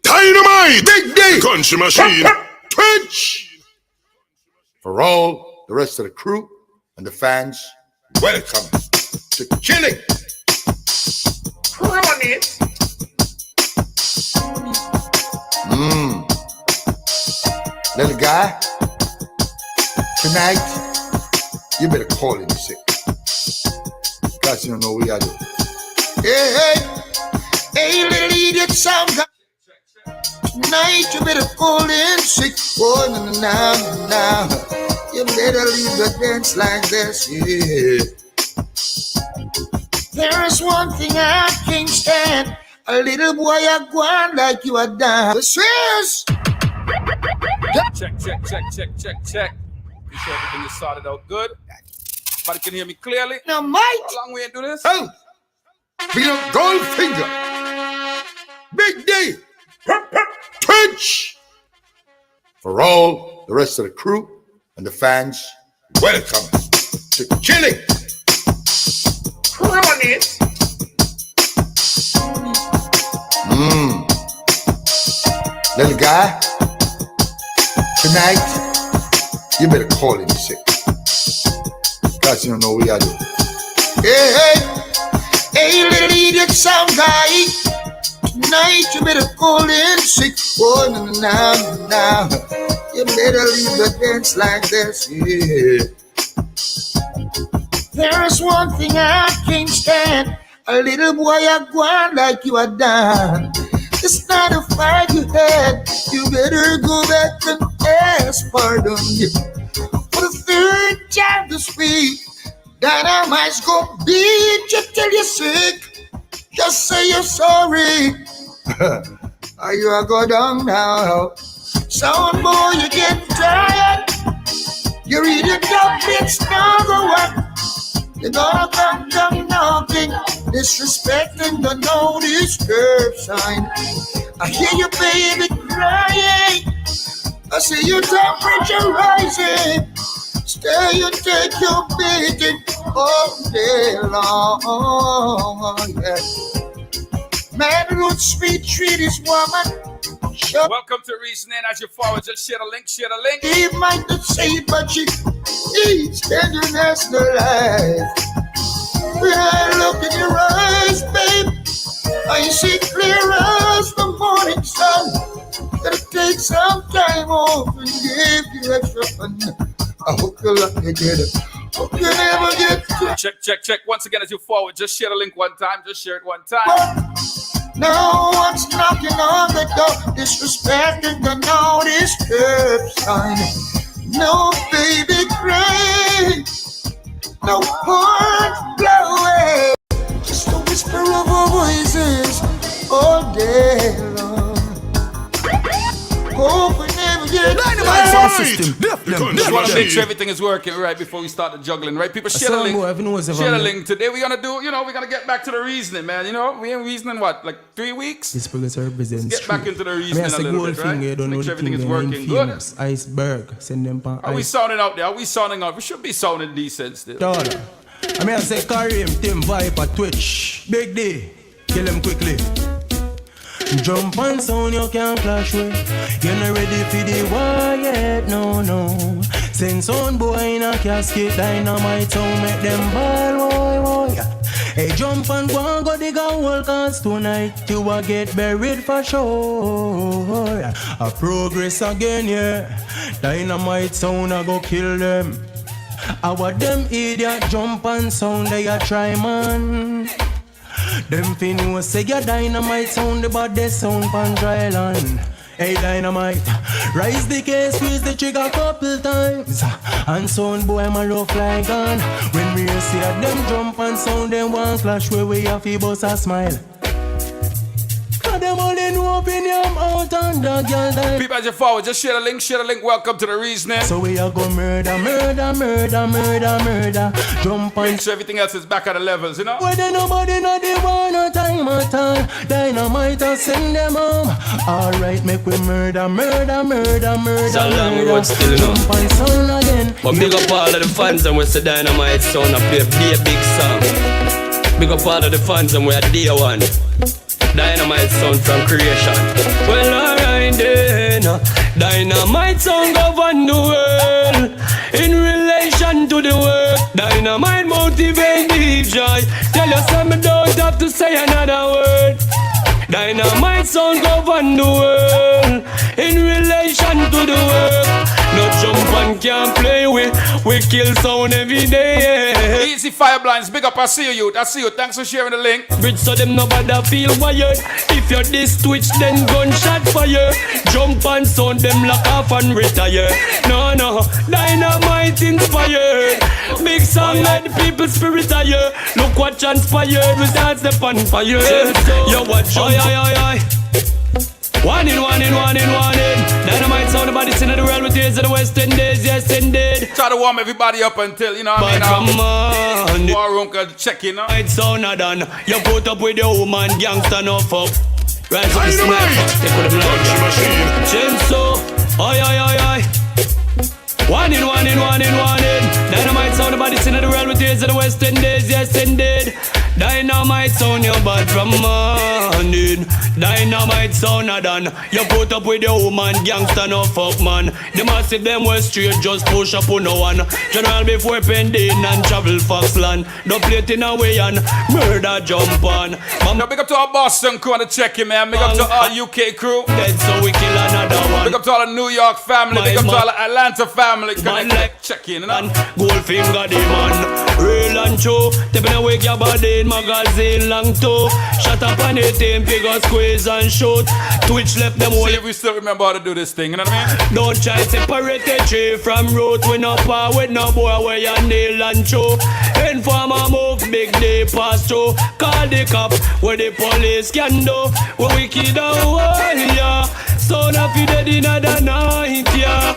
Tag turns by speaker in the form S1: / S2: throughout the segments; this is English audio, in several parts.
S1: Dynamite! Big D! Country machine! Twitch! For all the rest of the crew and the fans, welcome to Chilling. Run it! Little guy, tonight, you better call in sick. Because you don't know what you do. Hey, little idiot sound guy. Tonight you better call in sick. Oh, now. You better leave the dance like this, yeah. There's one thing I can't stand. A little boy a gone like you are down. This is...
S2: Check. You sure everything is sorted out good? Everybody can hear me clearly?
S1: Now, Mike.
S2: How long we ain't do this?
S1: Oh, be a gold finger. Big D. Twitch. For all the rest of the crew and the fans, welcome to Chilling. Run it. Little guy, tonight, you better call in sick. Because you don't know what you do. Hey, little idiot sound guy. Tonight you better call in sick. Oh, now. You better leave the dance like this, yeah. There's one thing I can't stand. A little boy a gone like you are done. It's not a fight you had. You better go back and ask pardon. For the third time this week, Dynamite's gonna beat you till you're sick. Just say you're sorry. Are you a go down now? Sound boy, you get tired. You read your dumplings, now go on. You gonna come knocking, disrespecting the notice curb sign. I hear you baby crying. I see your temperature rising. Stay and take your beating all day long. Yeah. Man would sweet treat his woman.
S2: Welcome to Reasoning. As you forward, just share the link.
S1: He might not say it, but she eats tenderness to life. When I look in your eyes, babe, I see clear as the morning sun. Gotta take some time off and give you extra fun. I hope you're lucky, kid. Hope you never get to
S2: check. Once again, as you forward, just share the link one time. Just share it one time.
S1: No one's knocking on the door, disrespecting the notice curb sign. No baby cry, no horns blowing, just a whisper of our voices all day long. Hope we never get
S3: Dynamite sound system.
S2: Just want to make sure everything is working right before we start the juggling, right? People, share the link. Share the link. Today we're gonna do, we're gonna get back to the reasoning, man. We ain't reasoning what, like 3 weeks?
S3: This progress represents.
S2: Let's get back into the reasoning a little bit, right? Make sure everything is working good.
S3: Iceberg, send them pan.
S2: Are we sounding out there? Are we sounding out? We should be sounding decent still.
S3: Dollar. I say Kareem, Tim Viper, Twitch, Big D, kill him quickly. Jump and sound you can't clash with. You're not ready for the war yet, no. Send sound boy in a casket, Dynamite sound make them ball, boy. Hey, jump and go dig a hole, cause tonight you will get buried for sure. A progress again, yeah. Dynamite sound a go kill them. Our them idiot jump and sound they a try, man. Them fin you say your Dynamite sound, but they sound pan dry land. Hey Dynamite, rise the case, squeeze the trigger couple times. And sound boy my rough like gun. When we see them jump and sound, them one clash where we have to bust a smile. Them all in opinion out on the girl die.
S2: People as you forward, just share the link. Welcome to the reasoning.
S3: So we are go murder. Jump and
S2: make sure everything else is back at the levels,
S3: Where there nobody not the one no time at all. Dynamite and send them home. Alright, make we murder.
S4: So long we road still
S3: Jump and sound again.
S4: But big up all of the fans and we say Dynamite sound and play a big song. Big up all of the fans and we are day one. Dynamite sound from creation. Well, alright then. Dynamite sound govern the world. In relation to the work, dynamite motivate the joy. Tell you something, don't have to say another word. Dynamite sound govern the world. In relation to the work, no jump and can't play with. We kill sound every day. Yeah.
S2: Easy fire blinds, big up, I see you, youth. I see you. Thanks for sharing the link.
S4: Bridge so them nobody feel wired. If you're this twitch, then gunshot fire. Jump and sound them lock off and retire. No, dynamite inspired. Big song let the people spirit higher. Look what transpired, we dance the pan fire. Yo, what jump? Oi. One in. Dynamite sound about this in the world with tears of the West Indies, yes indeed.
S2: Try to warm everybody up until, you know what I mean? War room can check in, huh?
S4: It's sound done. You put up with your woman, gangster no fuck. Rise up the sniper, take with them like Chainsaw, oi. One in. Dynamite sound about this in the world with tears of the West Indies, yes indeed. Dynamite sound your bad from morning. Dynamite sound done. You put up with your woman, gangster no fuck man. The massive them was straight, just push up on no one. General before pending and travel Foxland. Don't play it in a way and murder jump on.
S2: Now big up to our Boston crew on the check-in, man. Big up to our UK crew.
S4: Dead so we kill another one.
S2: Big up to all the New York family. Big up to all the Atlanta family. Check in, you know?
S4: Goldfinger the man. Real and true. Tapping awake your body in magazine long too. Shut up on the team, figure squeeze and shoot. Twitch left them all.
S2: See if we still remember how to do this thing, you know what I mean?
S4: Don't try separate the tree from root. We no par with no boy where you nail and chew. Informer move, big day pass through. Call the cop, where the police can do. We wicked and yeah. So now fi dead in the night, yeah.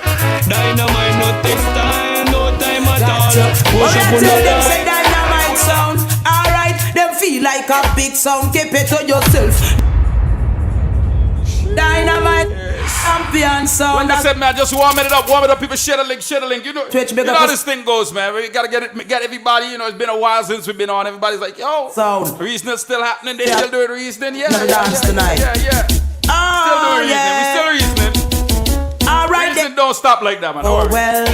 S4: Dynamite no takes time, no time at all.
S5: Push up on the them say dynamite sound. Alright, them feel like a big sound. Keep it to yourself. Dynamite, champion sound.
S2: Like I said, man, just warm it up. People share the link. You know,
S5: Twitch,
S2: you know how this thing goes, man. We gotta get everybody. You know, it's been a while since we've been on. Everybody's like, yo,
S5: sound.
S2: Reasoning's still happening. They still doing reasoning. Yeah,
S5: dance tonight.
S2: Yeah. Still doing reasoning. We still reasoning.
S5: Alright,
S2: reasoning don't stop like that, man.
S5: Oh well,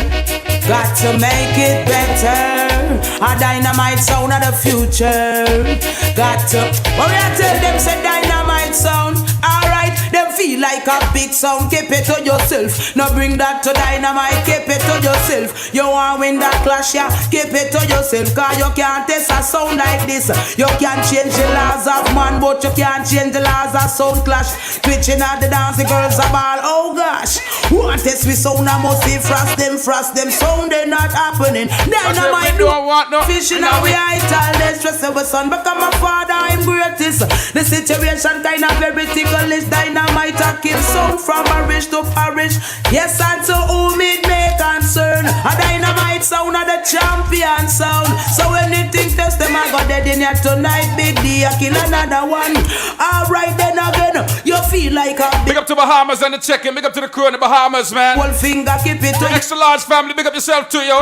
S5: got to make it better. A dynamite sound of the future. Got to. But we are tell them say dynamite sound. Alright, them feel like a big sound. Keep it to yourself. No bring that to dynamite. Keep it to yourself. You want win that clash, yeah? Keep it to yourself. Cause you can't test a sound like this. You can change the laws of man, but you can't change the laws of sound clash. Twitching at the dance, the girls are ball. Oh gosh. Want test we sound, I must see frost them. Sound they not happening. Dynamite do fishing and we ital. They stress our son, become a father, I'm greatest. The situation kind of very ticklish. Dynamite a kill sound from parish to parish. Yes, and to whom it may concern. A dynamite sound of the champion sound. So anything test them, I got dead in here tonight. Big D, I kill another one. Alright then again, you feel like a
S2: big up to Bahamas and the check-in. Big up to the crew in the Bahamas, man.
S5: One finger, keep it to
S2: extra large family. Big up yourself too, yo.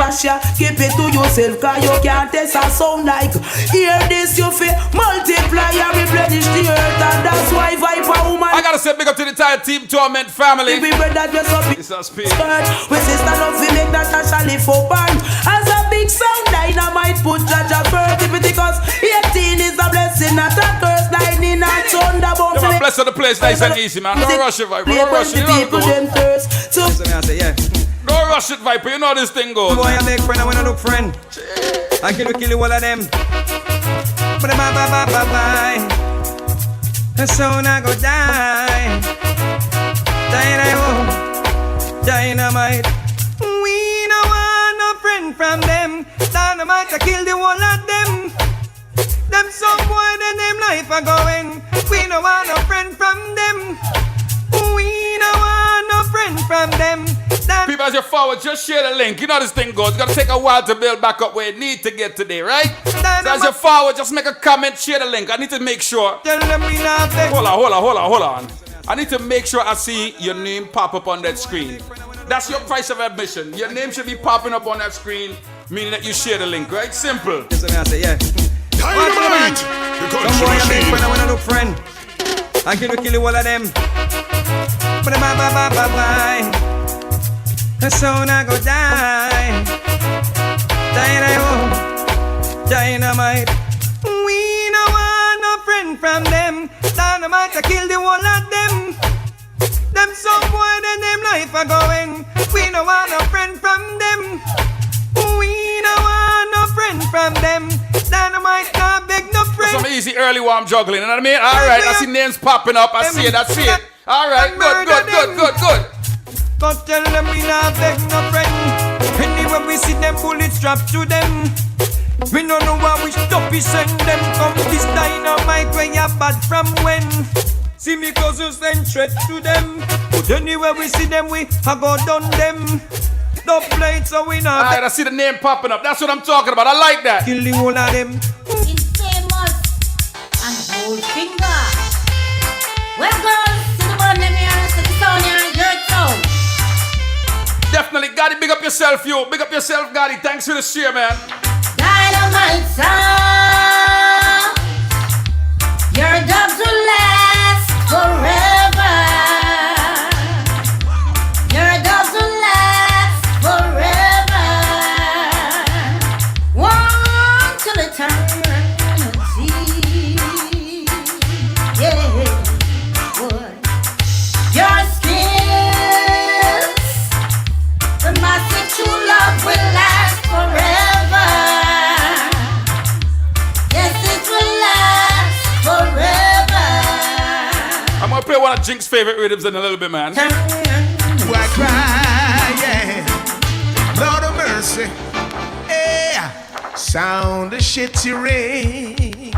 S5: Keep it to yourself, cause you can't test a sound like. Hear this, you feel multiply and replenish the earth. And that's why Viper woman.
S2: I gotta say big up to the entire Team Torment family.
S5: We that dress up
S2: it's us speed.
S5: We sister love we make that actually for band. As a big sound dynamite put judge a birth. Because 18 is a blessing, not a curse. Lightning and thunderbolt.
S2: Yeah, man, bless the place nice and easy, man. Don't rush it, Viper. Don't rush it, you know
S5: so
S2: don't rush it, Viper. You know how this thing goes.
S6: Boy, I make friend, I wanna look friend. I kill you all of them. Bye. And soon I go die. Dynamite. We no want no friend from them. Dynamite, I kill the whole of them. Them some boy, then them life are going. We no want no friend from them. We no want no friend from them.
S2: People, as you forward, just share the link. You know how this thing goes. It's gonna take a while to build back up where it needs to get today, right? So as you forward, just make a comment, share the link. I need to make sure. Hold on. I need to make sure I see your name pop up on that screen. That's your price of admission. Your name should be popping up on that screen, meaning that you share the link, right? Simple.
S6: That's what I say, yeah. Dynamite! Some boy, I make friend, I wanna look friend. I kill all of them. Bye bye bye bye bye bye. The sound I go die. Dynamite. We no want no friend from them. Dynamite, I kill the whole of them. Them some boy then them life are going. We no want no friend from them. We no want no friend from them. Dynamite can't beg no friend.
S2: Some easy early warm juggling, you know what I mean? Alright, I see names popping up, I see it. Alright, good.
S6: Go tell them we not beg no friend. Anywhere we see them bullets strapped to them. We don't know why we stop we send them. Come this dynamite when you're bad from when. See me cause you send threat to them. But anywhere we see them we a go done them. No play so we not.
S2: Alright, I see the name popping up. That's what I'm talking about. I like that.
S6: Kill the whole of them.
S7: It's famous and Goldfinger. Well, girls, to the one, let me ask the sound here, your tone.
S2: Definitely, Gotti, big up yourself, you. Big up yourself, Gotti. Thanks for the share, man.
S7: Dynamite sound. Your dubs will last forever. Your dubs will last forever. One till eternity. Yeah, boy. Your skills, the massive true love will last forever. Yes, it will last forever.
S2: I'm gonna play one of Jink's favorite rhythms in a little bit, man.
S1: Why cry, yeah. Lord of mercy, yeah. Sound of shitty rain.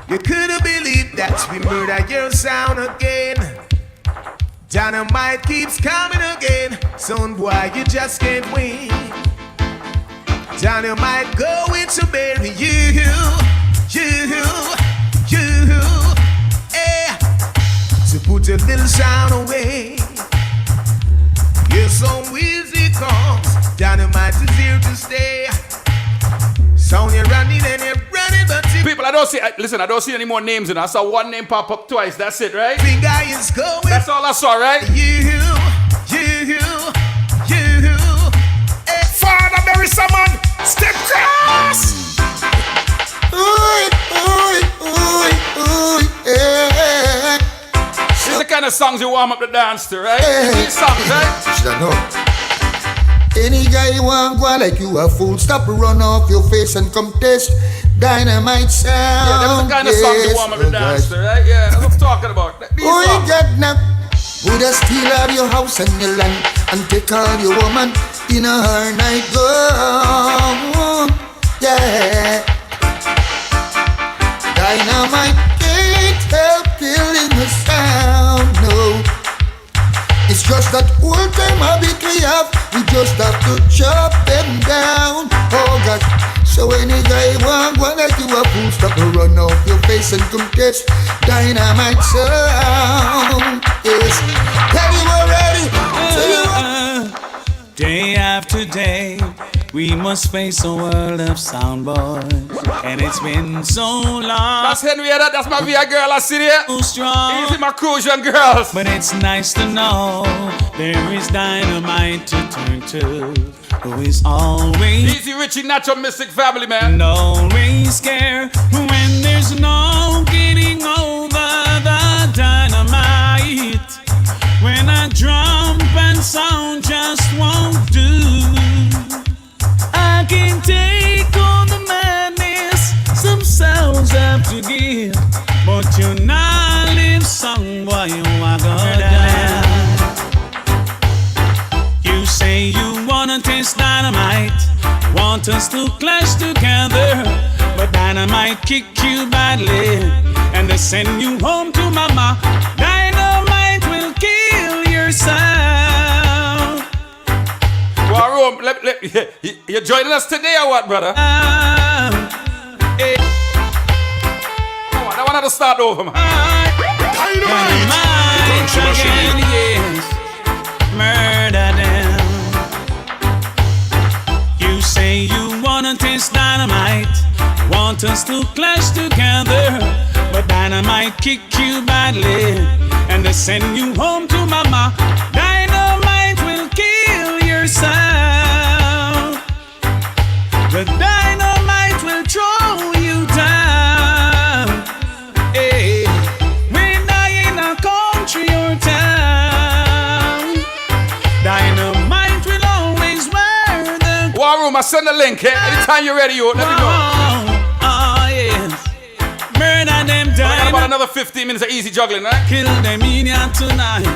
S1: You couldn't believe that we murdered your sound again. Dynamite keeps coming again. Son boy, you just can't win. Dynamite going to bury you. Yeah. To put a little sound away. Your song easy comes. Dynamite is here to stay. Sound you're running and you're running, but
S2: People, I don't see any more names in it. I saw one name pop up twice. That's it, right?
S1: finger is going.
S2: That's all I saw, right?
S1: You. Father, there is someone. Step cross. Yeah.
S2: These are the kind of songs you warm up the dance to, right? These songs, right?
S1: Should I know? Any guy you want go like you a fool. Stop, run off your face and come test. Dynamite sound.
S2: Yeah, that's the kind of songs you warm up the dance to, right? Yeah, that's what I'm talking about. These
S1: Oh, you
S2: songs.
S1: got now. Would I steal out your house and your land and take all your woman in a her night go? Yeah. Dynamite can't help killing the sound, no. It's just that old time habit we have. We just have to chop them down. Oh God. So any guy want one like you a fool, stop to run off your face and come test dynamite sound. Yes. Tell you already.
S4: Day after day, we must face a world of soundboys, and it's been so long.
S2: That's Henrietta, that's my VI girl, I see there.
S4: So strong.
S2: Easy, my Crucian girls.
S4: But it's nice to know there is dynamite to turn to, who is always,
S2: Easy, Richie, Natural Mystic family, man.
S4: always scared when there's no getting over the dynamite. When a drum and sound just won't do. I can take all the madness some sounds have to give, but you not live song, boy, you are gonna die. You say you wanna taste dynamite, want us to clash together, but dynamite kick you badly, and they send you home to mama. Dynamite will kill your sound.
S2: Well, Rome, you joining us today or what, brother? Come on, I want to start over, man.
S4: Dynamite again, yes. Murder them. You say you wanna taste dynamite, want us to clash together, but dynamite might kick you badly, and they send you home to mama. Dynamite will kill your sound. The dynamite will throw you down. Hey, when I in a country or town, dynamite will always wear the.
S2: War room, I send the link. Hey, anytime you're ready, you let me know.
S4: Oh, yes. Murder them
S2: I got
S4: dynamite.
S2: about another 15 minutes of easy juggling, right?
S4: Kill them in here tonight.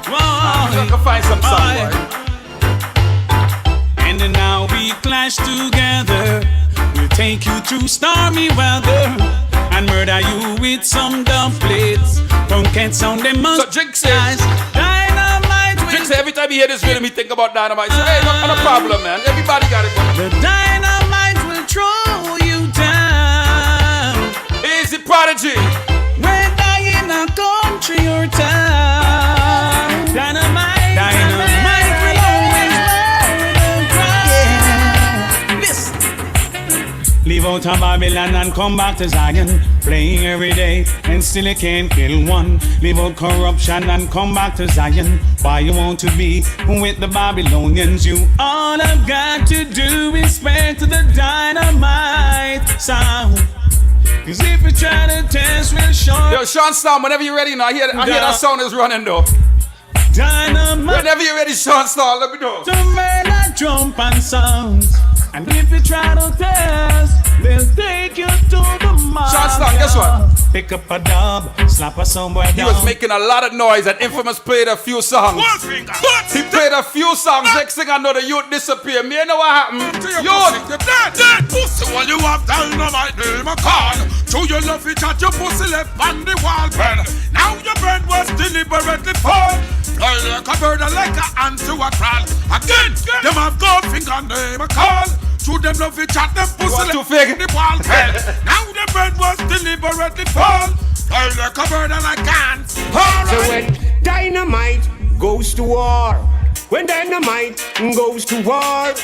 S4: Whoa.
S2: I can find some song, boy.
S4: And then now we clash together. We'll take you through stormy weather and murder you with some dumplings. Pumpkin sound them must.
S2: So Jinx says,
S4: Dynamite will.
S2: Jinx says every time he hear this rhythm, he think about dynamite. So hey, not a problem, man. Everybody got it.
S4: The dynamite will throw you down.
S2: Easy Prodigy.
S4: Whether in a country or town, dynamite will always wear the crown. Listen. Leave out of Babylon and come back to Zion. Playing every day and still you can't kill one. Leave out corruption and come back to Zion. Why you want to be with the Babylonians? You all I've got to do is spread to the dynamite sound. Cause if you try to test, we'll show.
S2: Yo, Sean Storm, whenever you're ready now, I hear that sound is running though.
S4: Dynamite.
S2: Whenever you're ready, Sean Storm, let me know.
S4: To make that jump and sounds. And if you try to test, they'll take you to the market.
S2: Sean Storm, guess what?
S4: Pick up a dub, slap a somewhere
S2: He was making a lot of noise and Infamous played a few songs. He played a few songs. Next thing I know, the youth disappeared. Me, you know what happened? Youth!
S8: You're dead. Pussy, while you have dynamite, name a call. Show your love it at your pussy left on the wall bed. Now your bread was deliberately fall. Fly like a bird and like a ant to a crawl. Again, them have gold finger, name a call. Show them love it at them pussy left on the wall bed. Now the bread was deliberately fall. Fly like a bird and like an ant.
S9: So when dynamite goes to war, when dynamite goes to war,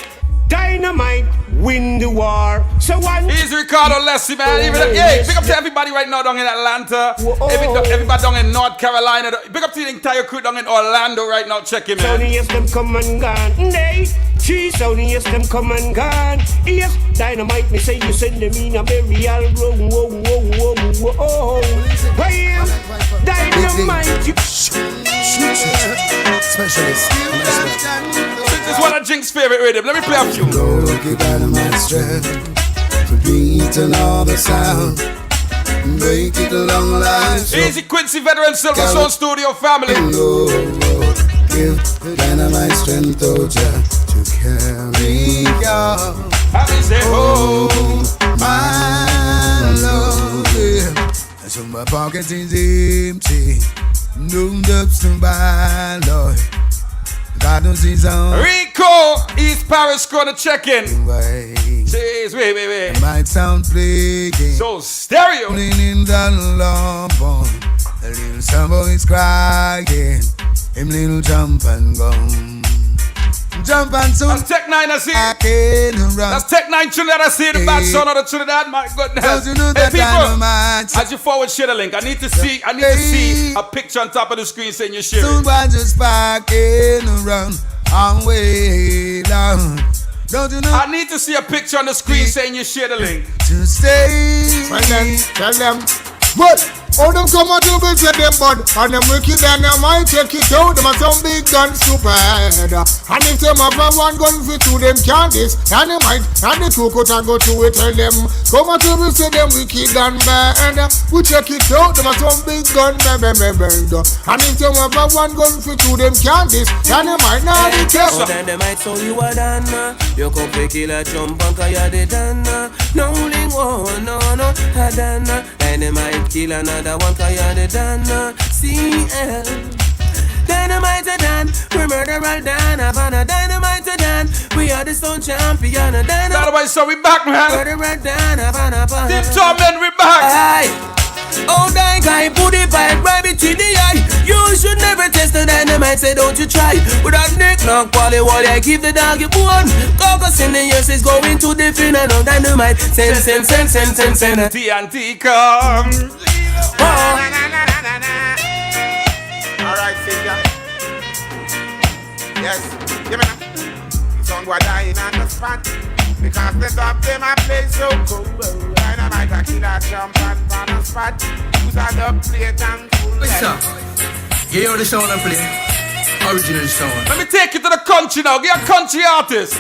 S9: dynamite win the war. So one.
S2: He's Ricardo Lessie, man. Hey, big up to everybody right now down in Atlanta. Everybody down in North Carolina. Big up to the entire crew down in Orlando right now. Check him, man.
S9: Only yes, them come and gone. Nay, she's only yes, them come and gone. Yes, dynamite, me say you send them in a burial room. Whoa, whoa, whoa, whoa, whoa. Well, dynamite, you
S1: Specialist.
S2: This is one of Jink's favorite rhythm. Let me play a few.
S1: Go give dynamite strength to beat and all the sound. Make it a long life.
S2: Easy Quincy Veteran Silver Soul Studio family.
S1: Give dynamite strength, oh Jah, to carry on.
S2: Happy say, oh,
S1: my love, yeah. So my pocket is empty. No dubs to buy, Lord. God knows his own.
S2: Rico, East Paris gonna check in.
S1: Way.
S2: Jeez, wait.
S1: Might sound plaguing.
S2: So stereo.
S1: In the long bone. A little some boys crying. Him little jump and go. Jump and soon.
S2: That's Tech 9, I see.
S1: I can't run.
S2: That's Tech 9 Trinidad, I see the bad son of the Trinidad. My goodness.
S1: Don't you know that
S2: hey, people,
S1: dynamite?
S2: as you forward share the link, I need to see a picture on top of the screen saying you share
S1: Soon
S2: it.
S1: I just parking around and way down. Don't you know?
S2: I need to see a picture on the screen saying you share the link.
S1: To stay. Tell them. But all them come out to build them bud, and them wicked and them might take it out. Them are some big guns super head. And if them have one gun fit to them can't this, and them might and the two cut and go to it. Tell them come out to build them wicked and bad. We check it out. Them are some big gun bend. And if them have one gun fit to them can't this, and them might not be careful.
S5: Then they might so you are done. You come to kill a jump and cause you're the done. No link one, no, I done. Then they might kill another one cause you're the done. CL. Dynamite a done. We murder all done. Havana dynamite a done. We are the stone champion.
S2: Dynamite, so we back, man.
S5: Murder all done. Havana.
S2: Deep Top Men, we back.
S5: Aye. Oh, that guy put it back right between the eye. You should never test the dynamite, say don't you try. Without neck, knock, wally, I give the dog a bone. Caucus in the years is going to the final of dynamite. Send.
S2: TNT come.
S10: Alright, singer. Yes, give me that. Some boy dying on the spot because the top them a play so cool. Dynamite a killer jump on the spot. Use a dub plate and full.
S3: Listen, you hear the sound I play? Original sound.
S2: Let me take you to the country now. Get a country artist.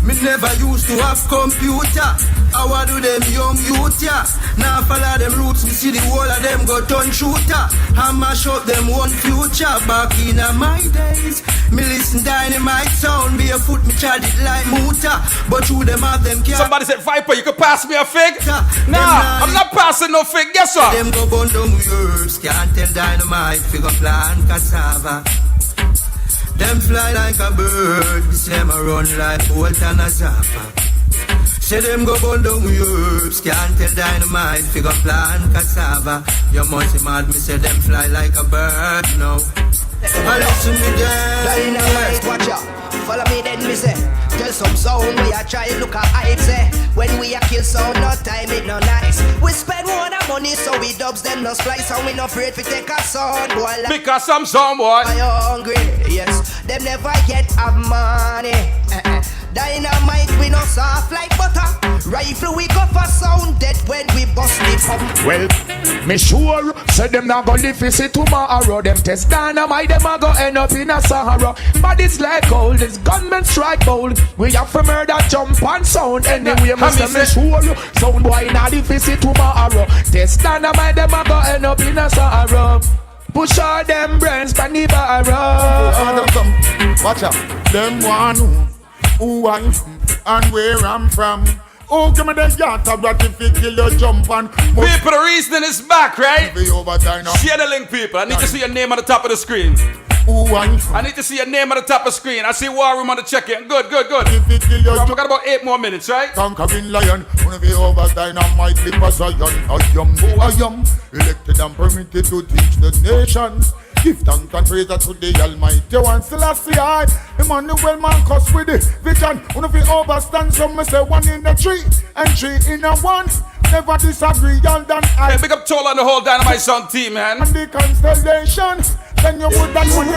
S3: Me never used to have computer. How do them young youth, yeah? Now follow them roots, me see the whole of them go turn shooter. I mash up them one future. Back in my days, me listen dynamite sound. Barefoot, me chad it like Muta. But through them have them care.
S2: Somebody said, Viper, you could pass me a fig? Nah, I'm not passing no fig. Guess what?
S3: Them go bun down with herbs. Can't tell dynamite, figure plant cassava. Them fly like a bird, we see them a run like Bolt and a Zappa. Say them go bun down with herbs, can't tell dynamite, figure plant cassava. You must be mad, me say them fly like a bird, no. I listen me there.
S11: Dynamite, watch out, follow me then me say. Tell some sound we a try look at hype say. When we a kill sound, no time it no nice. We spend more than money so we dubs them no splice. And we no afraid to take a sound boy like
S2: because some sound boy.
S11: Are you hungry? Yes, them never get a money. Dynamite we no soft like butter. Rifle we go for sound dead when we bust it up.
S8: Well, me sure say them not gonna live see tomorrow. Them test dynamite, them a go end up in a Sahara. But it's like gold, this gunmen strike bold. We have to murder, jump and sound. Anyway, me say me sure sound boy not live see tomorrow. Test dynamite, them a go end up in a Sahara. Push all them brains pan the barrow.
S10: Watch out, them one who I'm from and where I'm from. Oh, give me the yacht of that if you kill your jump and
S2: people, the reasoning is back, right? Share the link, people. I need to see your name on the top of the screen. I need to see your name on the top of the screen. I see War Room on the check-in. Good. We got about 8 more minutes, right?
S10: Conquering lion, wanna be over dynamite, lip as a yum. Elected and permitted to teach the nations. Give thanks and praise to the Almighty One. Selassie I, Emmanuel man cuss with it. Vision, wanna be overstand. Some say 1 in a 3 and 3 in a 1. Never disagree, y'all done I.
S2: Hey, big up Tola and the whole Dynamite Sound team, man.
S10: And the constellation, then you would that one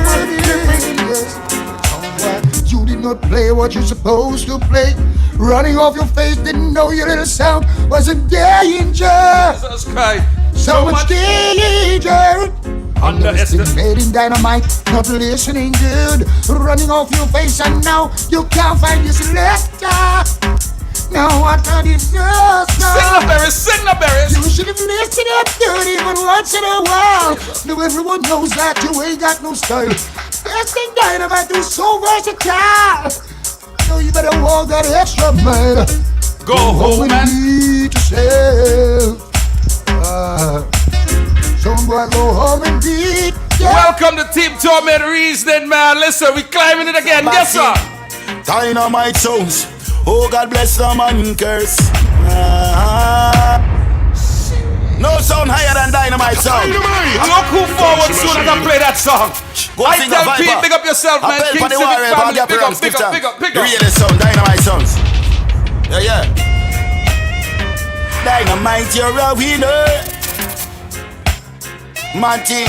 S10: you did not play what you're supposed to play. Running off your face, didn't know your little sound was in danger. So much danger. Underestimating dynamite, not listening good. Running off your face and now you can't find your selector. Now what a disaster.
S2: Sing the berries.
S10: You should have listened up good even once in a while. Now everyone knows that you ain't got no style. Best thing dynamite is so versatile. So you better walk that extra mile.
S2: Go home and
S10: beat yourself. Someone go home and beat.
S2: Yeah. Welcome to Team Torment Reasoning, man. Listen, we climbing it again. Yes, sir.
S12: Dynamite sounds. Oh, God bless them and curse. No sound higher than dynamite sound.
S2: Look who forward soon as I play that song. I tell Pete, big up yourself, man. King Civic family, big up.
S12: Really sound, dynamite sounds. Yeah. Dynamite, you're a winner. Mad thing,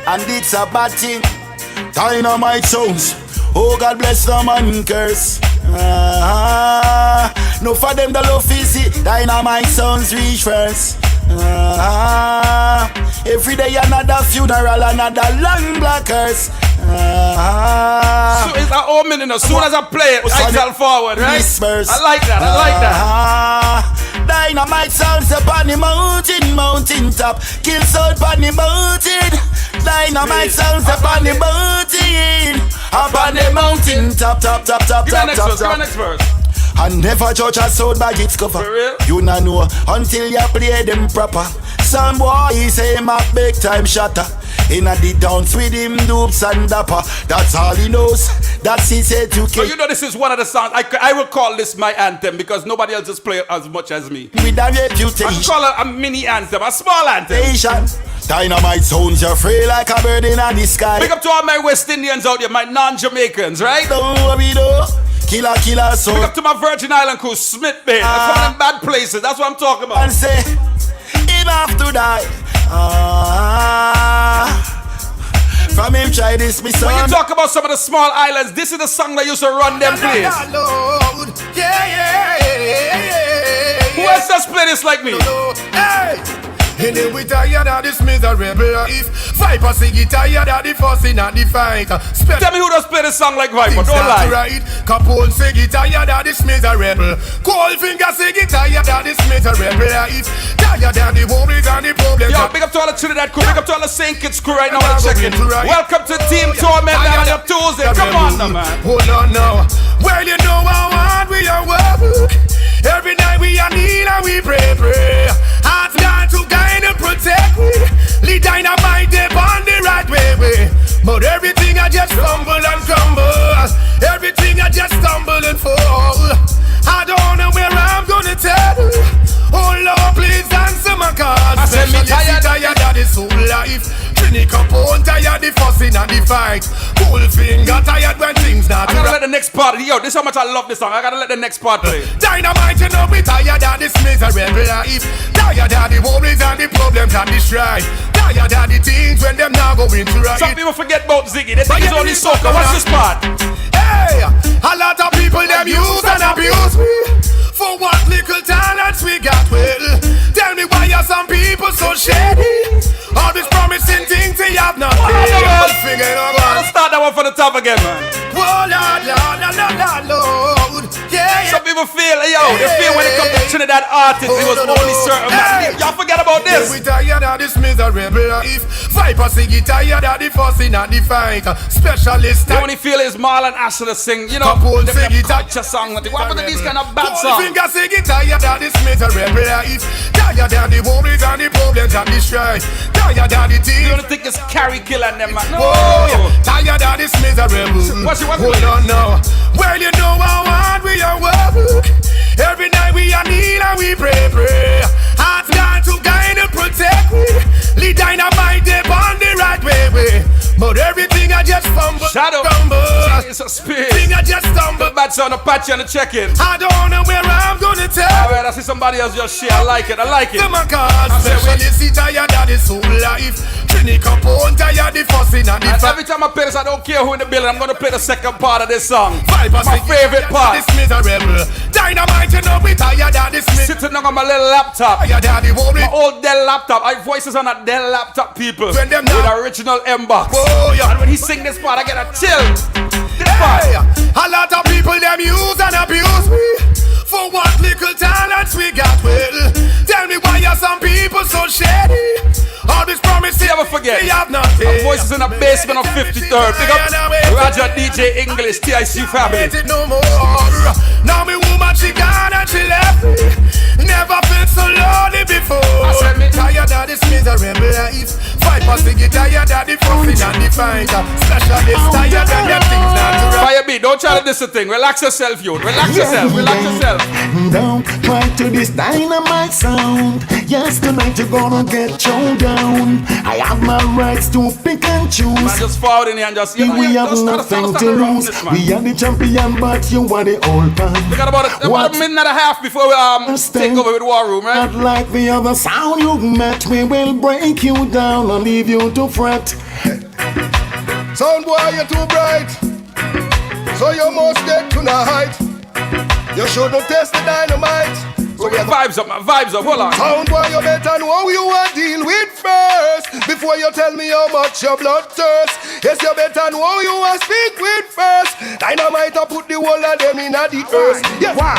S12: and it's a bad thing. Dynamite sounds. Oh, God bless them and curse. No for them the love easy. Dynamite sounds reach first. Every day another funeral, another long black curse.
S2: So it's an omen, and as soon as I play it, I tell forward, right? I like that.
S12: Dynamite sounds upon the mountain top. Kill sound upon the mountain. Dynamite sounds upon the mountain top.
S2: Give me next verse.
S12: And never judge a sound by its cover. You not know until you play them proper. Some boy say him a big time shatter. In a the dance with him dupes and dapper. That's all he knows. That's his education.
S2: So you know this is one of the songs I will call this my anthem because nobody else just play it as much as me.
S12: With a reputation.
S2: I call it a mini anthem, a small anthem.
S12: Dynamite sounds you free like a bird in the sky.
S2: Big up to all my West Indians out there, my non-Jamaicans, right?
S12: Don't worry though. Killer soul.
S2: Big up to my Virgin Island crew, Smith Bay. That's one of them bad places. That's what I'm talking about.
S12: And say, if him have to die. From him try this me son.
S2: When you talk about some of the small islands, this is the song that used to run them place. Who else does play this like me?
S10: Hey! And then we tired of this miserable life. Viper sing it tired of the fussing and the fight.
S2: Tell me who does play this song like Viper, don't lie.
S10: Right. Capone sing it tired of this miserable. Cold finger sing it tired of this miserable life. Tired of the worries and the problems.
S2: Yo, big up to all the Trinidad crew, big up to all the St. Kitts crew right now on the check-in. Welcome to Team Torment on your Tuesday. Come on now, man.
S10: Hold on now. Well, you know how hard we are work. Every night we are kneel and we pray. Hearts got to guide and protect we. Lead dynamite they on the right way. But everything I just stumble and crumble. Everything I just stumble and fall. I don't know where I'm gonna tell. Oh Lord, please answer my call.
S2: I said me tired
S10: of this whole life. Trini Capone tired the fussing and the fight. Cool finger tired when things not.
S2: I gotta let the next part. Yo, this is how much I love this song. I gotta let the next part play.
S10: Dynamite, you know we tired of this miserable life. Tired of the worries and the problems and the strife. Tired of the things when them now going to right.
S2: Some people forget about Ziggy. They think it's only soca. What's this part?
S10: Hey, a lot of people them use and abuse me. For what little talents we got, well, tell me why are some people so shady? All these promising things they have not.
S2: Let's start that one from the top again, man.
S10: Whoa, Lord, yeah.
S2: Some people feel, they feel when it comes to Trinidad artists, it was only certain man. Y'all forget about this.
S10: We tired of this miserable life. Viper sing it tired of the fussing and the fight. Specialist.
S2: The only feel is Marlon Asher sing, you know, the culture song. What happened to these kind of bad songs?
S10: Finger sing it tired of this miserable life. Tired of the worries and the problems and the strife. Tired of the things.
S2: You don't think it's Carrie killing them, man? No.
S10: Tired of this miserable. Hold on now. Well, you know how hard we are work. Every night we are kneel and we pray. Hearts got to guide and protect we. Lead dynamite they on the right way. But everything I just fumble.
S2: Shadow.
S10: Stumble.
S2: It's a speed.
S10: Thing I just stumble.
S2: Bad sound, a patch on the check-in.
S10: I don't know where I'm gonna tell.
S2: Alright, I see somebody else just share. I like it.
S10: I say when you see tired of this whole life. Trini Capone tired the fussing and the fight.
S2: Every time I play this, I don't care who in the building. I'm gonna play the second part of this song. My favorite part.
S10: This miserable. Dynamite, you know we tired of this miserable.
S2: Sitting on my little laptop. My old Dell laptop. I have voices on a Dell laptop, people. With original M-box. And when he sing this part, I get a chill. This part.
S10: A lot of people them use and abuse me. For what little talents we got, well, tell me why are some people so shady? All this promises,
S2: never forget.
S10: We have nothing.
S2: Our voices in the basement of 53rd. Pick up Roger DJ English, TIC family.
S10: No more. Now me woman she gone and she left me. Never felt so lonely before. I said me tired of this miserable life. Viper sing it tired of the fussing and the fight. Specialist tired of them things not to right.
S2: Fire beat, don't try to this thing. Relax yourself, youth. Relax yourself. Relax yourself.
S1: Don't try to this dynamite sound. Yes, tonight you're gonna get thrown down. I have my rights to pick and choose.
S2: Man, just forward in here and just, you know,
S1: we have nothing to lose. We are the champion, but you are the old man.
S2: We got about a minute and a half before we take over with War Room, right?
S1: Not like the other sound you met. We will break you down and leave you to fret.
S10: Sound boy, you're too bright, so you must get tonight. You shouldn't test the dynamite.
S2: So we have vibes up, man. Vibes up. Hold on.
S10: Sound boy, you better know who you are deal with first before you tell me how much your blood thirsts. Yes, you better know who you are speak with first. Dynamite, I put the whole of them in the earth. Yes.
S13: War,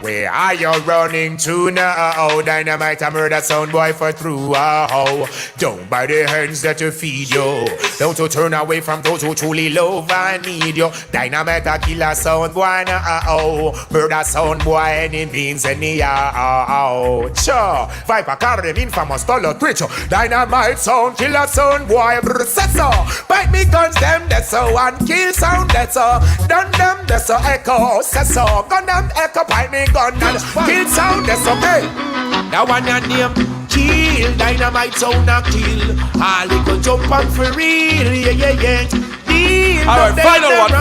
S13: where are you running to now? Dynamite, I murder sound boy for through. Don't buy the hands that to feed you. Don't to turn away from those who truly love and need you. Dynamite, I kill a sound boy now. Murder sound boy, any means, any sure. Viper carry them infamous dollar twitch. Dynamite sound, killer sound boy, so. Bite me guns them, that's so. And kill sound, that's so. Done them, that's so. Echo, so. Gun them, echo, bite me gun and kill sound, that's okay. Now one your name, kill. Dynamite sound and kill. All little jump on for real, yeah. Deal.
S2: Alright, final one.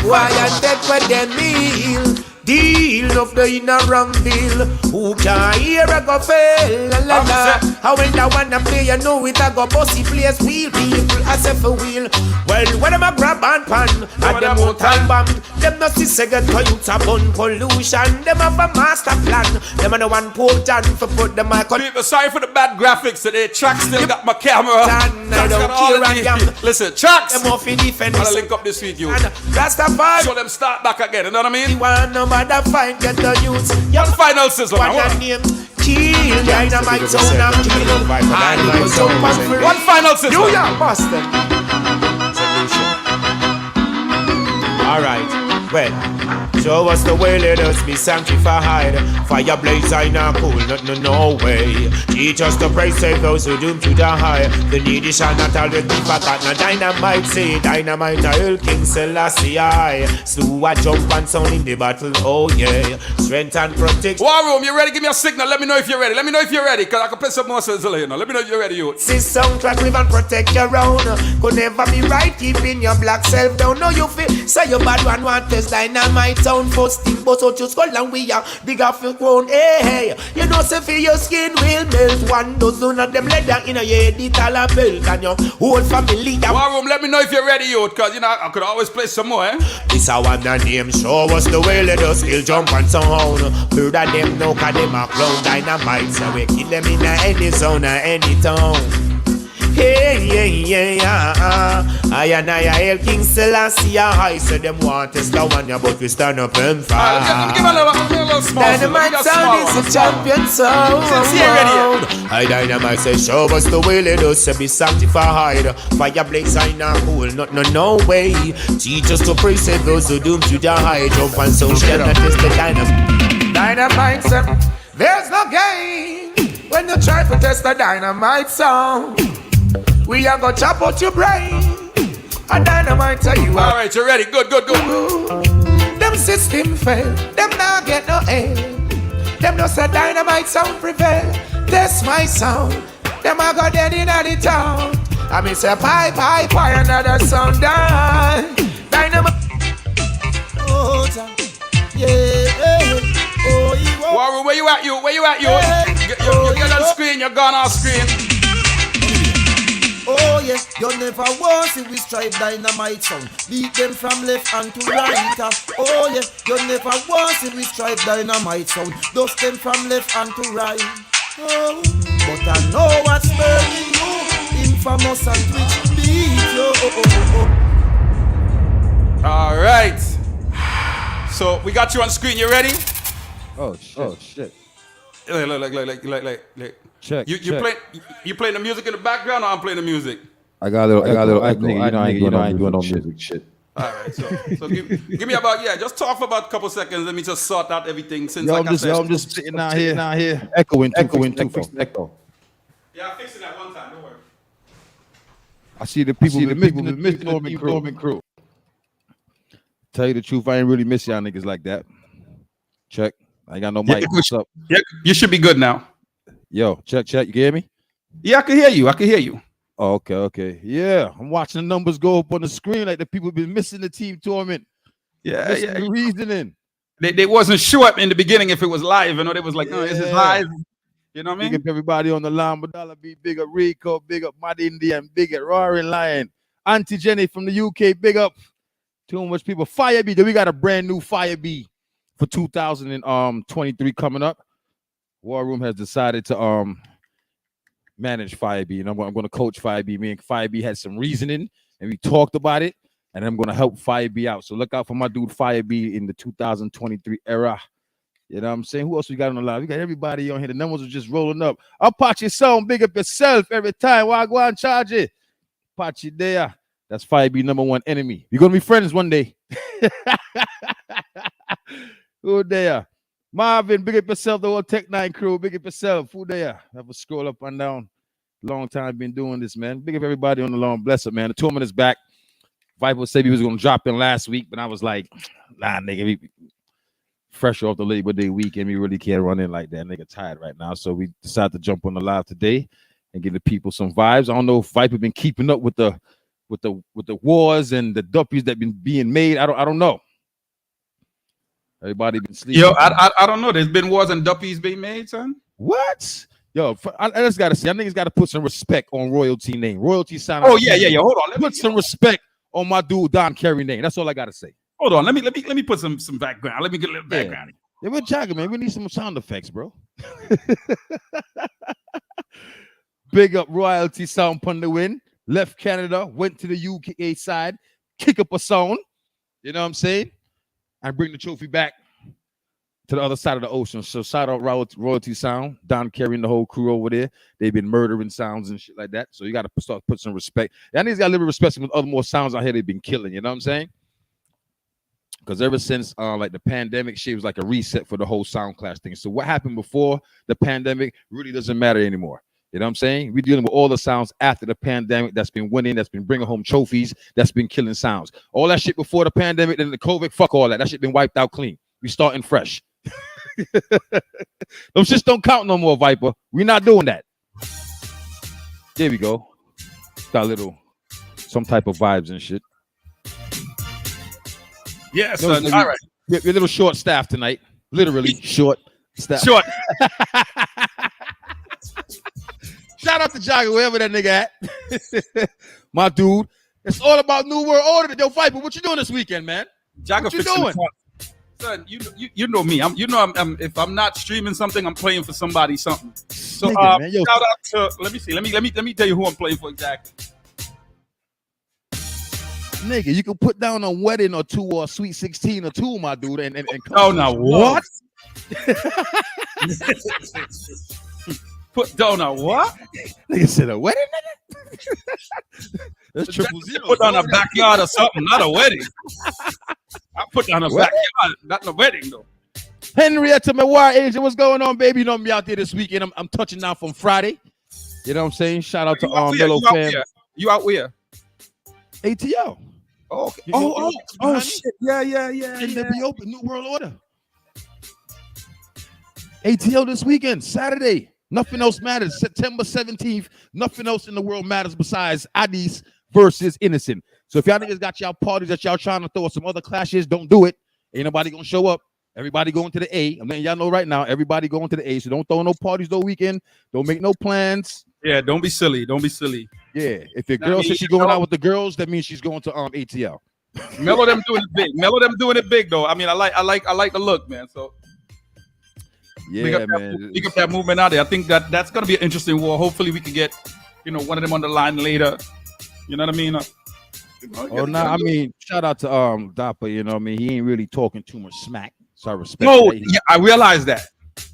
S13: Why and dead for them meal. Deal of the inner wrong deal. Who can hear a go fail? La la la. How when that one a play, you know it a go bossy place. Wheel people as if a wheel. Well, when them a grab and pan, and them out and bomb. Them not see second coyotes upon pollution. Them have a master plan. Them are the one potent for put them a
S2: people, sorry for the bad graphics today. Chuck still got my camera. Chuck's got all the listen, Chucks.
S13: Them off in defense.
S2: I'll link up this week, you.
S13: Rastafari.
S2: So them start back again, you know what I mean?
S13: You want no matter find get the youth.
S2: One final sizzle.
S13: What your name? Kill dynamite sound and kill.
S2: One final sizzle.
S13: New York, Boston. Alright, well, show us the way, let us be sanctified. Fire blaze, I not cool, no way. Teach us to pray, save those who doomed to die. The needy shall not always be forgotten. No dynamite, say dynamite, I'll King Selassie. Slew a jump and sound in the battle, oh yeah. Strength and protection.
S2: War Room, you ready? Give me a signal, let me know if you're ready. Let me know if you're ready, cause I can play some more sizzle, you know. Let me know if you're ready, you.
S13: This sound like live and protect your own. Could never be right, keeping your black self down. No, you feel, say your bad one want test dynamite sound. First thing, but out your skull and we are big off your crown. Hey, you know, say for your skin will melt. 1 dozen of them leather in a head, it all a belt. And your whole family.
S2: War Room, let me know if you're ready, you. Cause you know, I could always play some more, eh?
S13: This I want the name, show us the way, let us still jump and sound. Bird of them know, cause them a clown dynamite. So we kill them in any zone or any town. Hey, I and I hail King Selassie. I said them want to start one, but we stand up and fight.
S2: Give a little small.
S13: Dynamite sound is a champion sound. I dynamite say, show us the way, let us be sanctified. Fire blaze, I not cool, no way. Teach us to pray, save those who doomed to die. Jump and sound, shall not test the dynamite. Dynamite sound, there's no gain when you try to test the dynamite sound. We are gonna chop out your brain. A dynamite tell you.
S2: Alright, you're ready. Good.
S13: Them system fail. Them not get no aim. Them no say dynamite sound prevail. That's my sound. Them a go dead in the town. I mean say pie, another sound down. Dynamite.
S1: Oh, yeah. Oh,
S2: War Room, where you at, you? You get on screen, you're gone off screen.
S1: Oh yeah, you never want see we strive dynamite sound. Beat them from left and to right. Oh yeah, you never want see we strive dynamite sound. Dust them from left and to right. Oh, but I know what's burning you. Infamous and Twitch beat you.
S2: All right. So we got you on screen. You ready?
S14: Oh shit.
S2: Like.
S14: Check.
S2: You playing the music in the background, or I'm playing the music?
S14: I got a little echo. I ain't doing no music shit.
S2: All right, so give me about just talk for about a couple seconds. Let me just sort out everything. Since
S14: I'm just sitting down here, echoing too. Echo.
S2: Yeah, I'm fixing that one time. Don't worry.
S14: I see the people, the Miss Norman crew. Tell you the truth, I ain't really miss y'all niggas like that. Check. I ain't got no mic. What's up?
S2: Yeah, you should be good now.
S14: Yo, check. You can hear me?
S2: Yeah, I can hear you.
S14: Oh, okay. Yeah, I'm watching the numbers go up on the screen like the people been missing the team tournament.
S2: Yeah.
S14: The reasoning.
S2: They wasn't sure in the beginning if it was live. You know, they was like, is it live? You know what I mean?
S14: Big up everybody on the line. Badala B, big up Rico, big up Mad Indian, big up Roaring Lion, Auntie Jenny from the UK, big up. Too much people. Fire B, we got a brand new Fire B for 2023 coming up. War Room has decided to manage Fire B, and I'm going to coach Fire B. Me and Fire B had some reasoning, and we talked about it, and I'm going to help Fire B out. So look out for my dude Fire B in the 2023 era. You know what I'm saying? Who else we got on the line? We got everybody on here. The numbers are just rolling up. Apache Sound, big up yourself every time. Why go and charge it? Apache there. That's Fire B #1 enemy. We're going to be friends one day. Who there? Marvin, big up yourself, the whole Tech 9 crew. Big up yourself. Who there? Have a scroll up and down. Long time been doing this, man. Big up everybody on the lawn. Bless it, man. The tournament is back. Viper said he was going to drop in last week, but I was like, nah, nigga. We fresh off the Labor Day weekend. We really can't run in like that. Nigga tired right now. So we decided to jump on the live today and give the people some vibes. I don't know if Viper been keeping up with the wars and the duppies that been being made. I don't know. Everybody been sleeping.
S2: Yo, I don't know. There's been wars and duppies being made, son.
S14: What? Yo, I just gotta say, I think he's gotta put some respect on royalty name. Royalty sound.
S2: Oh yeah. Hold on.
S14: Put some respect on my dude Don Kerry name. That's all I gotta say.
S2: Hold on. Let me put some background. Let me get a little background.
S14: Yeah, we're jogging, man. We need some sound effects, bro. Big up royalty sound pun the win. Left Canada, went to the UK side, kick up a sound. You know what I'm saying? And bring the trophy back to the other side of the ocean. So shout out royalty sound. Don Kerry and the whole crew over there. They've been murdering sounds and shit like that. So you got to start put some respect. And he's got a little respect some other more sounds out here they've been killing. You know what I'm saying? Because ever since like the pandemic shit was like a reset for the whole sound clash thing. So what happened before the pandemic really doesn't matter anymore. You know what I'm saying? We're dealing with all the sounds after the pandemic that's been winning, that's been bringing home trophies, that's been killing sounds. All that shit before the pandemic and the COVID, fuck all that. That shit been wiped out clean. We starting fresh. Those shits don't count no more, Viper. We're not doing that. There we go. Got a little, some type of vibes and shit.
S2: Yes, all right.
S14: We're a little short staff tonight. Literally short staff.
S2: Short.
S14: Shout out to Jogger, wherever that nigga at. My dude. It's all about New World Order. Yo, Viper, what you doing this weekend, man?
S2: Jogger,
S14: what you doing?
S2: Son, you know me. I'm if I'm not streaming something, I'm playing for somebody something. So
S14: nigga, man,
S2: shout out to let me see. Let me tell you who I'm playing for exactly.
S14: Nigga, you can put down a wedding or two or a sweet 16 or two, my dude, and
S2: oh no, what? Put down a what?
S14: Nigga said a wedding, nigga. That's triple zero.
S2: Put down a backyard or something, not a wedding. I put down a backyard, not a wedding though.
S14: Henrietta, my war agent, what's going on, baby? You know me out there this weekend. I'm touching down from Friday. You know what I'm saying? Shout out to Mellow Fam.
S2: You out where?
S14: ATL.
S2: Oh, okay. Oh, shit. Yeah.
S14: And they be open. New World Order. ATL this weekend, Saturday. Nothing else matters. September 17th. Nothing else in the world matters besides Addis versus Innocent. So if y'all niggas got y'all parties that y'all trying to throw some other clashes, don't do it. Ain't nobody gonna show up. Everybody going to the A. I'm letting y'all know right now. Everybody going to the A. So don't throw no parties no weekend. Don't make no plans.
S2: Yeah, don't be silly. Don't be silly.
S14: Yeah, if your girl says she's going out with the girls, that means she's going to ATL.
S2: Mellow them doing it big. Mellow them doing it big though. I mean, I like the look, man. So
S14: yeah, man.
S2: Pick up that movement out there. I think that's gonna be an interesting war. Hopefully, we can get one of them on the line later. You know what I mean?
S14: I mean, shout out to Dapper. You know what I mean? He ain't really talking too much smack, so I respect.
S2: No, yeah, I realize that.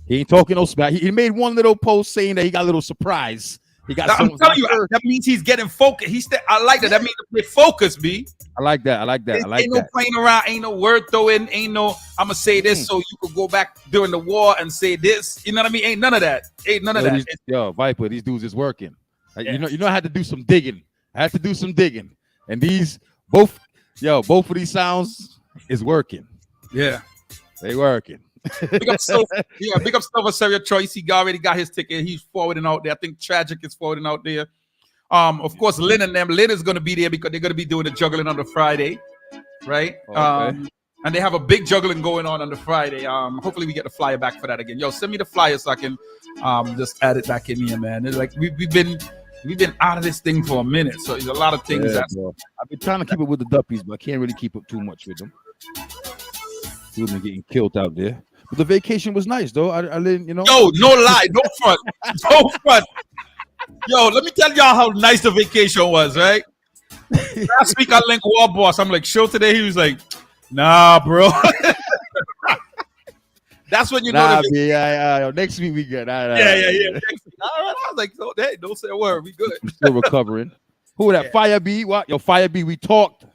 S14: He ain't talking no smack. He made one little post saying that he got a little surprise. He got.
S2: I'm telling you, that means he's getting focused. I like that. That means to get focused, B.
S14: I like that.
S2: Ain't no playing around. Ain't no word throwing. Ain't no. I'm gonna say this so you could go back during the war and say this. You know what I mean? Ain't none of that. Ain't none of that.
S14: Yo, Viper, these dudes is working. Yeah. You know, I had to do some digging. And both of these sounds is working.
S2: Yeah,
S14: they working.
S2: Big up Silver Serial Choice. He already got his ticket. He's forwarding out there. I think Tragic is forwarding out there. Of course, Lynn and them. Lynn is going to be there because they're going to be doing the juggling on the Friday, right? Okay. And they have a big juggling going on the Friday. Hopefully, we get the flyer back for that again. Yo, send me the flyer so I can just add it back in here, man. It's like we've been out of this thing for a minute, so there's a lot of things.
S14: I've been trying to keep it with the Duppies, but I can't really keep up too much with them. We've been getting killed out there. But the vacation was nice, though. I didn't,
S2: Yo, no lie, no front, no front. Yo, let me tell y'all how nice the vacation was, right? Last week I linked War Boss. I'm like, show today. He was like, nah, bro. That's when you know.
S14: Next week we good.
S2: Yeah. Next week. All right. I was like, so hey, don't say a word. We good.
S14: We're still recovering. Who that? Fire B. What? Yo, Fire B. We talked.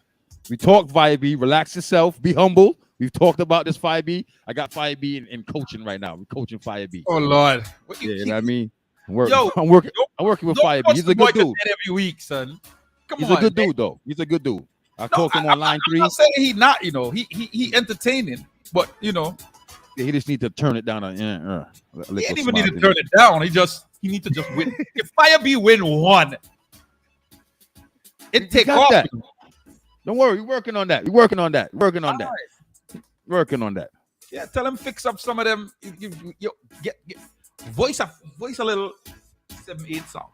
S14: Fire B. Relax yourself. Be humble. We've talked about this 5B. I got 5B in coaching right now. We're coaching 5B.
S2: Oh Lord.
S14: You know what I mean? I'm working with 5B. He's a good dude.
S2: Every week, son.
S14: He's a good dude, though. He's a good dude. I talked him on line 3.
S2: I'm not saying he not, he entertaining, but
S14: he just need to turn it down.
S2: He didn't even need to turn it down. He need to just win. If 5B win one, it take off.
S14: Don't worry, we're working on that. Working on that.
S2: Yeah, tell him fix up some of them. Get voice a little 7-8 song.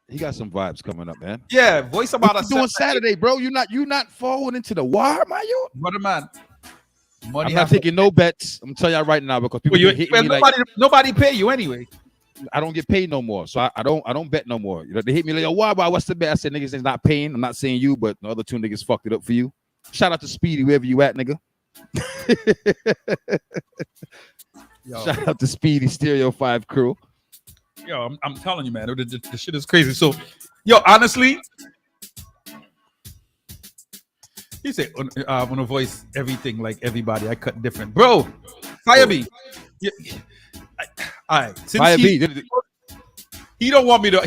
S14: He got some vibes coming up, man.
S2: Yeah, voice about
S14: what you doing Saturday, bro? You not falling into the wire, man. You
S2: what a man. Money
S14: I'm not taking no bets. I'm telling y'all right now because people hit me
S2: nobody pay you anyway.
S14: I don't get paid no more, so I don't bet no more. You know, they hit me like, why? What's the bet? I said, niggas is not paying. I'm not saying you, but the other two niggas fucked it up for you. Shout out to Speedy, wherever you at, nigga. Shout out to Speedy Stereo 5 crew.
S2: Yo, I'm telling you, man, the shit is crazy. So, yo, honestly, he said, I want to voice everything like everybody. I cut different, bro. Firebeat. Yeah. All right. Since he don't want me to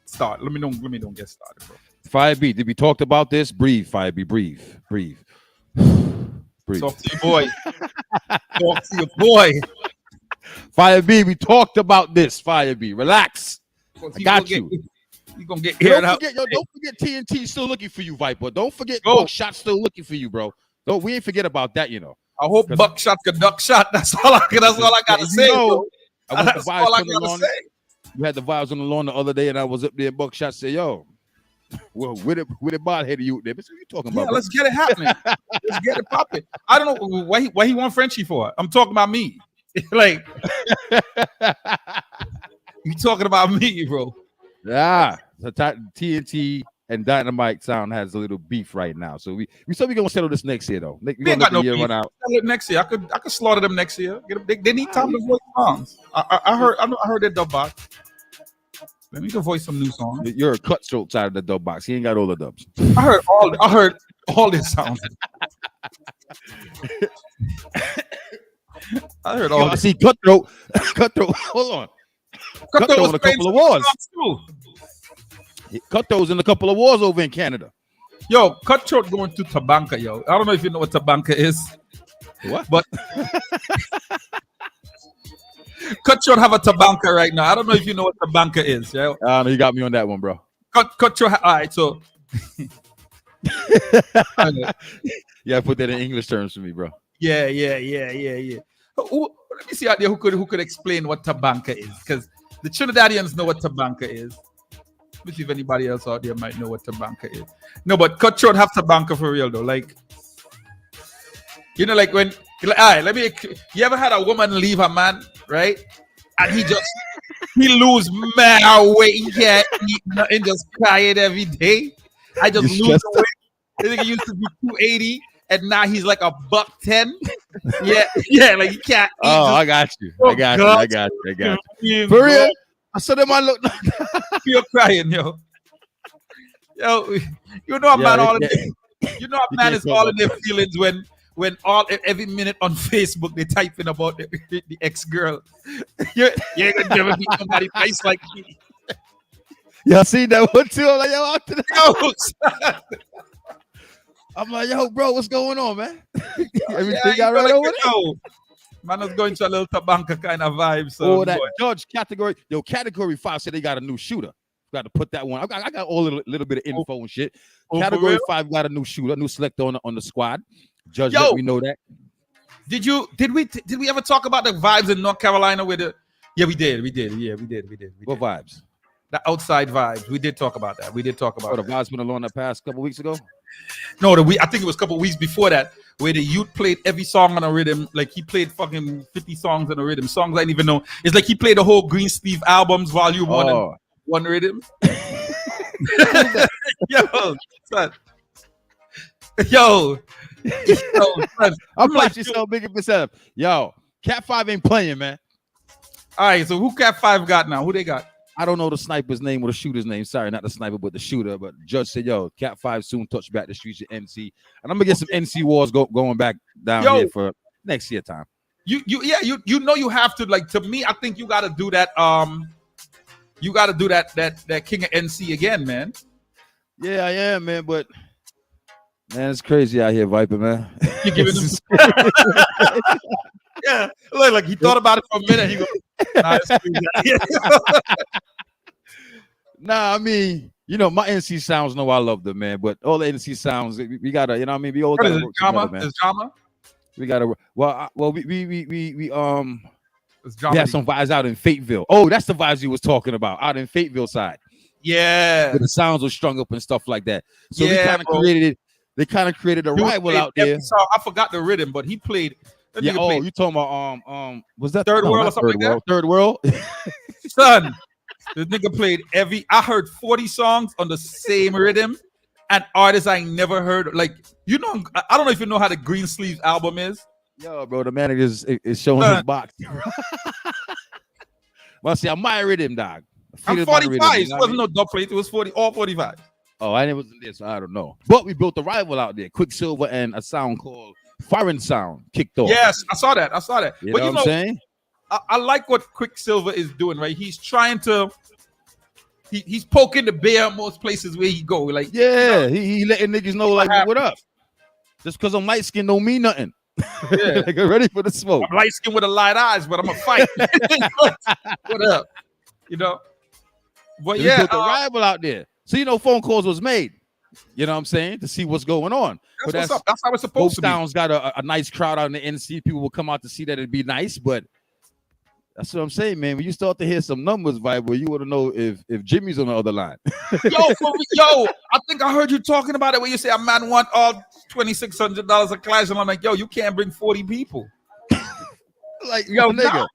S2: start. Let me don't get started, bro.
S14: Firebeat. Did we talked about this? Breathe, Firebeat. Breathe. Breathe.
S2: Talk to your boy. Talk to your boy.
S14: Firebeat, we talked about this. Firebeat, relax. I got you.
S2: You gonna get aired out.
S14: Don't forget TNT still looking for you, Viper. Don't forget Buckshot still looking for you, bro. We ain't forget about that, you know.
S2: I hope Buckshot could duck shot. That's all I gotta say. That's all I gotta say.
S14: You had the vibes on the lawn the other day, and I was up there. Buckshot said, "Yo, well, with a bald head of you there, what are you talking about?"
S2: Yeah, let's get it happening. Let's get it popping. I don't know why he want Frenchie for. I'm talking about me. Like you talking about me, bro.
S14: Yeah, the TNT and Dynamite Sound has a little beef right now, so we said we're gonna settle this next year though. We
S2: ain't got no year run out. Next year, I could slaughter them next year. They need time to voice songs. I heard that dub box. Let me go voice some new songs.
S14: You're a cutthroat side of the dub box. He ain't got all the dubs.
S2: I heard all this sounds. I heard all.
S14: I see Cutthroat. Hold on. Cutthroat was in a couple of wars. Cutthroat's in a couple of wars over in Canada.
S2: Yo, Cutthroat going to Tabanka, yo. I don't know if you know what Tabanka is.
S14: What?
S2: But Cutthroat have a Tabanka right now. I don't know if you know what Tabanka is. Yeah.
S14: You got me on that one, bro.
S2: Cutthroat. All right, so.
S14: Yeah, put that in English terms for me, bro.
S2: Yeah. Let me see out there who could explain what Tabanka is, because the Trinidadians know what Tabanka is. Let me see if anybody else out there might know what Tabanka is. No, but Cutthroat have Tabanka for real though. Like, you know, like when, like, all right, you ever had a woman leave a man, right? And he lose mad weight, he can't eat nothing, just crying every day. I just lose the weight. I think he used to be 280. And now he's like $110. Yeah, like he can't eat.
S14: Oh, I got you. I got you. For real? I said him, I look.
S2: You're crying, yo. You know a man all in their, you know a man is all in their feelings when every minute on Facebook they typing about the ex-girl. You ain't gonna never meet somebody nice like me.
S14: Y'all seen that one too? I'm like, yo, out to the I'm like, yo, bro, what's going on, man? Everything got right over there?
S2: Man was going to a little Tabanka kind of vibe. So
S14: that judge category. Yo, category 5 said they got a new shooter. Got to put that one. I got all a little bit of info and shit. Category 5 got a new shooter, a new selector on the squad. Judge, let me know that.
S2: Did we ever talk about the vibes in North Carolina with the? Yeah, we did.
S14: What vibes?
S2: The outside vibes. We did talk about that. The
S14: vibes went along that past couple weeks ago.
S2: No, I think it was a couple weeks before that, where the youth played every song on a rhythm. Like he played fucking 50 songs on a rhythm. Songs I didn't even know. It's like he played the whole Green Sleeve albums, volume 1 and 1 rhythm. Yo, son.
S14: I'm like yourself big up yourself. Yo, Cat 5 ain't playing, man.
S2: All right, so who Cat 5 got now? Who they got?
S14: I don't know the sniper's name or the shooter's name. Sorry, not the sniper, but the shooter. But the judge said, yo, Cat 5 soon touch back the streets of NC. And I'm going to get some NC wars going back down here for next year time.
S2: You know you have to, like, to me, I think you got to do that. You got to do that King of NC again, man.
S14: Yeah, I am, man. But, man, it's crazy out here, Viper, man.
S2: You're giving him yeah, like he thought about it for a minute. He goes, nah,
S14: nah, I mean, you know, my NC sounds know I love them, man. But all the NC sounds, we gotta, you know what I mean? We all gotta work together, man.
S2: Is drama?
S14: We got to. Well, we
S2: It's
S14: we had
S2: dramedy.
S14: some vibes out in Fateville. Oh, that's the vibes you was talking about out in Fateville side.
S2: Yeah.
S14: Where the sounds were strung up and stuff like that. So we
S2: Yeah,
S14: kind of
S2: bro.
S14: created it. They kind of created a
S2: Dude
S14: rival
S2: played
S14: out there.
S2: every song. I forgot the rhythm, but he played. That
S14: Yeah.
S2: nigga
S14: Oh,
S2: played
S14: you talking about was that
S2: Third World or
S14: not
S2: something
S14: Third
S2: like
S14: World? Third World.
S2: son. This nigga played I heard 40 songs on the same rhythm, and artists I never heard. Like, you know, I don't know if you know how the Green Sleeves album is.
S14: Yo, bro, the manager is showing
S2: Son.
S14: his box. Well, see, I'm my rhythm, dog.
S2: I'm 45. It wasn't no dub plate. It was 40, all 45.
S14: Oh, I never did, so I don't know. But we built a rival out there, Quicksilver and a sound called Foreign Sound kicked off.
S2: Yes, I saw that.
S14: You
S2: But
S14: know what I'm saying?
S2: I like what Quicksilver is doing, right? He's trying to. He's poking the bear most places where he go. Like,
S14: yeah, he letting niggas know, like, what up? Just because I'm light skinned don't mean nothing.
S2: Yeah.
S14: Like, I'm ready for the smoke.
S2: I'm light skinned with a light eyes, but I'm a fight. What up? You know? But
S14: We
S2: yeah,
S14: built a rival out there. So, you know, phone calls was made. You know what I'm saying? To see what's going on.
S2: That's what's up. That's how it's supposed to be.
S14: Both towns got a nice crowd out in the NC. People will come out to see that it'd be nice, but that's what I'm saying, man. When you start to hear some numbers vibe, you want to know if Jimmy's on the other line.
S2: Yo, I think I heard you talking about it when you say a man want all $2,600 a class, and I'm like, yo, you can't bring 40 people.
S14: Like, yo, nigga.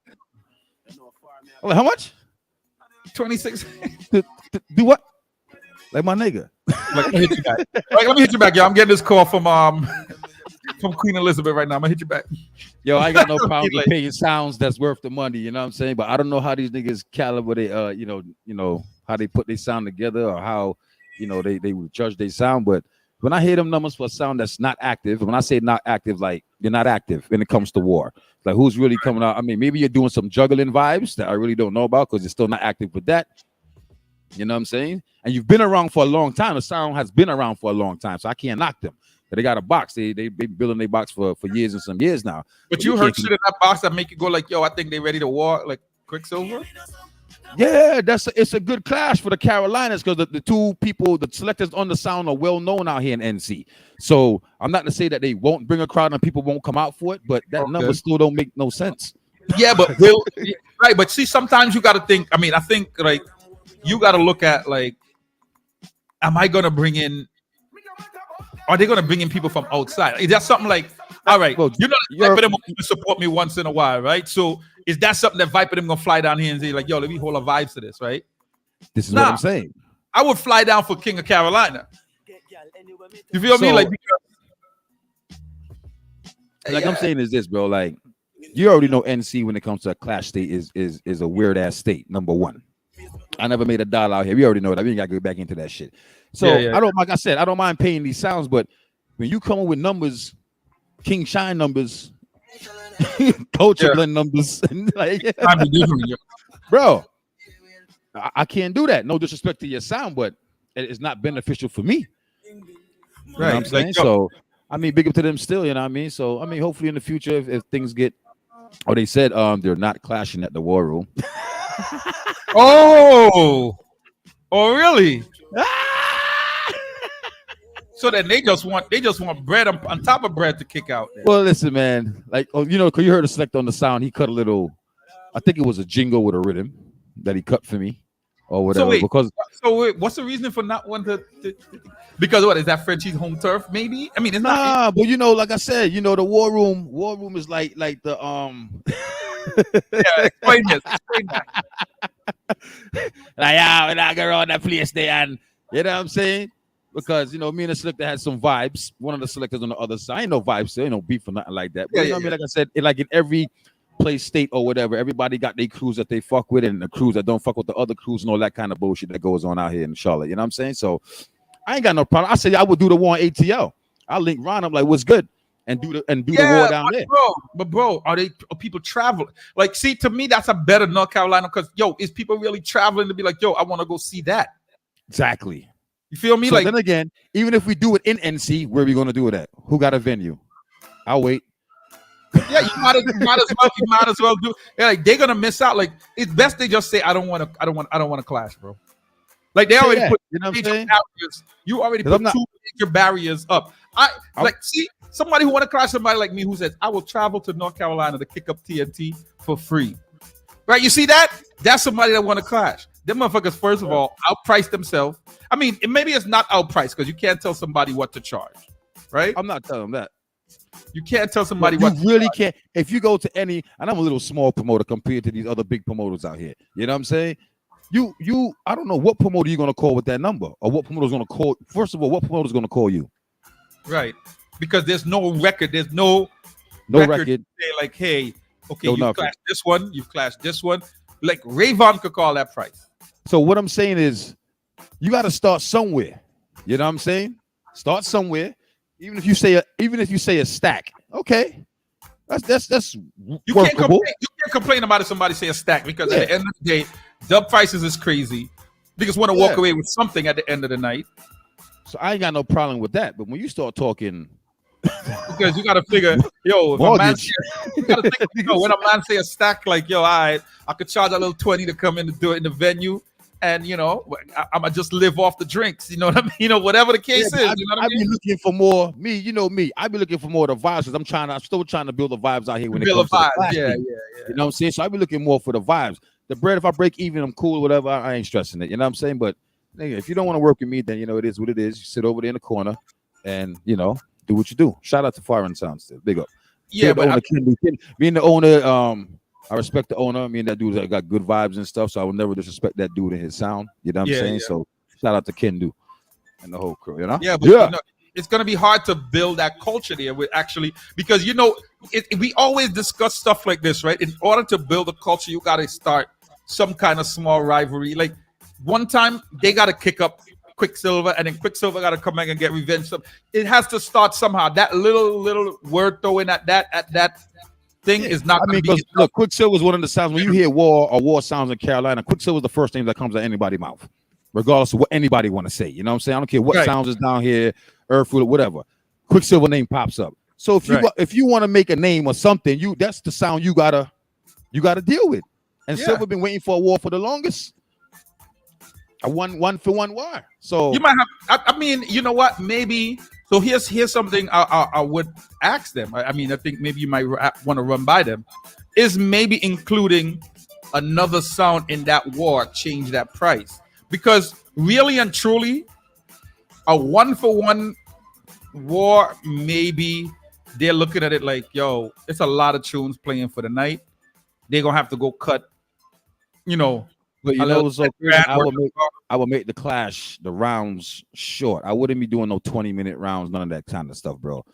S14: Like, how much?
S2: 26.
S14: Do what? Like my nigga.
S2: Like, let me hit you back. Let me hit you back, yo. I'm getting this call from Queen Elizabeth right now. I'm gonna hit you back.
S14: Yo, I got no problem with paying sounds that's worth the money. You know what I'm saying? But I don't know how these niggas caliber they you know how they put their sound together or how they would judge their sound. But when I hear them numbers for a sound that's not active, when I say not active, like you're not active when it comes to war. Like who's really coming out? I mean, maybe you're doing some juggling vibes that I really don't know about because you're still not active with that. You know what I'm saying? And you've been around for a long time. The sound has been around for a long time, so I can't knock them. But they got a box. They been building their box for years and some years now.
S2: But you heard shit in that box that make you go like, yo, I think they ready to war like Quicksilver?
S14: Yeah, it's a good clash for the Carolinas because the two people, the selectors on the sound are well known out here in NC. So I'm not to say that they won't bring a crowd and people won't come out for it, but that number still don't make no sense.
S2: Yeah, but right. But see, sometimes you got to think. I mean, I think like you got to look at like, am I gonna bring in? Are they gonna bring in people from outside? Is that something like, all right, well, you know, Viper them will support me once in a while, right? So is that something that Viper them gonna fly down here and say like, yo, let me hold a vibes to this, right?
S14: This is what I'm saying.
S2: I would fly down for King of Carolina. You feel me? Like,
S14: I'm saying is this, bro. Like, you already know NC when it comes to a clash state is a weird ass state. Number one. I never made a dollar out here. We already know that. We ain't got to go back into that shit. So I don't, like I said, I don't mind paying these sounds, but when you come up with numbers, King Shine numbers, Culture Blend numbers, like, bro, I can't do that. No disrespect to your sound, but it's not beneficial for me. You know what I'm saying?
S2: Like,
S14: so, I mean, big up to them still, you know what I mean? So, I mean, hopefully in the future, if things get, or they said they're not clashing at the War Room.
S2: Oh, really? So then they just want bread on top of bread to kick out.
S14: Well, listen, man. Like, because you heard a select on the sound. He cut a little. I think it was a jingle with a rhythm that he cut for me, or whatever.
S2: What's the reason for not wanting to? Because what is that Frenchie's home turf? Maybe. I mean, it's not.
S14: But like I said, the War Room is like the
S2: Yeah, explain this.
S14: Like, we're not going around that place there, and you know what I'm saying? Because me and the selector had some vibes. One of the selectors on the other side, ain't no vibes, there ain't no beef or nothing like that. But, I mean, like I said, like in every place, state or whatever, everybody got their crews that they fuck with, and the crews that don't fuck with the other crews and all that kind of bullshit that goes on out here in Charlotte. You know what I'm saying? So I ain't got no problem. I said I would do the war on ATL. I'll link Ron up like, what's good? And do the war down there.
S2: Bro, are people traveling? Like, see, to me, that's a better North Carolina because, is people really traveling to be like, I want to go see that?
S14: Exactly.
S2: You feel me?
S14: So
S2: like,
S14: then again, even if we do it in NC, where are we going to do it at? Who got a venue? I'll wait.
S2: Yeah, you might as well do. Yeah, like they're gonna miss out. Like, it's best they just say, I don't want to clash, bro. Like they
S14: Say
S2: already
S14: that.
S2: put
S14: You know what I'm
S2: major
S14: saying?
S2: barriers. You already
S14: 'Cause
S2: put
S14: I'm not-
S2: two major barriers up. See somebody who want to clash somebody like me who says I will travel to North Carolina to kick up TNT for free. Right? You see that? That's somebody that want to clash. Them motherfuckers, first of all, outprice themselves. I mean, maybe it's not outpriced because you can't tell somebody what to charge. Right?
S14: I'm not telling them that.
S2: You can't tell somebody
S14: You
S2: what to
S14: really
S2: charge.
S14: can't. If you go to any, and I'm a little small promoter compared to these other big promoters out here. You know what I'm saying? I don't know what promoter you're gonna call with that number, or what promoter's gonna call. First of all, what promoter's gonna call you?
S2: Right. Because there's no record. There's no
S14: record.
S2: to say like, hey, okay,
S14: No
S2: you've
S14: nothing.
S2: clashed this one, you've clashed this one. Like Rayvon could call that price.
S14: So what I'm saying is, you got to start somewhere. You know what I'm saying? Start somewhere. Even if you say a stack, okay, that's
S2: You
S14: workable.
S2: can't complain about if somebody say a stack because at the end of the day, dub prices is crazy. Niggas want to walk away with something at the end of the night.
S14: So I ain't got no problem with that. But when you start talking,
S2: because you got to figure, yo, if a man say, you got to think, when a man say a stack, like, yo, I could charge a little 20 to come in and do it in the venue. And I'm gonna just live off the drinks, you know what I mean? Whatever the case is, you know what I mean?
S14: I be looking for more. Me. I be looking for more of the vibes because I'm still trying to build the vibes out here when it comes to the class.
S2: Yeah.
S14: You know what I'm saying? So I be looking more for the vibes. The bread, if I break even, I'm cool, whatever. I ain't stressing it. You know what I'm saying? But nigga, if you don't want to work with me, then it is what it is. You sit over there in the corner and do what you do. Shout out to Foreign Sound still. Big up.
S2: Yeah, but
S14: being the owner, I respect the owner. I mean, that dude's got good vibes and stuff, so I will never disrespect that dude and his sound. You know what I'm saying?
S2: Yeah.
S14: So shout out to Kendu and the whole crew.
S2: Yeah, but it's gonna be hard to build that culture there with because we always discuss stuff like this, right? In order to build a culture, you gotta start some kind of small rivalry. Like one time they gotta kick up Quicksilver, and then Quicksilver gotta come back and get revenge. So it has to start somehow. That little word throwing at that thing is not.
S14: I mean, because look, Quicksilver is one of the sounds when you hear war sounds in Carolina. Quicksilver is the first thing that comes out of anybody's mouth, regardless of what anybody want to say. You know what I'm saying? I don't care what sounds is down here, Earthwood, whatever. Quicksilver name pops up. So if you want to make a name or something, that's the sound you gotta deal with. And Silver been waiting for a war for the longest. A one for one war. So
S2: you might have. I mean, you know what? Maybe. So here's something I would ask them. I mean, I think maybe you might want to run by them. Is maybe including another sound in that war change that price? Because really and truly, a 1-for-1 war, maybe they're looking at it like, yo, it's a lot of tunes playing for the night. They're gonna have to go cut,
S14: But I would make the clash, the rounds short. I wouldn't be doing no 20-minute rounds, none of that kind of stuff, bro.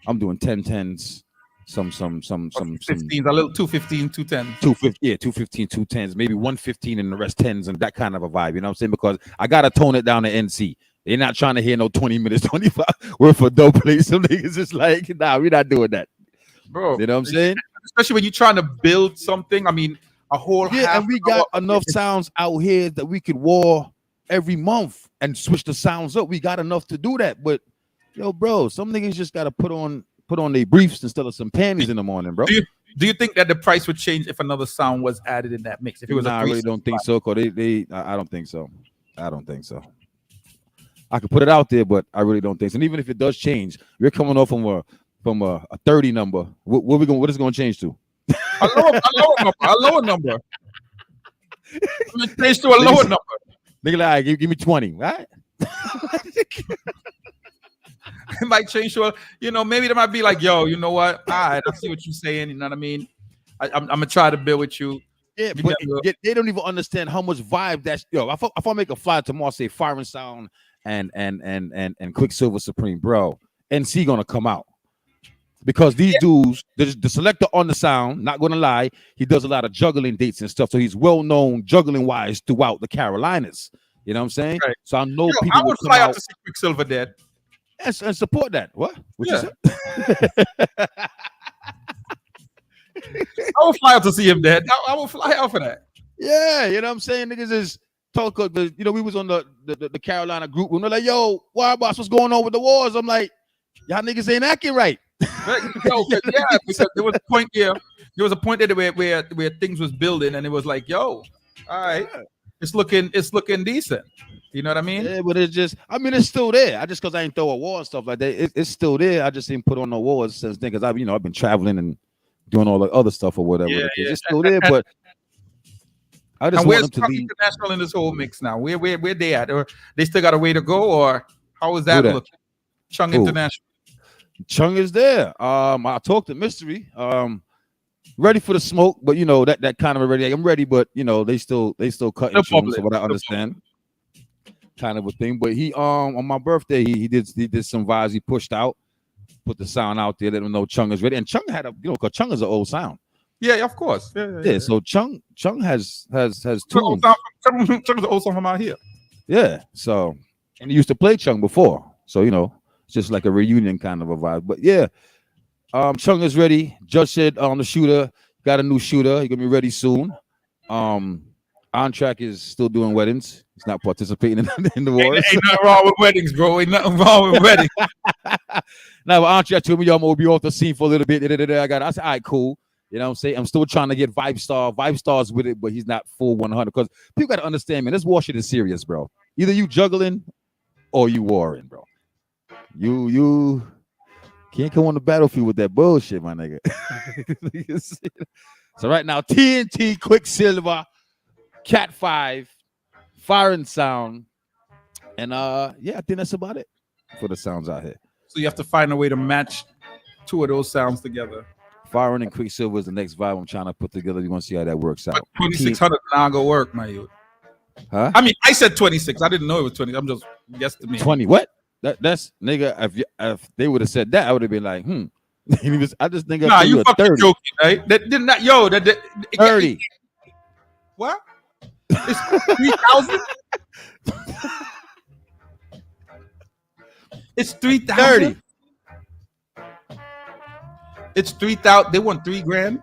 S14: I'm doing 10-10s, some
S2: 15s, a little 215, 210.
S14: 215, 210s, maybe 115 and the rest 10s, and that kind of a vibe. You know what I'm saying? Because I gotta tone it down to NC. They're not trying to hear no 20 minutes, 25 worth of dope play. Some niggas just like, nah, we're not doing that.
S2: Bro.
S14: You know what I'm saying?
S2: Especially when you're trying to build something. I mean, a whole
S14: and we got enough sounds out here that we could war every month and switch the sounds up. We got enough to do that. But yo, bro, some niggas just gotta put on their briefs instead of some panties in the morning, bro.
S2: Do you think that the price would change if another sound was added in that mix? If it was
S14: I really don't think so. Cause I don't think so. I don't think so. I could put it out there, but I really don't think so. And even if it does change, we're coming off from a 30 number. What is it gonna change to?
S2: A lower number. Change to a lower number.
S14: Nigga, like, give me 20, right?
S2: It might change to maybe they might be like, yo, you know what? All right, I see what you're saying. You know what I mean? I'm gonna try to build with you.
S14: Yeah, but they don't even understand how much vibe that's. Yo, if I make a flyer tomorrow, say Fire and Sound and Quicksilver Supreme, bro, NC gonna come out. Because these dudes, the selector on the sound, not gonna lie, he does a lot of juggling dates and stuff. So he's well known juggling wise throughout the Carolinas. You know what I'm saying?
S2: Right.
S14: So I know people.
S2: I would fly out to see Quicksilver dead.
S14: And support that. What you said?
S2: I would fly out to see him dead. I would fly out for that.
S14: Yeah, you know what I'm saying? Niggas is talk. We was on the Carolina group. We're like, yo, Wild Boss, what's going on with the wars? I'm like, y'all niggas ain't acting right.
S2: Because there was a point there where things was building, and it was like, yo, all right, it's looking decent. You know what I mean?
S14: Yeah, but it's just, I mean, it's still there. I just because I ain't throw a war and stuff like that, it's still there. I just didn't put on no wars since then because I've been traveling and doing all the other stuff or whatever.
S2: Yeah, yeah.
S14: It's still there, but I just
S2: And
S14: want
S2: where's
S14: them to
S2: Chung
S14: leave.
S2: International in this whole mix now? Where they at? Or they still got a way to go, or how is that
S14: Who that?
S2: looking? Chung
S14: Who?
S2: International.
S14: Chung is there. I talked to Mystery. Ready for the smoke, but that kind of already. I'm ready, but they still cutting
S2: No
S14: tunes,
S2: problem.
S14: so what I understand, kind of a thing. But he on my birthday he did some vibes. He pushed out, put the sound out there, let them know Chung is ready. And Chung had because Chung is an old sound.
S2: Yeah, of course. Yeah.
S14: So Chung has tunes.
S2: Chung's an old song from out here.
S14: Yeah. So and he used to play Chung before, so it's just like a reunion kind of a vibe. But yeah. Chung is ready. Judge said the shooter got a new shooter. He's gonna be ready soon. On track is still doing weddings. He's not participating in the wars.
S2: Ain't nothing wrong with weddings, bro. Ain't nothing wrong with weddings.
S14: Now, on track told me I'm gonna be off the scene for a little bit. I said, all right, cool. You know what I'm saying? I'm still trying to get vibe stars with it, but he's not full 100. Because people got to understand, man, this war shit is serious, bro. Either you juggling or you warring, bro. You can't come on the battlefield with that bullshit, my nigga. So right now, TNT, Quicksilver, Cat 5, Fire and Sound, and I think that's about it for the sounds out here.
S2: So you have to find a way to match two of those sounds together.
S14: Fire and Quicksilver is the next vibe I'm trying to put together. You want to see how that works out.
S2: But 2600 not gonna work, my youth.
S14: Huh?
S2: I mean, I said 26. I didn't know it was 20. I'm just guesstimating.
S14: 20. What? That's nigga. If they would have said that, I would have been like, I just think
S2: nah, you fucking
S14: 30.
S2: joking, right? That did not. Yo, that
S14: 30.
S2: What? It's 3,000. It's 3,000.
S14: 30.
S2: It's 3,000. They want $3,000.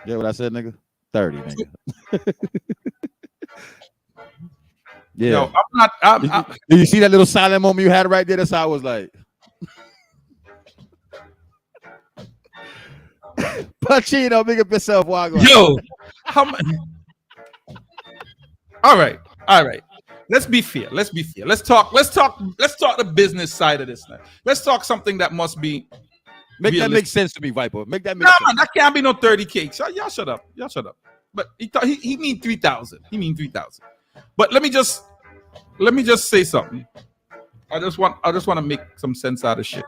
S14: Yeah, what I said, nigga. 30, nigga. Yeah.
S2: Yo, I'm not.
S14: Did you see that little silent moment you had right there? That's how I was like. Pacino, big up yourself, Wagwan.
S2: Yo, how much? All right. Let's be fair. Let's talk the business side of this now. Let's talk something that must be.
S14: Make that make sense to me, Viper. Make that make sense.
S2: No, that can't be no 30K. So y'all shut up. But he mean 3,000. He mean 3,000. But let me just say something. I just want to make some sense out of shit.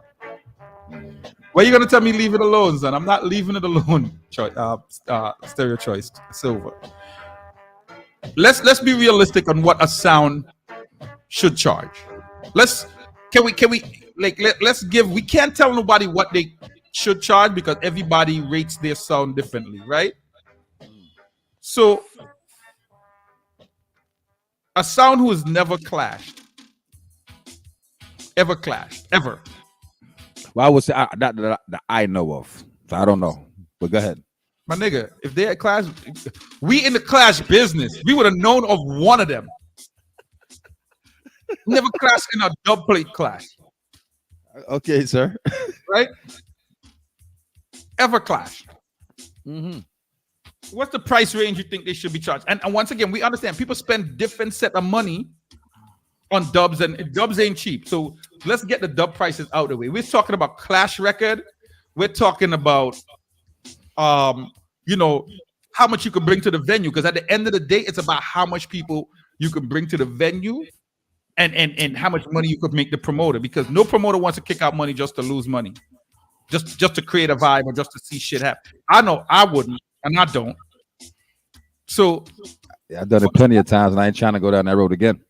S2: Why you gonna tell me leave it alone, son? I'm not leaving it alone. Stereo Choice Silver. Let's be realistic on what a sound should charge. We can't tell nobody what they should charge because everybody rates their sound differently, right? So a sound who has never clashed, ever.
S14: Well, I would say that I know of. So I don't know, but go ahead.
S2: My nigga, if they're at clash, we in the clash business, we would have known of one of them. Never clashed in a dub plate clash.
S14: Okay, sir.
S2: Right? Ever clash.
S14: Mm-hmm.
S2: What's the price range you think they should be charged? And once again, we understand people spend different set of money on dubs, and dubs ain't cheap. So let's get the dub prices out of the way. We're talking about clash record. We're talking about how much you can bring to the venue, because at the end of the day, it's about how much people you can bring to the venue and how much money you could make the promoter, because no promoter wants to kick out money just to lose money, just to create a vibe or just to see shit happen. I know I wouldn't, and I don't. So
S14: yeah, I've done it plenty of times, and I ain't trying to go down that road again.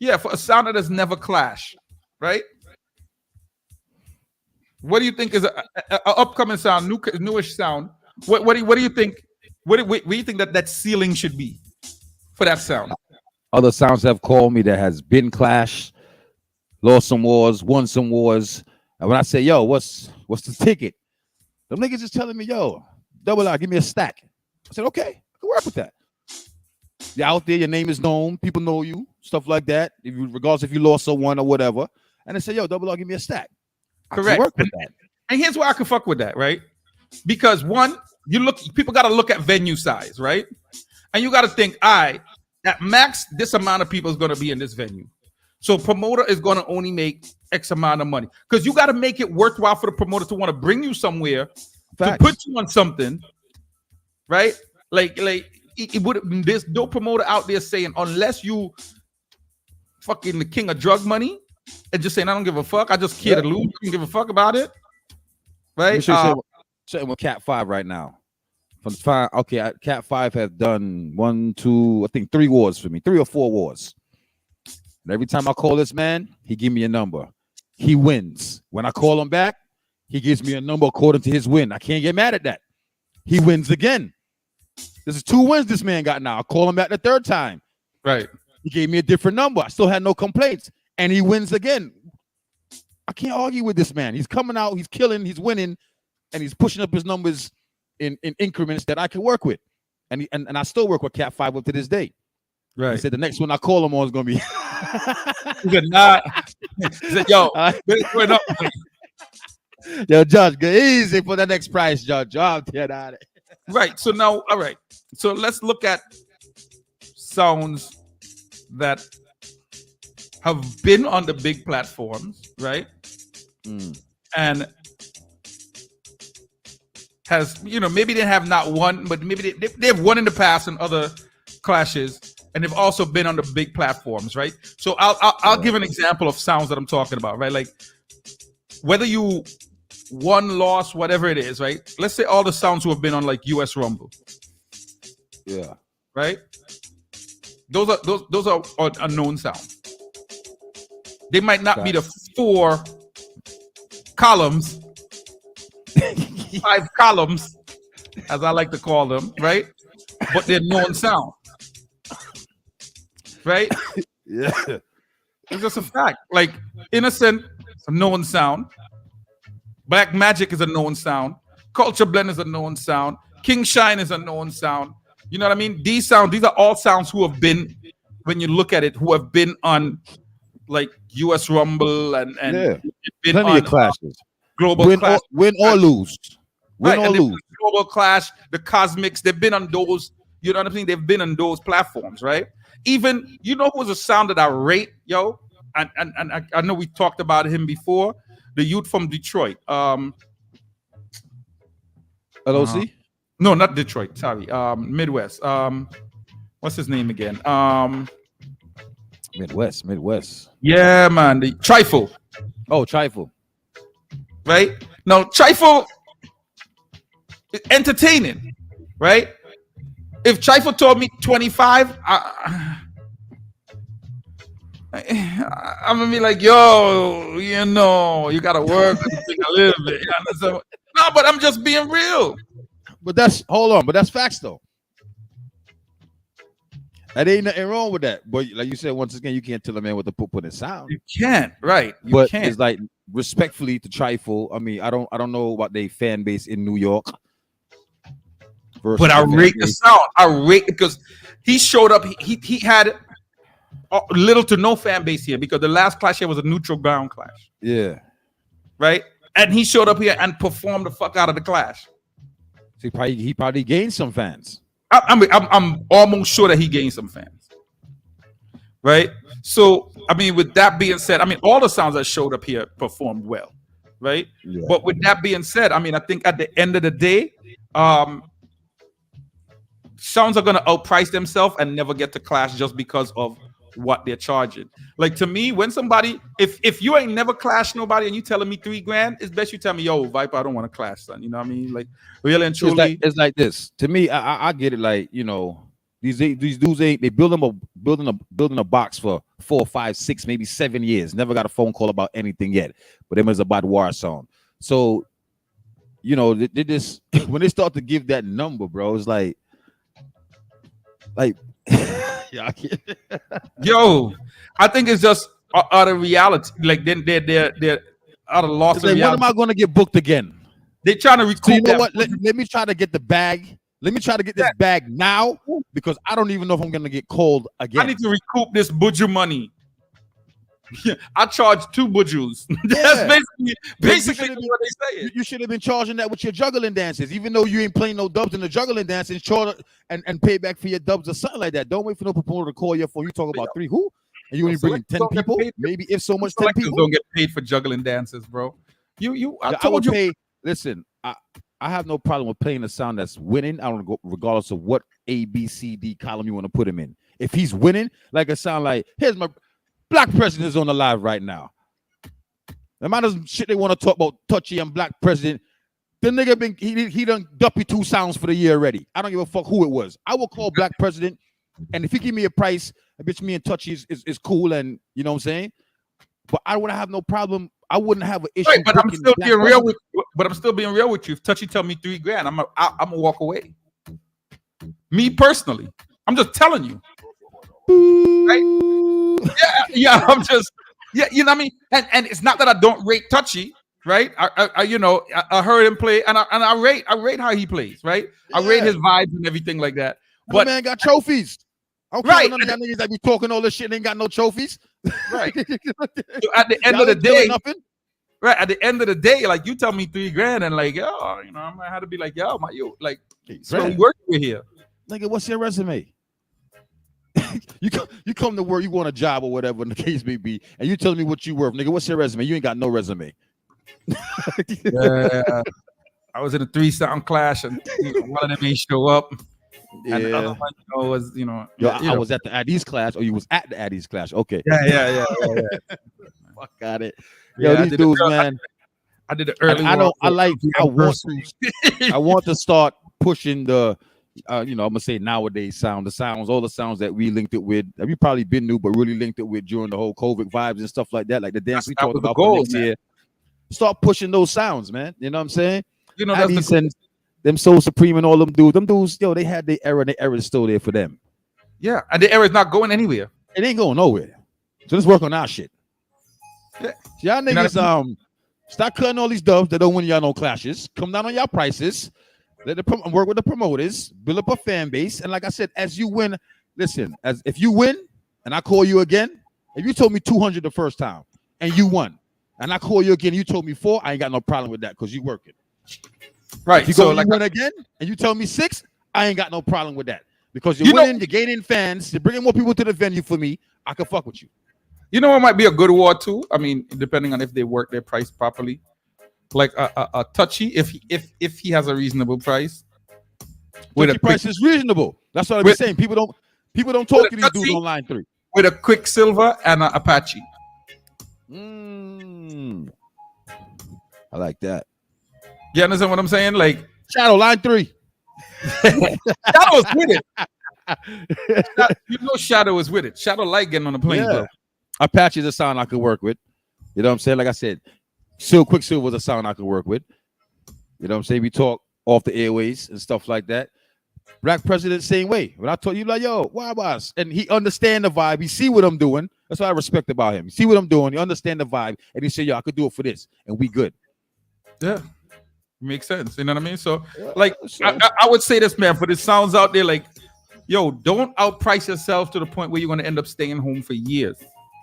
S2: Yeah, for a sound that has never clashed, right? What do you think is a upcoming sound, newish sound? What do you think? What do you think that ceiling should be for that sound?
S14: Other sounds have called me that has been clashed, lost some wars, won some wars. And when I say, yo, what's the ticket? Them niggas just telling me, yo, double R, give me a stack. I said, okay, I can work with that. You're out there, your name is known, people know you, stuff like that. Regardless if you lost someone or whatever. And they say, yo, double R, give me a stack.
S2: Correct.
S14: I can work with that.
S2: And here's why I can fuck with that, right? Because one, people got to look at venue size, right? And you got to think, all right, at max, this amount of people is going to be in this venue. So promoter is going to only make X amount of money because you got to make it worthwhile for the promoter to want to bring you somewhere to put you on something, right? Like it would. There's no promoter out there saying unless you fucking the king of drug money and just saying I don't give a fuck. I just care to lose. I don't give a fuck about it, right?
S14: Something with Cat 5 right now. From 5, okay, Cat 5 has done 1, 2, I think 3 wars for me, 3 or 4 wars. And every time I call this man, he give me a number. He wins. When I call him back, he gives me a number according to his win. I can't get mad at that. He wins again. This is 2 wins this man got now. I call him back the 3rd time.
S2: Right.
S14: He gave me a different number. I still had no complaints. And he wins again. I can't argue with this man. He's coming out, he's killing, he's winning, and he's pushing up his numbers in increments that I can work with. And I still work with Cat 5 up to this day.
S2: Right.
S14: He said the next one I call him on is gonna be.
S2: He said, nah. He said, yo,
S14: yo, Judge, go easy for the next price, Judge.
S2: Right. So now, all right. So let's look at sounds that have been on the big platforms, right? And has, maybe they have not won, but maybe they've won in the past in other clashes. And they've also been on the big platforms, right? So I'll give an example of sounds that I'm talking about, right? Like whether you won, lost, whatever it is, right? Let's say all the sounds who have been on like US Rumble.
S14: Yeah.
S2: Right? Those are unknown sounds. They might not be the 4 columns, 5 columns, as I like to call them, right? But they're known sound. Right?
S14: Yeah.
S2: It's just a fact. Like Innocent, it's a known sound. Black Magic is a known sound. Culture Blend is a known sound. King Shine is a known sound. You know what I mean? These are all sounds who have been, when you look at it, who have been on like US Rumble and been
S14: plenty
S2: on
S14: of clashes.
S2: Global Clash.
S14: Win or lose. Win or lose.
S2: Global Clash, the Cosmics, they've been on those, you know what I'm saying? They've been on those platforms, right? Even, who was a sound that I rate, yo? And I know we talked about him before. The youth from Detroit.
S14: LOC?
S2: No, not Detroit. Sorry. Midwest. What's his name again?
S14: Midwest.
S2: Yeah, man. The Trifle.
S14: Oh, Trifle.
S2: Right? Now, Trifle is entertaining, right? If Trifle told me 25, I'm gonna be like, yo, you gotta work a little bit. No, but I'm just being real.
S14: But that's facts though. That ain't nothing wrong with that. But like you said, once again, you can't tell a man what to put in sound.
S2: You can't, right?
S14: But it's like respectfully to Trifle. I mean, I don't know about their fan base in New York.
S2: But I rate the sound. I rate because he showed up. He had little to no fan base here because the last clash here was a neutral ground clash.
S14: Yeah.
S2: Right? And he showed up here and performed the fuck out of the clash.
S14: So he probably gained some fans.
S2: I'm almost sure that he gained some fans. Right? So, I mean, with that being said, I mean, all the sounds that showed up here performed well. Right?
S14: Yeah.
S2: But with that being said, I mean, I think at the end of the day, sounds are going to outprice themselves and never get to clash just because of what they're charging. Like to me, when somebody, if you ain't never clashed nobody and you telling me $3,000, it's best you tell me, yo, Viper, I don't want to clash, son. You know what I mean? Like really and truly,
S14: it's like this. To me, I get it. Like these dudes ain't they building a box for 4, 5, 6, maybe 7 years. Never got a phone call about anything yet. But them is about war song. So they just when they start to give that number, bro, it's like.
S2: Yo, I think it's just out of reality. Like then they're out of loss.
S14: Like, when am I going to get booked again?
S2: They're trying to recoup.
S14: So you know what? Let me try to get the bag. Let me try to get this bag now because I don't even know if I'm going to get called again.
S2: I need to recoup this budget money. I charge 2 bujus. That's basically what they say.
S14: You should have been charging that with your juggling dances, even though you ain't playing no dubs in the juggling dances. Charge and pay back for your dubs or something like that. Don't wait for no promoter to call you for you talk about 3 who, and you only bringing 10 people. Maybe if so much 10 people
S2: don't get paid for juggling dances, bro.
S14: I would pay. Listen, I have no problem with playing a sound that's winning. I don't go regardless of what A, B, C, D column you want to put him in. If he's winning, like a sound like here's my Black President is on the live right now. The amount of shit they want to talk about Touchy and Black President, the nigga he done duppy 2 sounds for the year already. I don't give a fuck who it was. I will call Black President, and if he give me a price, a bitch me and Touchy is cool, and you know what I'm saying. But I wouldn't have no problem. I wouldn't have an issue.
S2: Right, but I'm still being real with. But I'm still being real with you. If Touchy tell me $3,000, I'm gonna walk away. Me personally, I'm just telling you. Right? Yeah. I'm just you know what I mean. And it's not that I don't rate Touchy, right? I heard him play, and I rate how he plays, right? I rate his vibes and everything like that. But
S14: man got trophies. Okay, none of y'all niggas that be talking all this shit and ain't got no trophies.
S2: Right. So at the end of the day, right? At the end of the day, like you tell me $3,000 and like, yo, you know, I might have to be like, yo, like, so we working with here.
S14: Nigga, what's your resume? you come to work, you want a job or whatever the case may be, and you telling me what you worth, nigga. What's your resume? You ain't got no resume.
S2: Yeah. I was in a 3-sound clash, and one of them ain't show up.
S14: Yeah.
S2: And the other one, was
S14: I was at the Addies class, or you was at the Addies class. Okay.
S2: Yeah.
S14: Fuck got it. Yo, these dudes, man.
S2: I did the early.
S14: I want to start pushing the. I'm gonna say nowadays sound, all the sounds that we linked it with, that we probably been new, but really linked it with during the whole COVID vibes and stuff like that, like the dance we talked about for next year. Start pushing those sounds, man. You know what I'm saying? You know, that's them Soul Supreme and all them dudes, yo, they had their era, and the era is still there for them.
S2: Yeah, and the era is not going anywhere.
S14: It ain't going nowhere. So let's work on our shit. Yeah. Y'all niggas, stop cutting all these dubs that don't win y'all no clashes. Come down on y'all prices. Work with the promoters, build up a fan base, and like I said, as you win, listen. If you win, and I call you again, if you told me 200 the first time and you won, and I call you again, and you told me 4, I ain't got no problem with that because you working.
S2: Right.
S14: If you win again, and you tell me 6, I ain't got no problem with that because you're winning, you're gaining fans, you're bringing more people to the venue for me. I can fuck with you.
S2: You know what might be a good award too? I mean, depending on if they work their price properly. Like a Touchy, if he has a reasonable price.
S14: With a price is reasonable. That's what I'm saying. People don't talk to these dudes on line 3.
S2: With a Quicksilver and an Apache.
S14: I like that.
S2: You understand what I'm saying? Like
S14: Shadow line 3.
S2: Shadow's with it. Shadow is with it. Shadow like getting on the plane. Yeah.
S14: Apache is a sound I could work with. You know what I'm saying? Like I said, Quicksilver was a sound I could work with. You know what I'm saying? We talk off the airways and stuff like that. Black President, same way. When I told you, like, yo, why boss? And he understand the vibe. He see what I'm doing. That's what I respect about him. He see what I'm doing. He understand the vibe. And he said, yo, I could do it for this. And we good.
S2: Yeah. Makes sense. You know what I mean? So, I would say this, man, for the sounds out there, like, yo, don't outprice yourself to the point where you're going to end up staying home for years.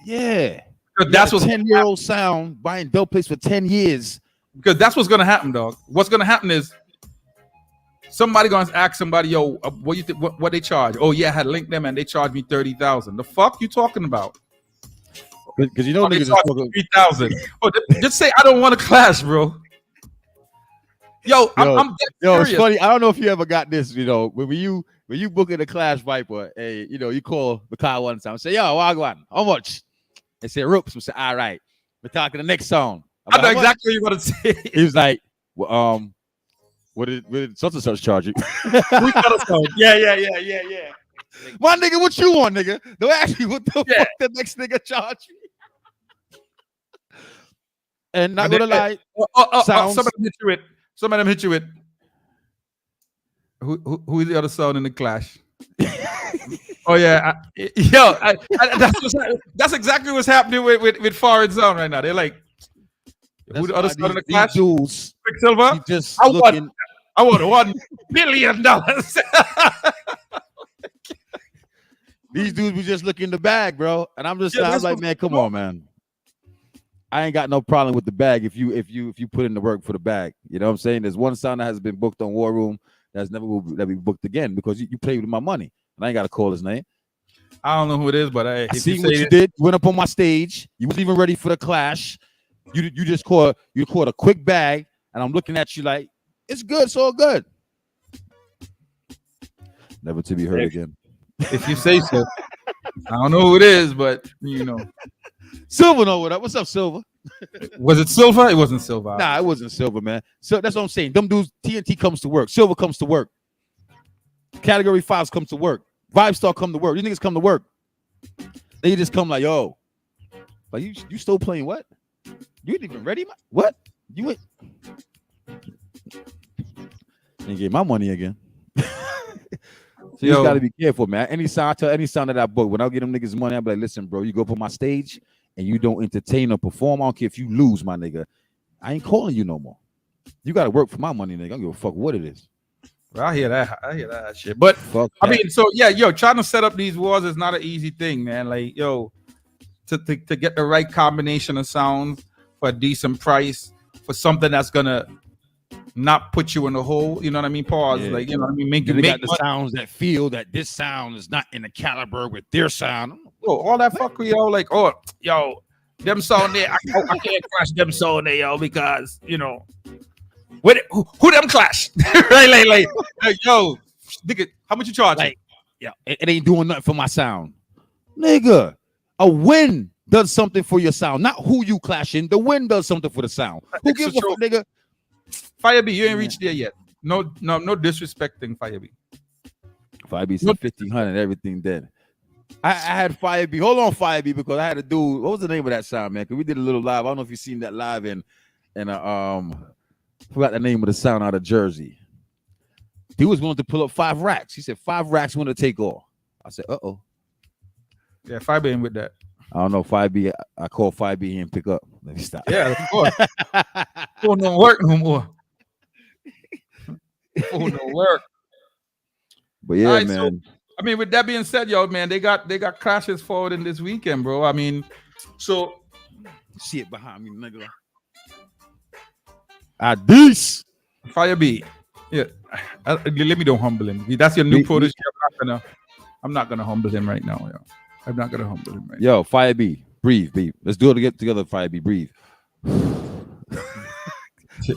S14: Yeah.
S2: That's what
S14: 10-year-old sound buying dope plates for 10 years.
S2: Because that's what's gonna happen, dog. What's gonna happen is somebody gonna ask somebody, yo, what you think? What they charge? Oh yeah, I had linked them and they charged me $30,000. The fuck you talking about?
S14: Because you know niggas
S2: talking $3,000. Oh, just say I don't want to clash, bro. Yo, I'm
S14: it's funny. I don't know if you ever got this. You know, when you book in a Clash Viper, hey, you know, you call the car one time, say, yo, Wagwan, how much? They say ropes. We say, all right, we're talking the next song.
S2: I know exactly what you're gonna say.
S14: He was like, well, what did such and such charge you?
S2: We got a song. Yeah.
S14: My nigga, what you want, nigga? Don't ask me what the fuck the next nigga charge you. And not gonna lie,
S2: some of them hit you with. Who is the other sound in the Clash? Oh yeah, that's exactly what's happening with Foreign Sound right now. They're like, who the other sound in the Clash?
S14: Dudes,
S2: Quicksilver. I want $1 billion.
S14: These dudes be just looking in the bag, bro. And I'm just like, man, come on, man. I ain't got no problem with the bag if you put in the work for the bag. You know what I'm saying? There's one sound that has been booked on War Room that's never will be booked again because you played with my money. And I ain't got to call his name.
S2: I don't know who it is, but
S14: I seen what you did. You went up on my stage. You wasn't even ready for the clash. You just caught a quick bag, and I'm looking at you like it's good, it's all good. Never to be heard again.
S2: If you say so. I don't know who it is, but you know.
S14: Silver know what up. What's up, Silver?
S2: Was it Silver? It wasn't Silver.
S14: Nah, it wasn't Silver, man. So that's what I'm saying. Them dudes, TNT comes to work. Silver comes to work. Category 5s comes to work. Vibe Star come to work. These niggas come to work. They just come like, yo, like you still playing what? You ain't even ready, man? What? You ain't get my money again. So you just gotta be careful, man. Any sound that I book, when I get them niggas money, I'll be like, listen, bro, you go up on my stage and you don't entertain or perform. I don't care if you lose, my nigga. I ain't calling you no more. You gotta work for my money, nigga. I don't give a fuck what it is.
S2: Well, I hear that shit. But I mean, so yeah, trying to set up these wars is not an easy thing, man. Like, to get the right combination of sounds for a decent price for something that's gonna not put you in the hole, you know what I mean? Pause. Yeah. Like, you know what I mean? Make
S14: got the sounds that feel that this sound is not in the caliber with their sound.
S2: Yo, all that fuckery, like, them sound there, I can't crash them sound there, because, who them clash? right, like, yo, nigga, how much you charge?
S14: Like, it ain't doing nothing for my sound. Nigga, a win does something for your sound, not who you clashing. The win does something for the sound. Who gives a fuck, nigga?
S2: Fire B, you ain't reached there yet. No disrespecting Fire B.
S14: Fire B said 1,500, everything dead. I had Fire B. Hold on, Fire B, because I had to do. What was the name of that sound, man? Because we did a little live. I don't know if you've seen that live in forgot the name of the sound out of Jersey. He was willing to pull up 5 racks. He said 5 racks want to take all. I said, uh-oh.
S2: Yeah, 5B ain't with that.
S14: I don't know, 5B. I called 5B here and pick up. Let me stop.
S2: Yeah, of course. Phone don't work no more. Phone don't work.
S14: But yeah, right, man.
S2: So, I mean, with that being said, yo, man, they got clashes forward in this weekend, bro. I mean, so
S14: see it behind me, nigga. Adis.
S2: Fire B. Yeah. Let me don't humble him. That's your new protege. I'm not gonna humble him right now, yo. I'm not gonna humble him right now.
S14: Yo, Fire B. Breathe, B. Let's do it together, Fire B. Breathe.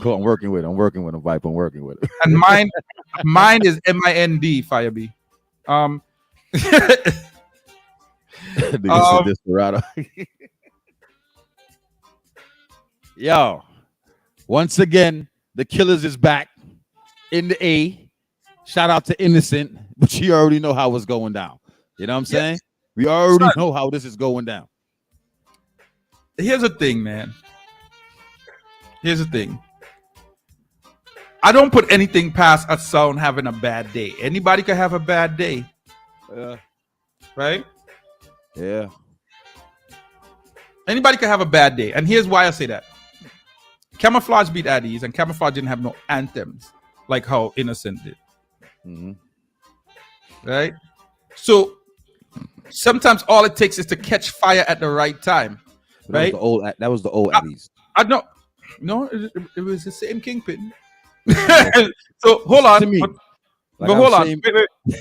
S14: Cool, I'm working with him, Vibe. I'm working with him.
S2: And mine is MIND, Fire B.
S14: Desperado. Yo, once again, the Killers is back in the A. Shout out to Innocent, but you already know how it's going down. You know what I'm saying? Yes. We already know how this is going down.
S2: Here's the thing, man. Here's the thing. I don't put anything past a sound having a bad day. Anybody can have a bad day. Right?
S14: Yeah.
S2: Anybody can have a bad day. And here's why I say that. Camouflage beat Addies, and Camouflage didn't have no anthems like how Innocent did.
S14: Mm-hmm.
S2: Right? So sometimes all it takes is to catch fire at the right time. Right?
S14: That was the old Addies.
S2: I know. No, it was the same Kingpin. So hold on. But hold on.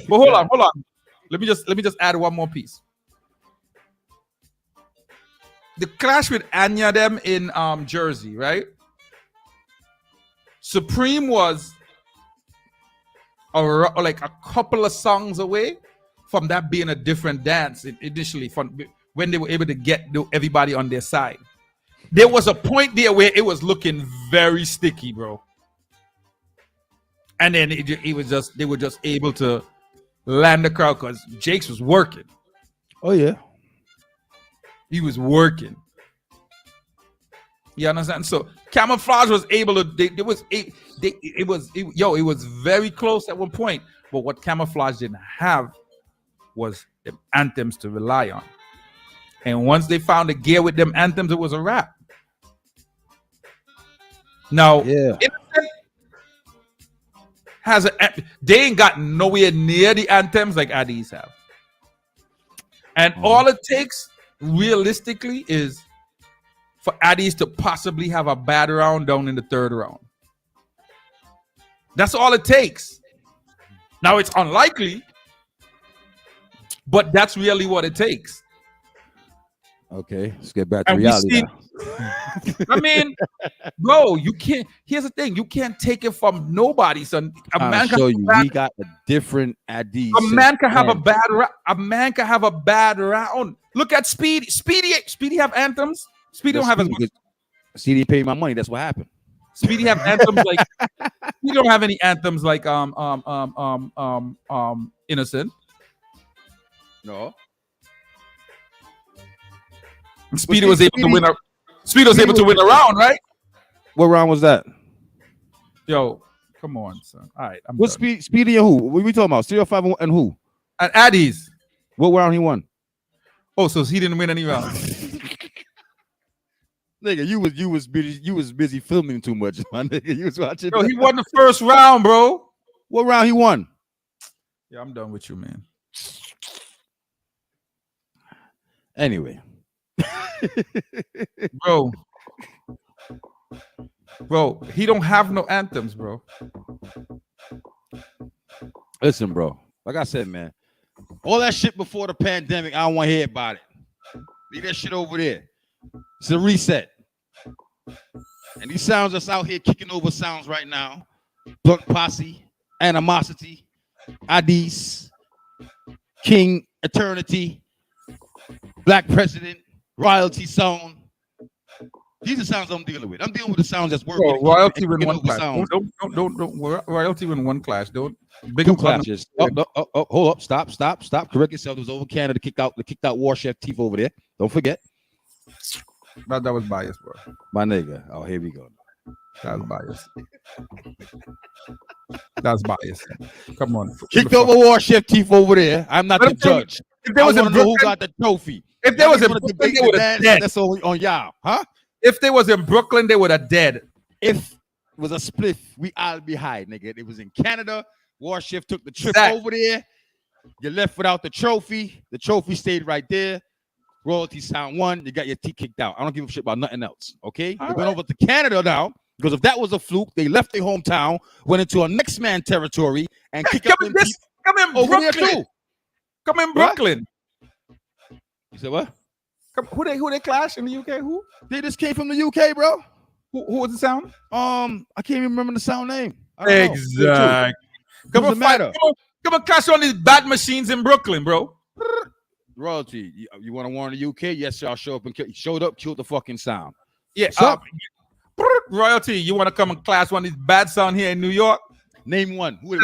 S2: But hold on. Let me just add one more piece. The clash with Anya them in Jersey, right? Supreme was like a couple of songs away from that being a different dance initially, from when they were able to get everybody on their side. There was a point there where it was looking very sticky, bro. And then they were just able to land the crowd because Jakes was working.
S14: Oh yeah,
S2: he was working. You understand? So Camouflage was able to. It was very close at one point. But what Camouflage didn't have was the anthems to rely on. And once they found the gear with them anthems, it was a wrap. Now,
S14: yeah.
S2: They ain't got nowhere near the anthems like Addies have. And all it takes realistically is for Addies to possibly have a bad round down in the third round. That's all it takes. Now it's unlikely, but that's really what it takes.
S14: Okay, let's get back to reality.
S2: I mean, bro, you can't. Here's the thing: you can't take it from nobody. Son, a man can
S14: show you, we got a different ID.
S2: A man can have a bad. A man can have a bad round. Look at Speedy. Speedy have anthems. Speedy don't have as much.
S14: Speedy paid my money. That's what happened.
S2: Speedy have anthems like. Speedy don't have any anthems like Innocent.
S14: No.
S2: Speedy was able to win a. Speedy was able to win a round, right?
S14: What round was that?
S2: Yo, come on, son. All right,
S14: What's Speedy and who? What are we talking about? 305 and who?
S2: At Addies.
S14: What round he won?
S2: Oh, so he didn't win any round.
S14: Nigga, you was busy filming too much, my nigga. You was watching.
S2: Yo, he won the first round, bro.
S14: What round he won?
S2: Yeah, I'm done with you, man.
S14: Anyway.
S2: Bro, he don't have no anthems, bro.
S14: Listen, bro. Like I said, man, all that shit before the pandemic, I don't want to hear about it. Leave that shit over there. It's a reset. And these sounds that's out here kicking over sounds right now: Blunt Posse, Animosity, Addies, King Eternity, Black President, Royalty Sound. These are sounds I'm dealing with. I'm dealing with the sounds that's working.
S2: Bro, royalty win one clash. Don't. Royalty win one clash. Don't.
S14: Big clashes. Hold up. Stop. Correct yourself. It was over Canada. Kicked out War Chef Teeth over there. Don't forget.
S2: That was biased, bro.
S14: My nigga. Oh, here we go.
S2: That was biased. That's biased. Come on.
S14: Kicked over War Chef Teeth over there. I'm not the judge.
S2: If there was
S14: a who got the trophy.
S2: If there was in Brooklyn, they would have dead.
S14: That's on y'all, huh?
S2: If they was in Brooklyn, they would have dead.
S14: If it was a spliff, we all be high, nigga. It was in Canada. War Chef took the trip over there. You left without the trophy. The trophy stayed right there. Royalty Sound won. You got your teeth kicked out. I don't give a shit about nothing else. Okay? They went over to Canada now. Because if that was a fluke, they left their hometown, went into a next man territory, and kicked up them
S2: come in
S14: over
S2: Brooklyn.
S14: there too.
S2: Come in Brooklyn.
S14: You said what?
S2: Who they clash in the UK? Who?
S14: They just came from the UK, bro.
S2: Who was the sound?
S14: I can't even remember the sound name.
S2: Exactly. Come on, clash on these bad machines in Brooklyn, bro.
S14: Royalty, you want to warn the UK? Yes, y'all show up and showed up, killed the fucking sound.
S2: Yeah. Royalty, you want to come and clash one of these bad sound here in New York?
S14: Name one.
S2: What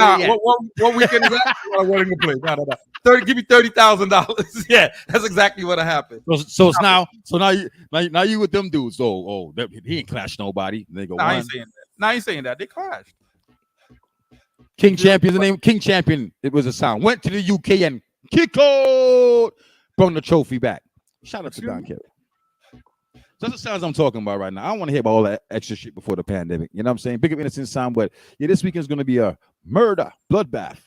S2: weekend is that? What to play? No. Give me $30,000. Yeah, that's exactly what happened.
S14: So now you with them dudes. He ain't clashed nobody. They go.
S2: I ain't saying that. They clashed.
S14: King Champion, the name King Champion. It was a sound. Went to the UK and kicked out. Brought the trophy back. Shout out to Don Kerry. So that's the sounds I'm talking about right now. I don't want to hear about all that extra shit before the pandemic. You know what I'm saying? Big up Innocent Sound, but yeah, this weekend's gonna be a murder, bloodbath.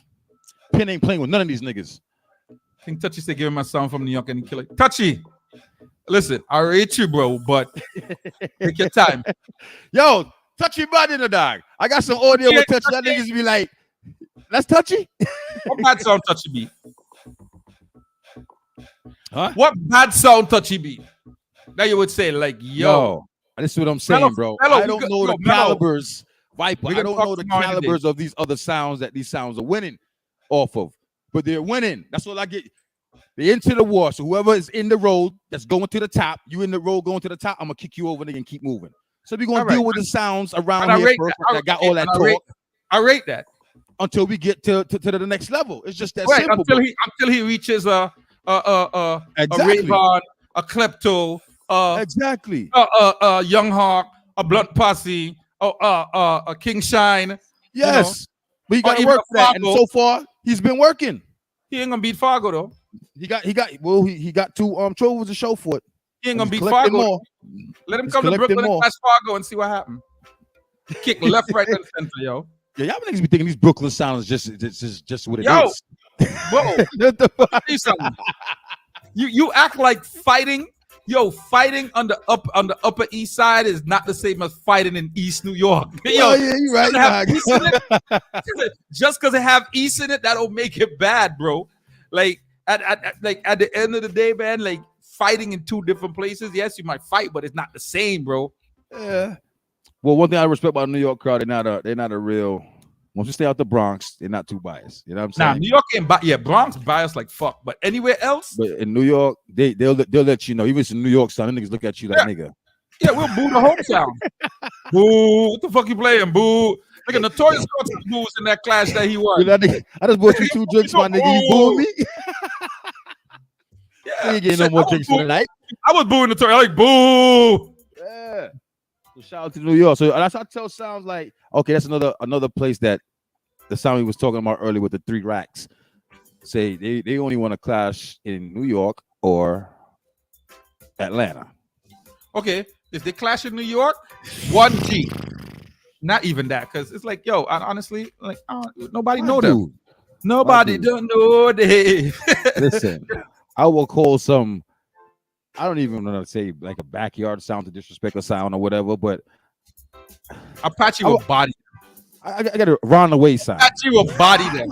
S14: Pin ain't playing with none of these niggas.
S2: King Touchy said, "Give him my sound from New York and kill it." Touchy, listen, I rate you, bro, but take your time.
S14: Yo, Touchy bad in the dog. I got some audio with Touchy. That niggas be like, "That's Touchy."
S2: What bad sound Touchy be?
S14: Huh?
S2: What bad sound Touchy be? That you would say, like, yo.
S14: This is what I'm saying, bro. I don't know the calibers, Viper. I don't know the calibers of these other sounds that these sounds are winning off of. But they're winning. That's all I get. They're into the war. So whoever is in the road that's going to the top, you in the road going to the top, I'm going to kick you over and keep moving. So we're going to deal with the sounds around here first. I got all that talk.
S2: I rate that.
S14: Until we get to the next level. It's just that simple.
S2: Until he reaches a Rayvon, a Klepto,
S14: exactly.
S2: Young Hawk, a Blunt Posse, a King Shine.
S14: Yes. But he got to work for that. And so far, he's been working.
S2: He ain't gonna beat Fargo though.
S14: He got two trophies to show for it.
S2: He ain't gonna beat Fargo. More. Let him come to Brooklyn and clash Fargo and see what happens. Kick left, right, and center, yo.
S14: Yeah, y'all niggas be thinking these Brooklyn sounds just what it is.
S2: Bro, you act like fighting Yo, fighting on the Upper East Side is not the same as fighting in East New York. Yo,
S14: Oh yeah, you right.
S2: have East in it, just because it have East in it, that don't make it bad, bro. Like at the end of the day, man, like fighting in two different places. Yes, you might fight, but it's not the same, bro.
S14: Yeah. Well, one thing I respect about the New York crowd, they're not a real. Once you stay out the Bronx, they're not too biased. You know what I'm saying?
S2: Nah, New York ain't Bronx biased like fuck, but anywhere else,
S14: But in New York, they'll let you know. Even if it's in New York style, niggas look at you like nigga.
S2: yeah, we'll boo the hometown. Boo! What the fuck you playing? Boo! Nigga, Notorious boo was in that clash that he won.
S14: I just bought you 2 drinks, my nigga. You booing me?
S2: Yeah,
S14: you getting no more drinks for the night.
S2: I was booing Notorious. Like boo.
S14: Yeah. So shout out to New York. So that's how tell sounds like. Okay, that's another place that the sound we was talking about earlier with the 3 racks. Say they only want to clash in New York or Atlanta.
S2: Okay, if they clash in New York, 1G. Not even that, because it's like, yo, honestly, like nobody know them. Nobody don't know them.
S14: Listen, I will call some. I don't even know how to say like a backyard sound to disrespect a sound or whatever, but
S2: Apache will body.
S14: I got a roundaway sound.
S2: Apache will body them.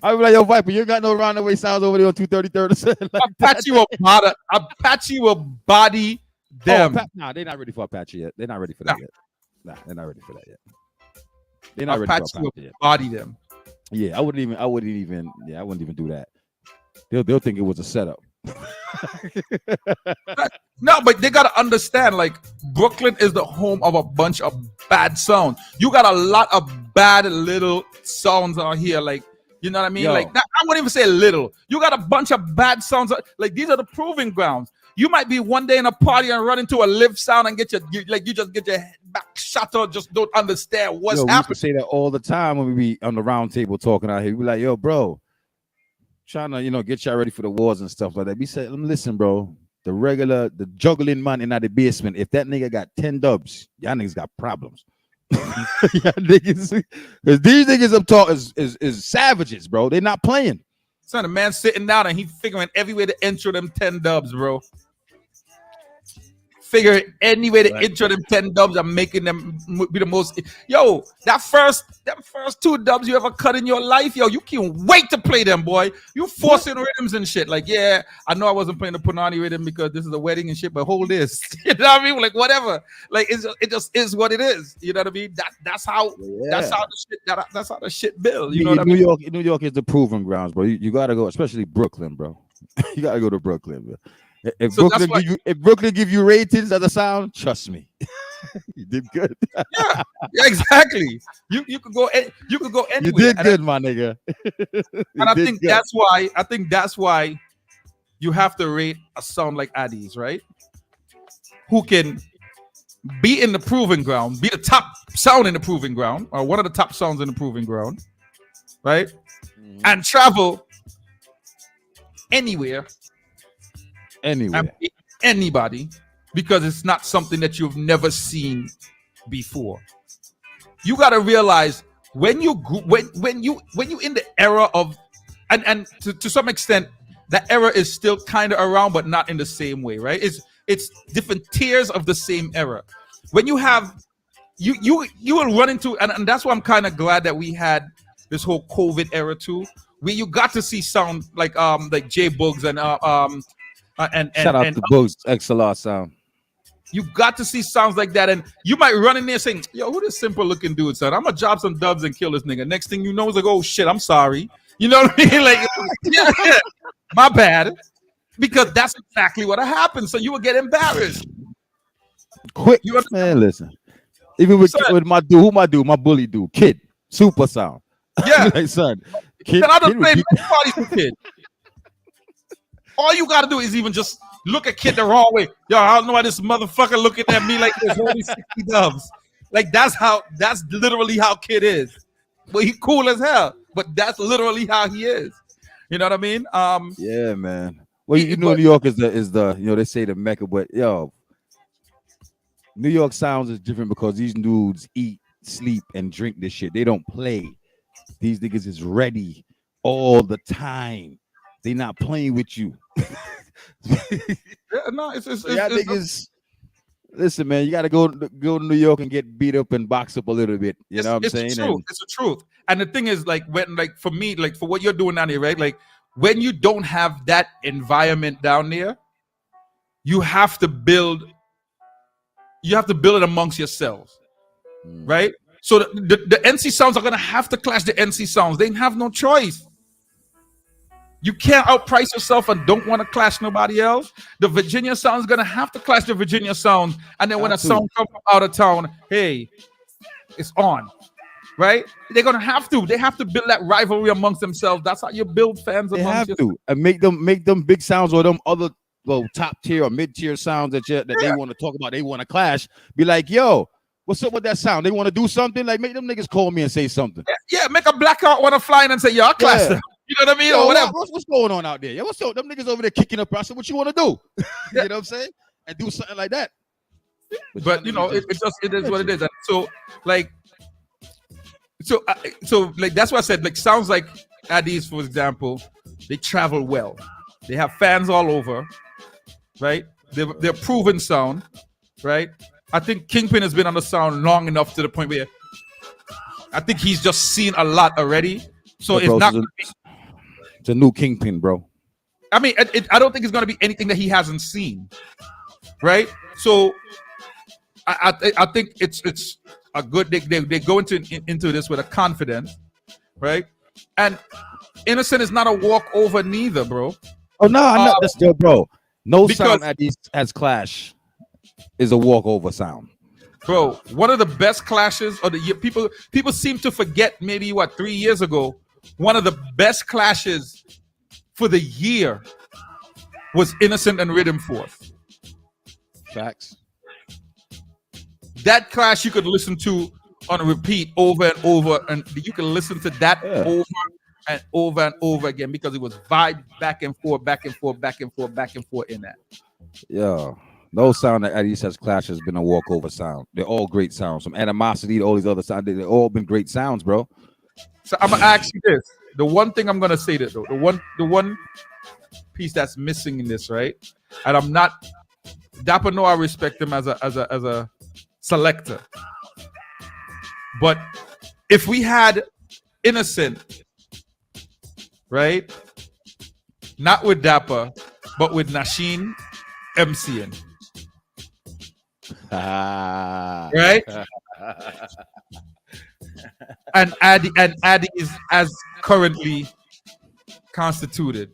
S14: I be like, yo, Viper, you ain't got no roundaway sounds over there on 233rd.
S2: Apache will body them.
S14: Nah, they're not ready for Apache yet. They're not ready for that yet. Nah, they're not ready for that yet. They're not ready for Apache
S2: will
S14: yet.
S2: Body them.
S14: Yeah, I wouldn't even do that. They'll think it was a setup.
S2: No, but they gotta understand, like Brooklyn is the home of a bunch of bad sounds. You got a lot of bad little sounds out here, like you know what I mean?
S14: Yo.
S2: Like I wouldn't even say little. You got a bunch of bad sounds. Like these are the proving grounds. You might be one day in a party and run into a live sound and you just get your head back shut or just don't understand what's
S14: We used
S2: happening.
S14: to say that all the time when we be on the round table talking out here. We be like, yo, bro, trying to, get y'all ready for the wars and stuff like that. We said, listen, bro, the juggling man in the basement, if that nigga got 10 dubs, y'all niggas got problems. Because these niggas up talk is savages, bro. They're not playing.
S2: Son, a man sitting down and he figuring every way to intro them 10 dubs, bro. Figure any way to intro them 10 dubs and making them be the most. Yo, that first 2 dubs you ever cut in your life, yo, you can't wait to play them, boy. You forcing rhythms and shit. Like, yeah, I know I wasn't playing the Punani rhythm because this is a wedding and shit, but hold this. You know what I mean? Like, whatever. Like, it just is what it is. You know what I mean? That's how the shit builds. You know what I mean?
S14: New York is the proving grounds, bro. You gotta go, especially Brooklyn, bro. You gotta go to Brooklyn, bro. If Brooklyn give you ratings as a sound, trust me, you did good.
S2: yeah, exactly. You could go anywhere.
S14: You did good, my nigga.
S2: And I think that's why you have to rate a sound like Addy's, right? Who can be in the proving ground, be the top sound in the proving ground, or one of the top sounds in the proving ground, right? Mm-hmm. And travel anywhere. Anybody, because it's not something that you've never seen before. You got to realize when you in the era of and to some extent that era is still kind of around, but not in the same way, right? It's different tiers of the same era. When you have you will run into and that's why I'm kind of glad that we had this whole COVID era too, where you got to see sound like J Bugs and
S14: shout out to Bugs XLR sound.
S2: You got to see sounds like that, and you might run in there saying, "Yo, who this simple looking dude, son? I'm gonna drop some dubs and kill this nigga." Next thing you know, it's like, "Oh shit, I'm sorry." You know what I mean? Like, yeah, my bad, because that's exactly what happened. So you would get embarrassed.
S14: Quick, man. Listen, even with my bully dude, Kid, super sound.
S2: Yeah,
S14: like, son, Kid,
S2: I don't play parties with Kid. All you gotta do is even just look at Kid the wrong way. Yo, I don't know why this motherfucker looking at me like there's only 60 dubs. Like that's literally how Kid is. But he cool as hell. But that's literally how he is. You know what I mean?
S14: Yeah, man. Well, New York is the they say the Mecca, but yo, New York sounds is different because these dudes eat, sleep, and drink this shit. They don't play. These niggas is ready all the time. They not playing with you.
S2: Yeah, no, it's
S14: niggas. Listen, man, you gotta go to New York and get beat up and box up a little bit. You know what I'm saying?
S2: It's the truth. It's the truth. And the thing is, like, when, like, for me, like, for what you're doing down here, right? Like, when you don't have that environment down there, you have to build it amongst yourselves, right? So the NC sounds are gonna have to clash the NC sounds. They have no choice. You can't outprice yourself and don't want to clash nobody else. The Virginia sound is gonna have to clash the Virginia sound, and then when a sound comes from out of town, hey, it's on, right? They're gonna have to. They have to build that rivalry amongst themselves. That's how you build fans.
S14: They have to, and make them big sounds or them other top tier or mid tier sounds that they want to talk about. They want to clash. Be like, yo, what's up with that sound? They want to do something. Like, make them niggas call me and say something.
S2: Yeah, make a blackout want to fly in and say, yo, I clash them. You know what I mean?
S14: Yo,
S2: or whatever.
S14: What's going on out there? Yeah, what's up? Them niggas over there kicking up. I said, what you want to do? You know what I'm saying? And do something like that.
S2: But you know, it is what it is. And so like that's why I said, like, sounds like Addies, for example, they travel well. They have fans all over, right? They're proven sound, right? I think Kingpin has been on the sound long enough to the point where I think he's just seen a lot already. So it's not.
S14: It's a new Kingpin, bro.
S2: I mean, I don't think it's going to be anything that he hasn't seen, right? So I think it's a good. They go into this with a confidence, right? And Innocent is not a walkover neither, bro.
S14: Oh no, I know that's still, bro. No sound at these as clash is a walkover sound,
S2: bro. One of the best clashes of the year. People seem to forget. Maybe 3 years ago, one of the best clashes for the year was Innocent and Rhythm Force.
S14: Facts.
S2: That clash you could listen to on repeat over and over, and you can listen to that over and over and over again because it was vibe back and forth, back and forth, back and forth, back and forth in that.
S14: Yeah. No sound that Eddie says clash has been a walkover sound. They're all great sounds. From Animosity to all these other sounds, they've all been great sounds, bro.
S2: So I'm gonna ask you this: the one thing I'm gonna say that though, the one piece that's missing in this, right? And I'm not Dapper. No, I respect him as a selector, but if we had Innocent, right? Not with Dapper, but with Nasheen MCing. Right? and Addy is as currently constituted.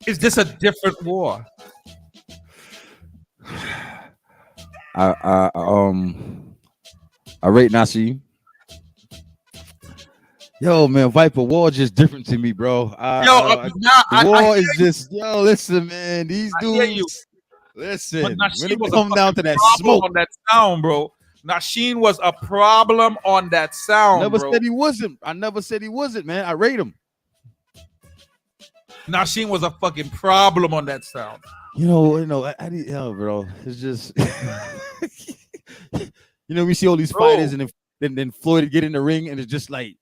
S2: Is this a different war?
S14: I rate Nasheen. Yo, man, Viper War just different to me, bro. War is just, yo, listen, man, these dudes. Listen, when it come down to that smoke
S2: on that sound, bro. Nasheen was a problem on that sound.
S14: Never said he wasn't. I never said he wasn't, man. I rate him.
S2: Nasheen was a fucking problem on that sound.
S14: You know, bro. It's just, we see all these fighters, and then Floyd get in the ring, and it's just like,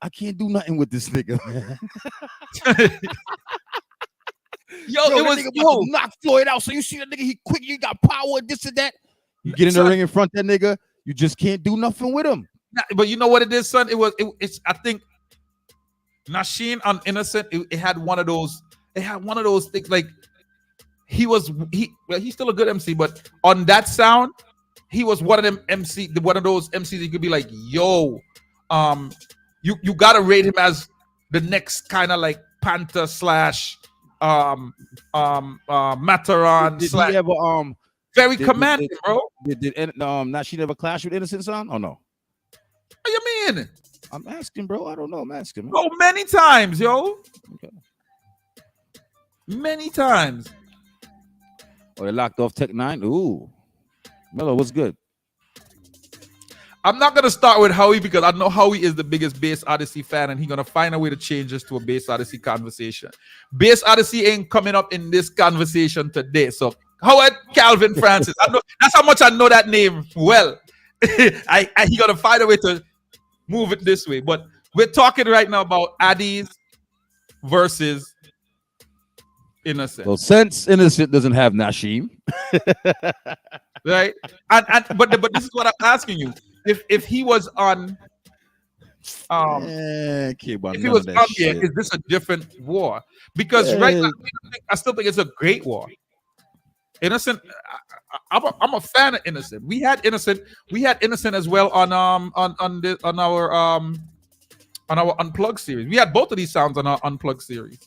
S14: I can't do nothing with this nigga, man. Yo, it was about to knock Floyd out. So you see that nigga, he quick, he got power, this and that. You get in the ring in front of that nigga, you just can't do nothing with him.
S2: But you know what it is, son? It's I think Nasheen on Innocent, it had one of those things, like he's still a good MC, but on that sound, he was one of those MCs you could be like, yo, you gotta rate him as the next kind of like Panther / Mataran.
S14: Did he ever
S2: very commanding, bro?
S14: Did Nasheen ever clash with Innocent Son? Oh no.
S2: What do you mean?
S14: I'm asking, bro. I don't know. I'm asking.
S2: Oh, many times, yo. Okay. Many times.
S14: Oh, they locked off Tech 9. Ooh. Mello, what's good?
S2: I'm not gonna start with Howie because I know Howie is the biggest Bass Odyssey fan, and he's gonna find a way to change this to a Bass Odyssey conversation. Bass Odyssey ain't coming up in this conversation today. So Howard Calvin Francis, I know that's how much I know that name well. He gotta find a way to move it this way. But we're talking right now about Addies versus Innocent.
S14: So since Innocent doesn't have Nashim,
S2: right? And but this is what I'm asking you. If he was on if he was on here, is this a different war? Because right now, I still think it's a great war. Innocent, I'm a fan of Innocent. We had Innocent as well on our Unplugged series. We had both of these sounds on our Unplugged series.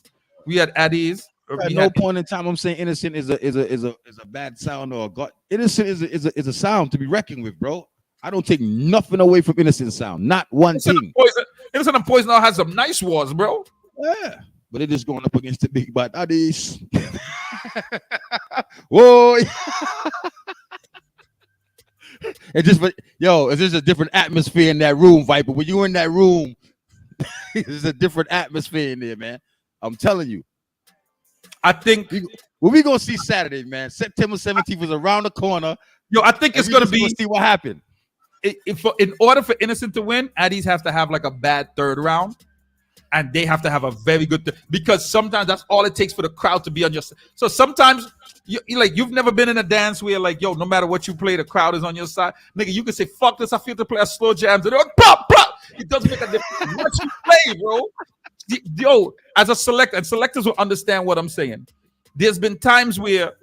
S2: We had Addies.
S14: At no point in time I'm saying Innocent is a bad sound or a god. Innocent is a sound to be reckoned with, bro. I don't take nothing away from Innocent sound. Not one thing.
S2: Innocent and Poison now has some nice wars, bro.
S14: Yeah. But it is going up against the big bad Addies. Whoa. It's just a different atmosphere in that room, Viper. When you're in that room, there's a different atmosphere in there, man. I'm telling you.
S2: I think
S14: what we gonna see Saturday, man. September 17th is around the corner.
S2: Yo, I think it's gonna be.
S14: See what happened.
S2: In order for Innocent to win, Addies have to have like a bad third round, and they have to have a very good because sometimes that's all it takes for the crowd to be on your side. So sometimes you've never been in a dance where like, yo, no matter what you play, the crowd is on your side. Nigga, you can say, fuck this, I feel to play a slow jams, and they're like, pop, pop. It doesn't make a difference what you play, bro. Yo, as a selector, and selectors will understand what I'm saying. There's been times where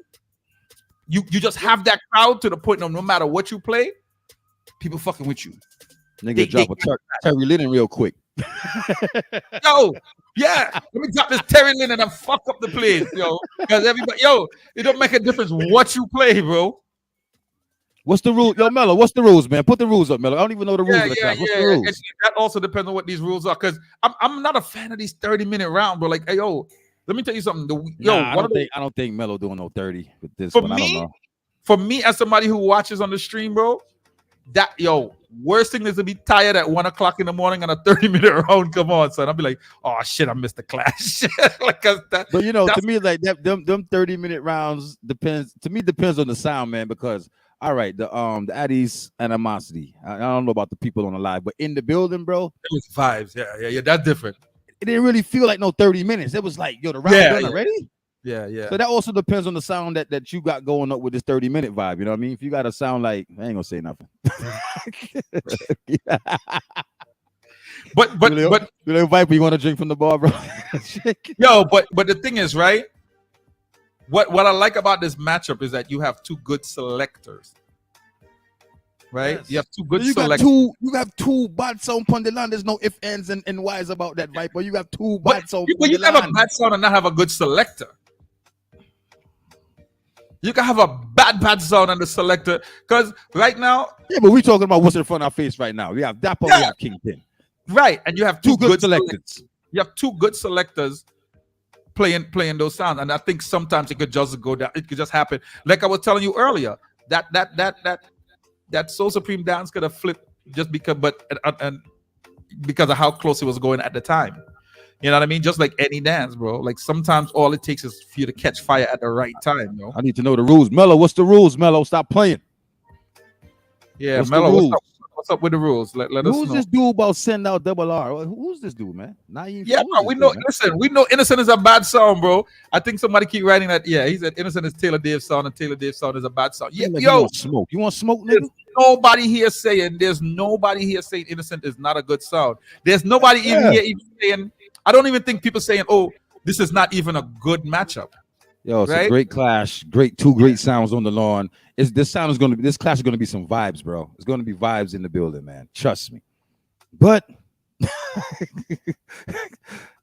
S2: you just have that crowd to the point of no matter what you play, people fucking with you.
S14: Nigga, drop a Terry Lennon real quick.
S2: Yo, yeah, let me drop this Terry Lennon and fuck up the place, yo. Because everybody, it don't make a difference what you play, bro.
S14: What's the rule? Yo, Mello, what's the rules, man? Put the rules up, Mello. I don't even know the rules of the class. What's the rules?
S2: That also depends on what these rules are. Because I'm not a fan of these 30-minute rounds, bro. Like, hey, yo, let me tell you something.
S14: I don't think Mello doing no 30 with this
S2: for
S14: one.
S2: Me,
S14: I don't know.
S2: For me, as somebody who watches on the stream, bro, worst thing is to be tired at 1 o'clock in the morning on a 30-minute round. Come on, son. I'll be like, oh shit, I missed the clash.
S14: But to me, like them 30-minute rounds depends on the sound, man. Because all right, the Addies animosity. I don't know about the people on the live, but in the building, bro,
S2: it was vibes. Yeah. That's different.
S14: It didn't really feel like no 30 minutes. It was like, yo, the round done already.
S2: Yeah.
S14: So that also depends on the sound that you got going up with this 30-minute vibe. You know what I mean? If you got a sound like, I ain't gonna say nothing.
S2: But
S14: Viper, you want to drink from the bar, bro?
S2: Yo, but the thing is, right? What I like about this matchup is that you have two good selectors. Right?
S14: Yes.
S2: You have two good
S14: selectors. You have two bad sound on the land. There's no ifs, ands, and whys about that, right? But you have two bad sound.
S2: But you can have a bad sound and not have a good selector. You can have a bad sound and the selector. Because right now.
S14: Yeah, but we're talking about what's in front of our face right now. We have Dapper, we have Kingpin.
S2: Right. And you have two good
S14: selectors.
S2: You have two good selectors playing those sounds. And I think sometimes it could just go down. It could just happen. Like I was telling you earlier, that Soul Supreme dance could have flipped just because of how close it was going at the time. You know what I mean? Just like any dance, bro. Like sometimes all it takes is for you to catch fire at the right time, yo.
S14: I need to know the rules. Mello, what's the rules, Mello? Stop playing.
S2: Yeah, Mello, what's up with the rules? Let us know.
S14: Who's this dude about send out double R? Who's this dude, man?
S2: Yeah, bro, we know. Listen, we know Innocent is a bad song, bro. I think somebody keep writing that. Yeah, he said Innocent is Taylor Dave's song, and Taylor Dave's song is a bad song. Yeah,
S14: yo, you want smoke, nigga?
S2: There's nobody here saying Innocent is not a good sound. There's nobody even here even saying. I don't even think people saying, "Oh, this is not even a good matchup."
S14: Yo, it's a great clash. Two great sounds on the lawn. This clash is gonna be some vibes, bro. It's gonna be vibes in the building, man. Trust me. But at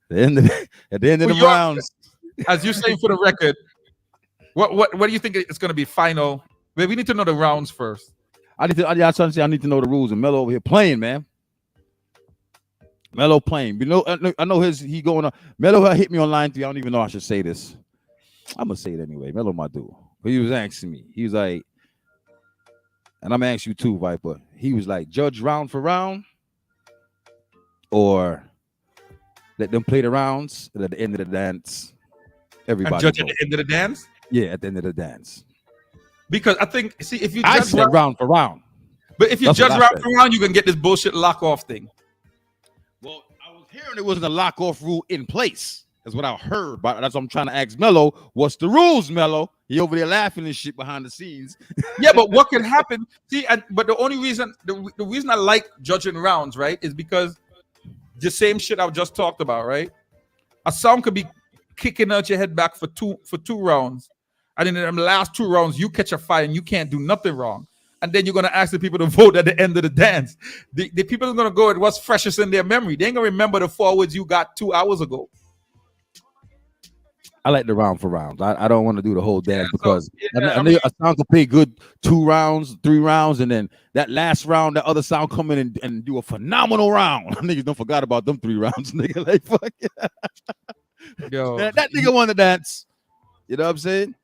S14: the end of the rounds,
S2: as you're saying for the record, what do you think it's gonna be final? We need to know the rounds first.
S14: I need to know the rules. And Mello over here playing, man. Mello playing. You know, I know he going on. Mello hit me on line 3. I don't even know I should say this. I'm gonna say it anyway. Mello my dude. But he was asking me. He was like, and I'm asking you too, Viper. He was like, judge round for round, or let them play the rounds, and at the end of the dance, everybody.
S2: And judge at the end of the dance?
S14: Yeah, at the end of the dance.
S2: Because I think, see, if you
S14: I said round for round.
S2: But if you judge round for round, you can get this bullshit lock off thing.
S14: Well, I was hearing there wasn't a lock off rule in place. That's what I heard. But that's what I'm trying to ask Mello. What's the rules, Mello? He over there laughing and shit behind the scenes.
S2: Yeah, but what can happen? See, but the only reason, the reason I like judging rounds, right, is because the same shit I just talked about, right? A song could be kicking out your head back for two rounds, and in the last 2 rounds, you catch a fight and you can't do nothing wrong. And then you're gonna ask the people to vote at the end of the dance. The people are gonna go at what's freshest in their memory. They ain't gonna remember the forwards you got 2 hours ago.
S14: I like the round for rounds. I don't want to do the whole dance because I mean, a sound can play good 2 rounds, 3 rounds, and then that last round, that other sound come in and do a phenomenal round. Niggas don't forgot about them 3 rounds, nigga. Like fuck yeah.
S2: Yo,
S14: that nigga want to dance. You know what I'm saying?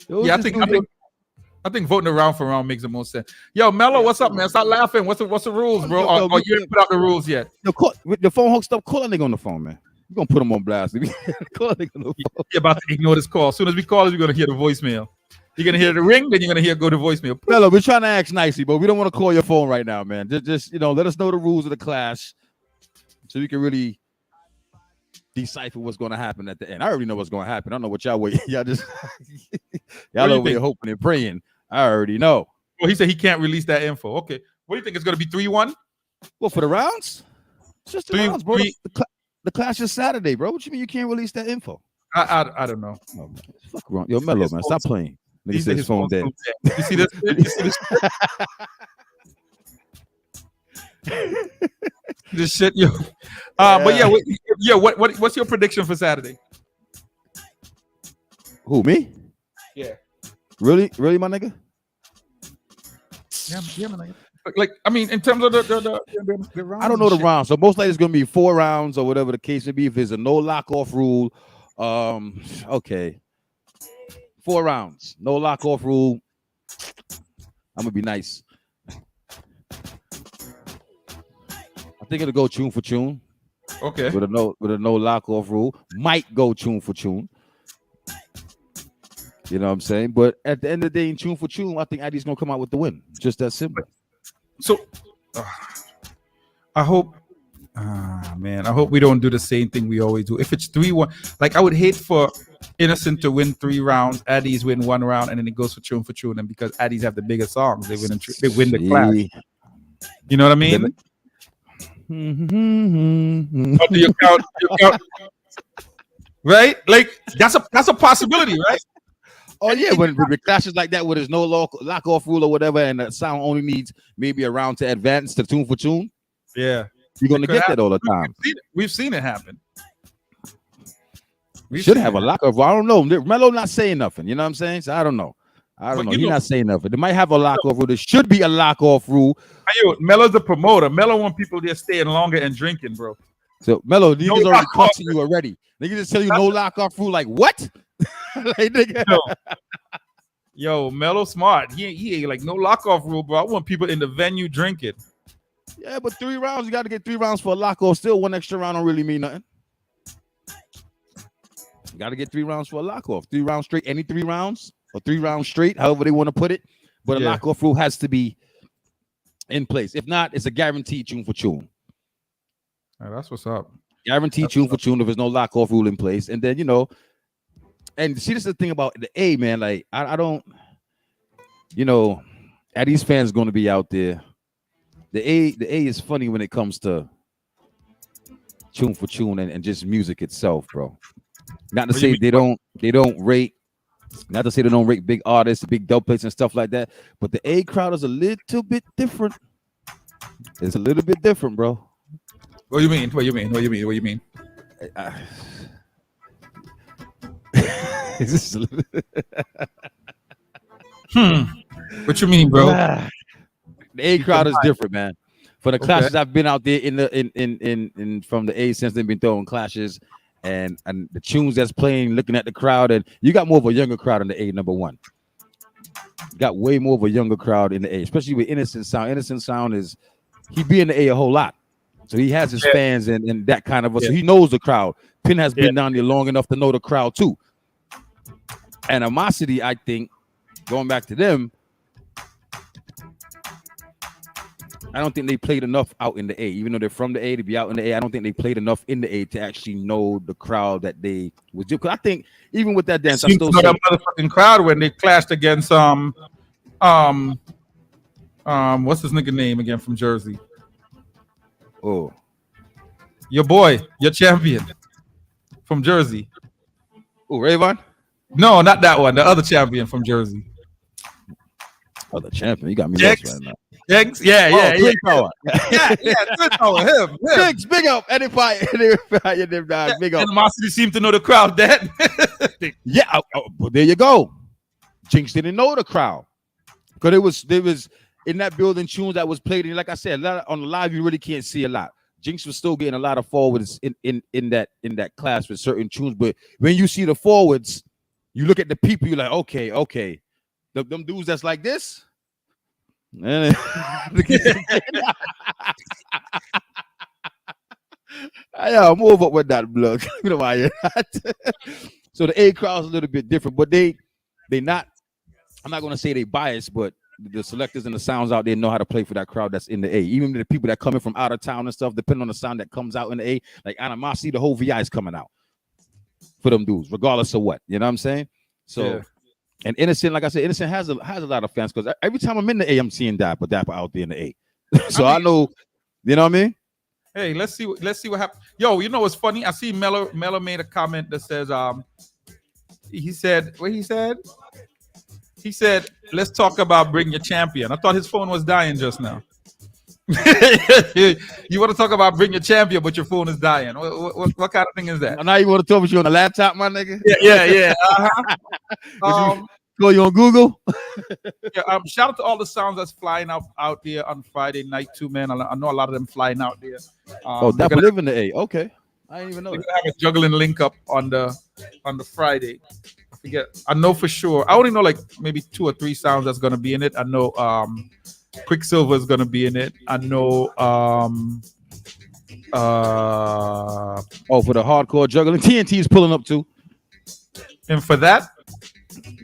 S2: Yeah, I think voting around for round makes the most sense. Yo, Mello, what's up, man? Stop laughing. What's the rules, bro? Or you didn't put out the rules yet?
S14: With the phone hooked up, call a nigga on the phone, man. We're gonna put him on blast. Call a nigga on the phone.
S2: You're about to ignore this call. As soon as we call, you're gonna hear the voicemail. You're gonna hear the ring, then you're gonna hear go to voicemail.
S14: Mello, we're trying to act nicely, but we don't want to call your phone right now, man. Just let us know the rules of the clash, so we can really decipher what's going to happen at the end. I already know what's going to happen. I don't know what y'all wait. Y'all just y'all over here hoping and praying. I already know.
S2: Well, he said he can't release that info. Okay, what do you think? It's going to be 3-1?
S14: Well, for the rounds, it's just the rounds, bro. The clash is Saturday, bro. What you mean you can't release that info?
S2: I don't know.
S14: Oh, man. Fuck wrong. Yo, Mello, man, stop playing. Nigga said his phone dead.
S2: You see this? You see this? This shit, yo. But yeah, what's your prediction for Saturday?
S14: Who, me?
S2: Yeah.
S14: Really, my nigga?
S2: Yeah, my nigga. Like, I mean, in terms of the rounds,
S14: I don't know the rounds, so most likely it's gonna be 4 rounds or whatever the case may be. If there's a no lock off rule, okay, 4 rounds, no lock off rule. I'm gonna be nice. I think it'll go tune for tune.
S2: Okay.
S14: With a no lock off rule, might go tune for tune. You know what I'm saying? But at the end of the day, in tune for tune, I think Addy's gonna come out with the win. Just that simple.
S2: So, I hope, man, I hope we don't do the same thing we always do. If it's 3-1, like I would hate for Innocent to win 3 rounds, Addies win 1 round, and then it goes for tune, and because Addies have the bigger songs, they win the clash. You know what I mean? How do you count? Right? Like that's a possibility, right?
S14: Oh yeah, when the clashes like that, where there's no lock off rule or whatever, and the sound only needs maybe a round to advance to tune for tune.
S2: Yeah,
S14: you're gonna get that all the time.
S2: We've seen it happen.
S14: We should have a lock off. I don't know. Mello not saying nothing. You know what I'm saying? So I don't know. He's not saying nothing. They might have a lock off rule. There should be a lock off rule.
S2: Melo's the promoter. Mello want people there staying longer and drinking, bro.
S14: So Mello, niggas already cussing you already. Niggas just tell you no lock off rule. Like what? Like, nigga.
S2: Yo, Mello smart. He ain't like no lock off rule, bro. I want people in the venue drinking.
S14: Yeah, but 3 rounds, you got to get 3 rounds for a lock off. Still, 1 extra round don't really mean nothing. You got to get 3 rounds for a lock off. 3 rounds straight, any 3 rounds or 3 rounds straight, however they want to put it. But a lock off rule has to be in place. If not, it's a guaranteed tune for tune.
S2: That's what's up.
S14: Guaranteed tune for tune if there's no lock off rule in place. And then, and see, this is the thing about the A, man. Like, I don't, Addy's fans going to be out there. The A is funny when it comes to tune for tune and just music itself, bro. Not to say they don't rate, not to say they don't rate big artists, big dope plates and stuff like that. But the A crowd is a little bit different. It's a little bit different, bro.
S2: What do you mean? What do you mean? What you mean, bro?
S14: The A crowd is different, man. For the clashes I've been out there in from the A since they've been throwing clashes and the tunes that's playing, looking at the crowd, and you got more of a younger crowd in the A, number one. You got way more of a younger crowd in the A, especially with Innocent Sound. Innocent Sound he be in the A a whole lot. So he has his fans and that kind of so he knows the crowd. Pin has been down there long enough to know the crowd too. Animosity, I think, going back to them, I don't think they played enough out in the A. Even though they're from the A, to be out in the A, I don't think they played enough in the A to actually know the crowd that they was doing. Because I think even with that dance, I
S2: Seems
S14: still
S2: to know
S14: say
S2: that motherfucking crowd when they clashed against what's his nigga name again from Jersey?
S14: Oh,
S2: your boy, your champion from Jersey.
S14: Oh, Rayvon?
S2: No, not that one. The other champion from Jersey.
S14: Oh, the champion. You got me
S2: Jex.
S14: lost right now.
S2: Jex? Yeah,
S14: Oh,
S2: yeah,
S14: Twin
S2: yeah.
S14: Power.
S2: Twin Power. Him.
S14: Jex, big up. Anybody, big up.
S2: Animosity seemed to know the crowd that.
S14: Yeah, well, there you go. Jinx didn't know the crowd because there was in that building tunes that was played. And like I said, a lot on the live you really can't see a lot. Jinx was still getting a lot of forwards in that class with certain tunes, but when you see the forwards, you look at the people, you're like, okay, them dudes that's like this. Yeah, move up with that blood. You know why? So the A crowd's a little bit different, but they not. I'm not gonna say they biased, but the selectors and the sounds out there know how to play for that crowd that's in the A. Even the people that coming from out of town and stuff, depending on the sound that comes out in the A, like Animosity, the whole VI is coming out for them dudes, regardless of what. You know what I'm saying? So, yeah. And Innocent, like I said, Innocent has a lot of fans because every time I'm in the A, I'm seeing Dapper out there in the A. So I know, you know what I mean?
S2: Hey, let's see what happens. Yo, you know what's funny? I see Mello made a comment that says, he said, let's talk about Bring Your Champion. I thought his phone was dying just now. You want to talk about Bring Your Champion, but your phone is dying. What kind of thing is that?
S14: Now you want to talk about you on the laptop, my nigga?
S2: Yeah.
S14: Go you on Google?
S2: Shout out to all the sounds that's flying out there on Friday night too, man. I know a lot of them flying out there.
S14: Dapper live in the A. Okay, I didn't even know.
S2: They're gonna have a juggling link up on the Friday. I forget. I know for sure. I only know like maybe 2 or 3 sounds that's gonna be in it. I know Quicksilver is gonna be in it. I know
S14: for the hardcore juggling, TNT is pulling up too.
S2: And for that,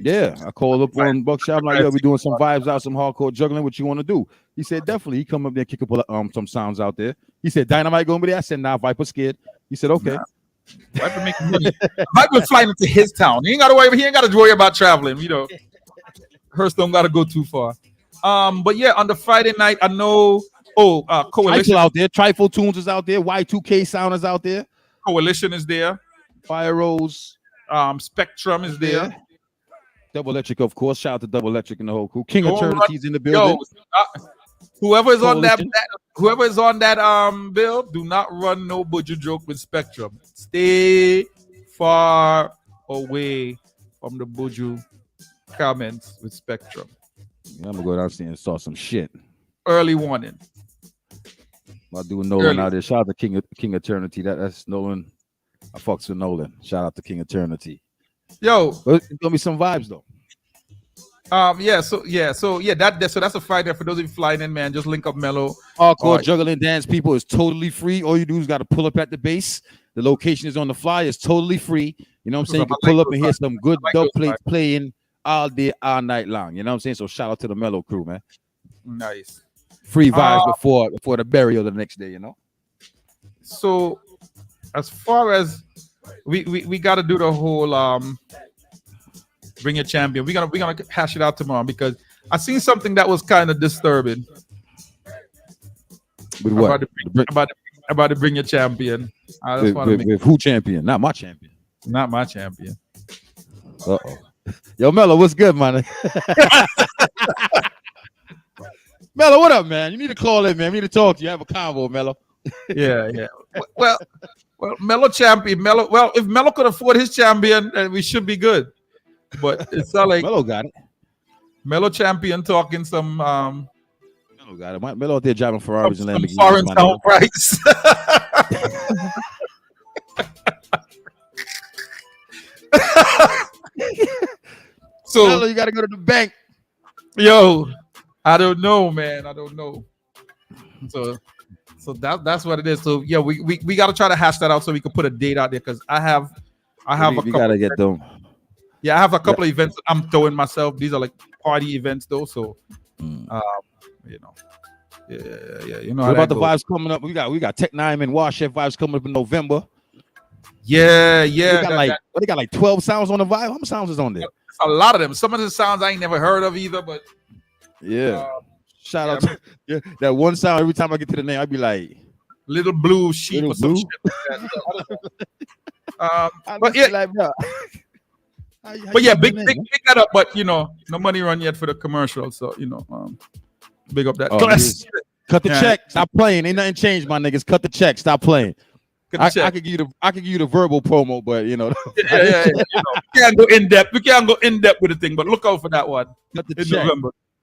S14: yeah, I called up on Buckshot. I'm like, yo, we doing some vibes out, some hardcore juggling. What you want to do? He said, definitely. He come up there, kick up some sounds out there. He said, Dynamite gonna be there. I said, nah, Viper scared. He said, okay.
S2: Nah. Viper making money. Viper flying into his town. He ain't gotta worry about traveling. You know, Hearst don't gotta go too far. But yeah, on the Friday night, I know. Coalition
S14: out there. Trifle Tunes is out there. Y2K Sound is out there.
S2: Coalition is there.
S14: Fire Rose.
S2: Spectrum is there.
S14: Double Electric, of course. Shout out to Double Electric and the whole crew. King Eternity's in the building.
S2: Whoever is on that bill, do not run no budget joke with Spectrum. Stay far away from the buju comments with Spectrum.
S14: I'm gonna go downstairs and start some shit.
S2: Early warning.
S14: I'll do Nolan out there. Shout out to King Eternity. That's Nolan. I fucks with Nolan. Shout out to King Eternity.
S2: Yo,
S14: it's gonna be some vibes though.
S2: That's a Friday for those of you flying in, man. Just link up Mellow.
S14: Hardcore juggling dance people is totally free. All you do is got to pull up at the base. The location is on the flyer. It's totally free. You know what I'm saying? You can pull up and hear some good dope plates playing all day, all night long. You know what I'm saying? So shout out to the Mellow crew, man.
S2: Nice.
S14: Free vibes before the burial the next day. You know.
S2: So, as far as we got to do the whole Bring Your Champion. We're gonna hash it out tomorrow because I seen something that was kind of disturbing.
S14: With what?
S2: About the Bring Your Champion. I just
S14: with who champion? Not my champion.
S2: Not my champion.
S14: Uh-oh. Yo, Mello, what's good, man? Mello, what up, man? You need to call in, man. We need to talk to you. Have a convo, Mello.
S2: Yeah. Well, Mello champion. Well, if Mello could afford his champion, then we should be good. But it's not like
S14: Mello got it.
S2: Mello champion talking some
S14: Mello got it. Mello out there driving Ferraris and Lamborghinis.
S2: Foreign sound price. So
S14: Mello, you gotta go to the bank.
S2: Yo, I don't know, man. I don't know. So that's what it is. So yeah, we gotta try to hash that out so we can put a date out there because I have
S14: we gotta get them.
S2: Yeah, I have a couple of events I'm throwing myself. These are like party events though, so you know, Yeah. You know
S14: what
S2: how
S14: about the
S2: that goes.
S14: vibes coming up? We got Tech Nine and Warshed vibes coming up in November.
S2: Yeah.
S14: They got like 12 sounds on the vibe. How many sounds is on there?
S2: It's a lot of them. Some of the sounds I ain't never heard of either, but
S14: yeah. Shout out to that one sound. Every time I get to the name, I be like,
S2: Little Blue Sheep or some shit like that. But yeah,
S14: like,
S2: but yeah, big that up. But you know, no money run yet for the commercial, so you know, big up that.
S14: Cut the check. Stop playing. Ain't nothing changed, my niggas. Cut the check. Stop playing. I could give you the verbal promo, but you know,
S2: yeah. You know, we can't go in depth. We can't go in depth with the thing, but look out for that one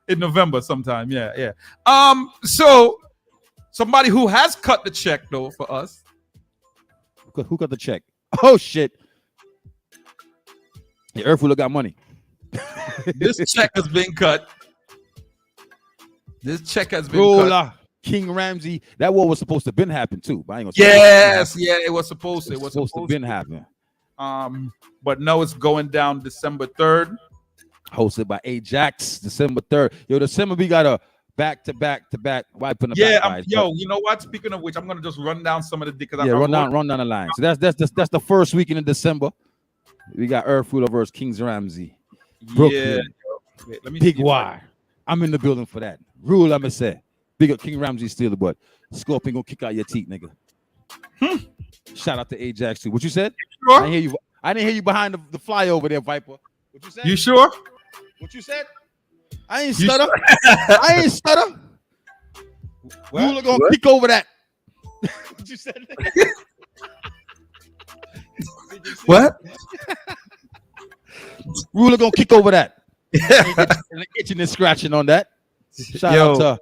S2: in November sometime. Yeah. So somebody who has cut the check though for us.
S14: Who cut the check? Oh shit! The Earth Ruler got money.
S2: This check has been cut. This check has been cut.
S14: King Ramsey. That war was supposed to been happen too. But I ain't
S2: gonna it was supposed to. It was supposed to
S14: been happen.
S2: But no, it's going down December 3rd.
S14: Hosted by Ajax, December 3rd. Yo, December we got a back-to-back wiping the back.
S2: You know what? Speaking of which, I'm gonna just run down some of the because
S14: run down the line. So that's the first weekend in December. We got Earth Ruler versus Kings Ramsey. Brooklyn.
S2: Yeah. Wait, let me
S14: Big Y. I'm in the building for that. Rule, I'ma say. Big up King Ramsey still, but Scorpion gonna kick out your teeth, nigga. Shout out to Ajax too. What you said?
S2: Sure?
S14: I didn't hear you behind the fly over there, Viper. What you said?
S2: You sure?
S14: What you said? I ain't stutter. I ain't stutter. Ruler gonna kick over that. What you said?
S2: What?
S14: Ruler gonna kick over that. Itching and scratching on that. Shout out to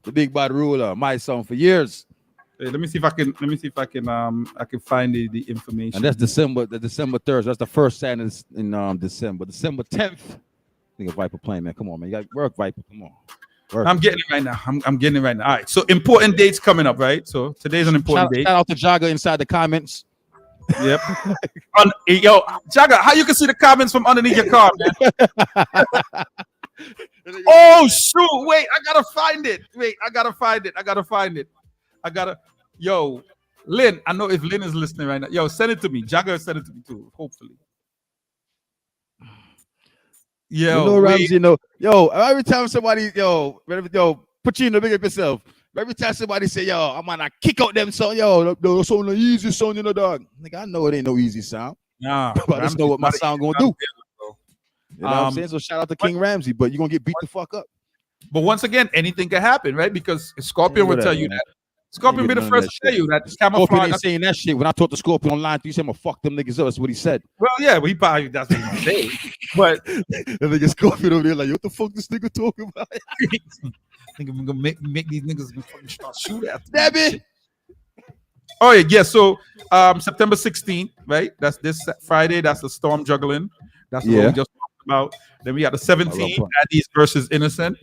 S14: the big bad Ruler, my song for years.
S2: Hey, let me see if I can find the information.
S14: And that's December 3rd. That's the first Saturday in December. December 10th. I think of Viper playing, man. Come on, man. You got work, Viper. Come on. Work.
S2: I'm getting it right now. I'm getting it right now. All right. So important dates coming up, right? So today's an important date.
S14: Shout out to Jagger inside the comments.
S2: Yep. Yo, Jagger, how you can see the comments from underneath your car, man? Oh shoot! Wait, I gotta find it. Yo, Lynn. I know if Lynn is listening right now. Yo, send it to me. Jagger, send it to me too. Hopefully. Yo,
S14: Ramsey, yo, every time somebody, Pacino, big up yourself. Every time somebody say, yo, I'm gonna kick out them song, yo, the song, the easy song, dog. Nigga, I know it ain't no easy sound.
S2: Nah,
S14: but I just know what my sound gonna do. You know what I'm saying? So shout out to King Ramsey, but you're gonna get beat the fuck up.
S2: But once again, anything can happen, right? Because Scorpion will tell you that. Scorpion be the first to tell you that camouflage.
S14: Scorpion ain't saying that shit. When I talked to Scorpion online, he said, I'm gonna fuck them niggas up. That's what he said.
S2: Well, yeah, he probably that's what he say. But
S14: the nigga Scorpion over there like, what the fuck this nigga talking about?
S2: Think I'm gonna make these niggas fucking start shoot at them.
S14: Damn it.
S2: Oh yeah. So September 16th, right? That's this Friday. That's the Storm Juggling. That's what we just talked about. Then we got the 17th, Addies versus Innocent.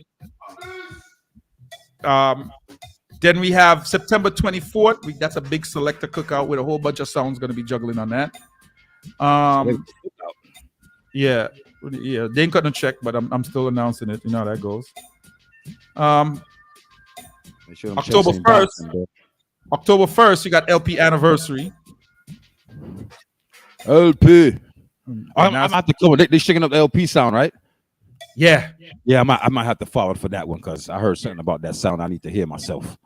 S2: Then we have September 24th. That's a big selector cookout with a whole bunch of sounds going to be juggling on that. Yeah. They ain't got no check, but I'm still announcing it. You know how that goes. October 1st. October 1st, you got LP anniversary.
S14: LP. I'm have to come. They shaking up the LP sound, right?
S2: Yeah.
S14: I might have to follow for that one because I heard something about that sound I need to hear myself.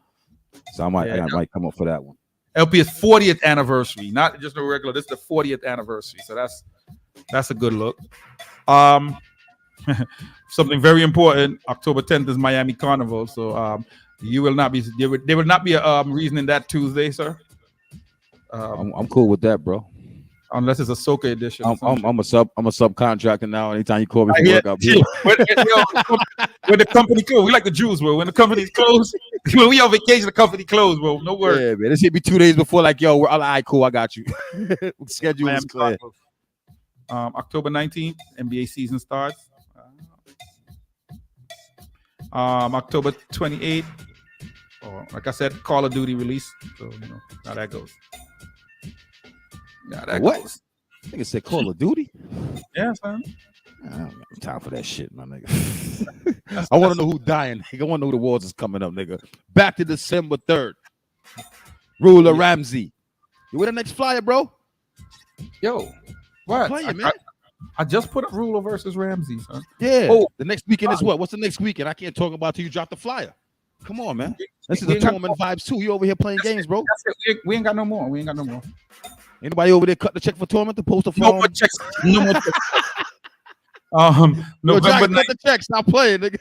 S14: So I might come up for that one.
S2: LP is 40th anniversary, not just a regular. This is the 40th anniversary, so that's a good look. Something very important. October 10th is Miami Carnival, so you will not be there will not be a reasoning that Tuesday, sir.
S14: I'm cool with that, bro.
S2: Unless it's a soca edition.
S14: I'm a subcontractor now. Anytime you call me for work, I'll be
S2: when the company closed, we like the Jews, bro. When the company's closed, when we on vacation, the company closed, bro. No worries.
S14: Yeah, man. This hit me 2 days before, like, yo, we're all right, cool, I got you. Schedule is clear.
S2: October 19th, NBA season starts. October 28th, like I said, Call of Duty release. So you know how that goes.
S14: What? I think it said Call of Duty.
S2: Yeah, son.
S14: time for that shit, my nigga. I want to know who dying. Nigga. I want to know who the wars is coming up, nigga. Back to December 3rd. Ruler Ramsey. You with the next flyer, bro?
S2: Yo, what?
S14: Playing, man.
S2: I just put up Ruler versus Ramsey, son.
S14: Yeah.
S2: Oh,
S14: the next weekend is what? What's the next weekend? I can't talk about till you drop the flyer. Come on, man. This is a tournament vibes too. You over here playing games, bro.
S2: We ain't got no more.
S14: Anybody over there cut the check for tournament to post a form?
S2: No more checks. November
S14: Cut the check. Stop playing, nigga.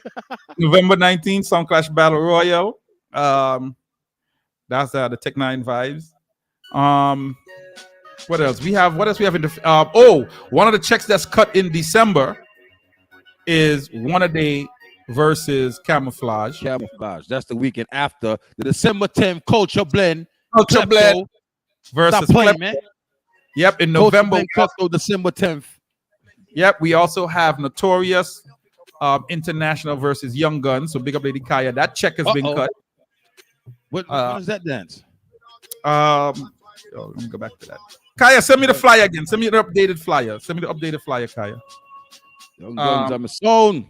S2: November 19th, Sound Clash Battle Royal. That's the Tech 9 vibes. What else? What else we have in the one of the checks that's cut in December is One A Day versus Camouflage.
S14: That's the weekend after the December 10th Culture Blend.
S2: Versus
S14: Stop playing, man.
S2: Yep, in November.
S14: December 10th.
S2: Yep, we also have Notorious International versus Young Guns. So big up Lady Kaya. That check has been cut.
S14: What is that dance?
S2: Let me go back to that. Kaya, send me the flyer again. Send me the updated flyer. Kaya.
S14: Young Guns, I'm a stone.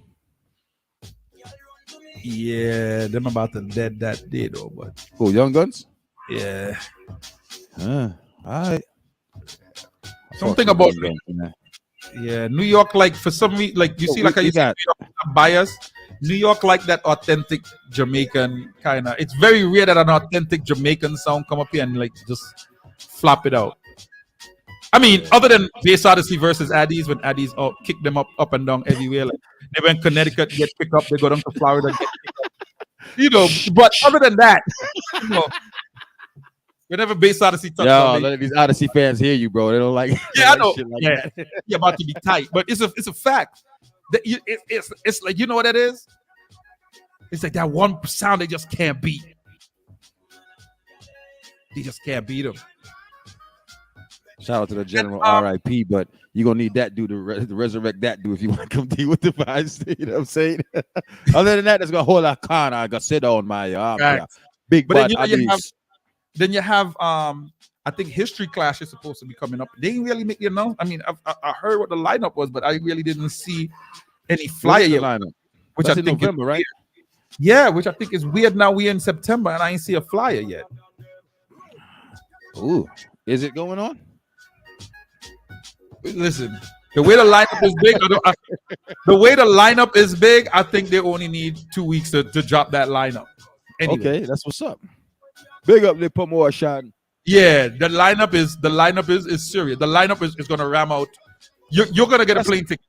S2: Yeah, them about to dead that day though, but
S14: Young Guns?
S2: Yeah.
S14: All right.
S2: Something about yeah, New York, like for some reason, like you see, like I used to bias. New York, like that authentic Jamaican kind of. It's very rare that an authentic Jamaican sound come up here and like just flop it out. I mean, other than Bass Odyssey versus Addies, when Addies kick them up and down everywhere, like they went Connecticut get picked up, they go down to Florida get picked up. You know, but other than that, you know, whenever Bass Odyssey touch
S14: none of these Odyssey fans hear you, bro. They don't like.
S2: Yeah, I know.
S14: Shit like
S2: Yeah, you're about to be tight, but it's a fact. That it's like, you know what that is? It's like that one sound they just can't beat. They just can't beat them.
S14: Shout out to the general RIP, but you're gonna need that dude to resurrect that dude if you want to come deal with the vibes. You know what I'm saying? Other than that, that's gonna hold a con. I got sit on my big
S2: but
S14: butt.
S2: Then you have I think History Clash is supposed to be coming up. They didn't really make the announcement. I mean, I heard what the lineup was, but I really didn't see any flyer yet.
S14: Lineup?
S2: Which
S14: That's
S2: I
S14: in
S2: think
S14: November, right?
S2: Yeah, which I think is weird. Now we're in September and I ain't see a flyer yet.
S14: Ooh, is it going on?
S2: Listen, the way the lineup is big, I think they only need 2 weeks to drop that lineup. Anyway.
S14: Okay, that's what's up. Big up, they put more shot.
S2: Yeah, the lineup is serious. The lineup is gonna ram out. You're gonna get a plane ticket.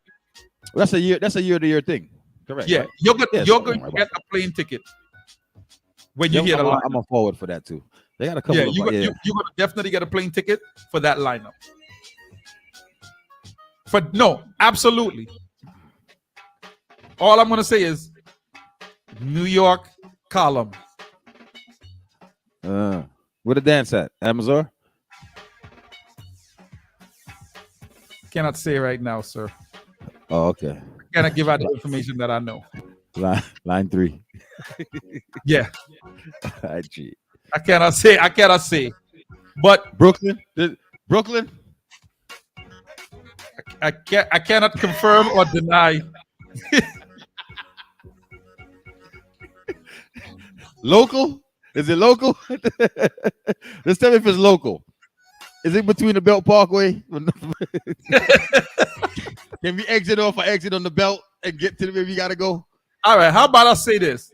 S14: That's a year-to-year thing. Correct.
S2: Yeah,
S14: right?
S2: you're going to get a plane ticket when you hear the lineup.
S14: I'm on forward for that too. They got a couple.
S2: Yeah, you're gonna definitely get a plane ticket for that lineup. Absolutely. All I'm gonna say is New York column.
S14: Where the dance at? Amazon?
S2: Cannot say right now, sir.
S14: Oh, okay.
S2: Cannot give out the information that I know.
S14: Line 3.
S2: Yeah.
S14: I cheat.
S2: I cannot say. But
S14: Brooklyn?
S2: I cannot confirm or deny.
S14: Local? Is it local? Let's tell me if it's local. Is it between the Belt Parkway? Can we exit off or exit on the belt and get to where we gotta go?
S2: All right, how about I say this?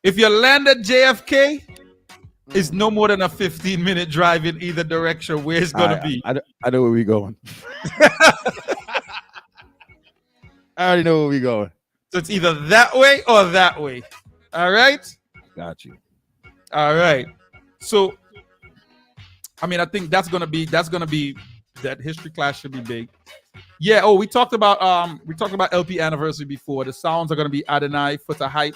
S2: If you land at JFK, it's no more than a 15-minute drive in either direction where it's gonna be.
S14: I know where we're going. I already know where we're going.
S2: So it's either that way or that way. All right?
S14: Got you.
S2: All right. So I mean, I think that's gonna be that History Clash should be big. Yeah. Oh, we talked about LP Anniversary before. The sounds are gonna be Adonai, Foot of Hype,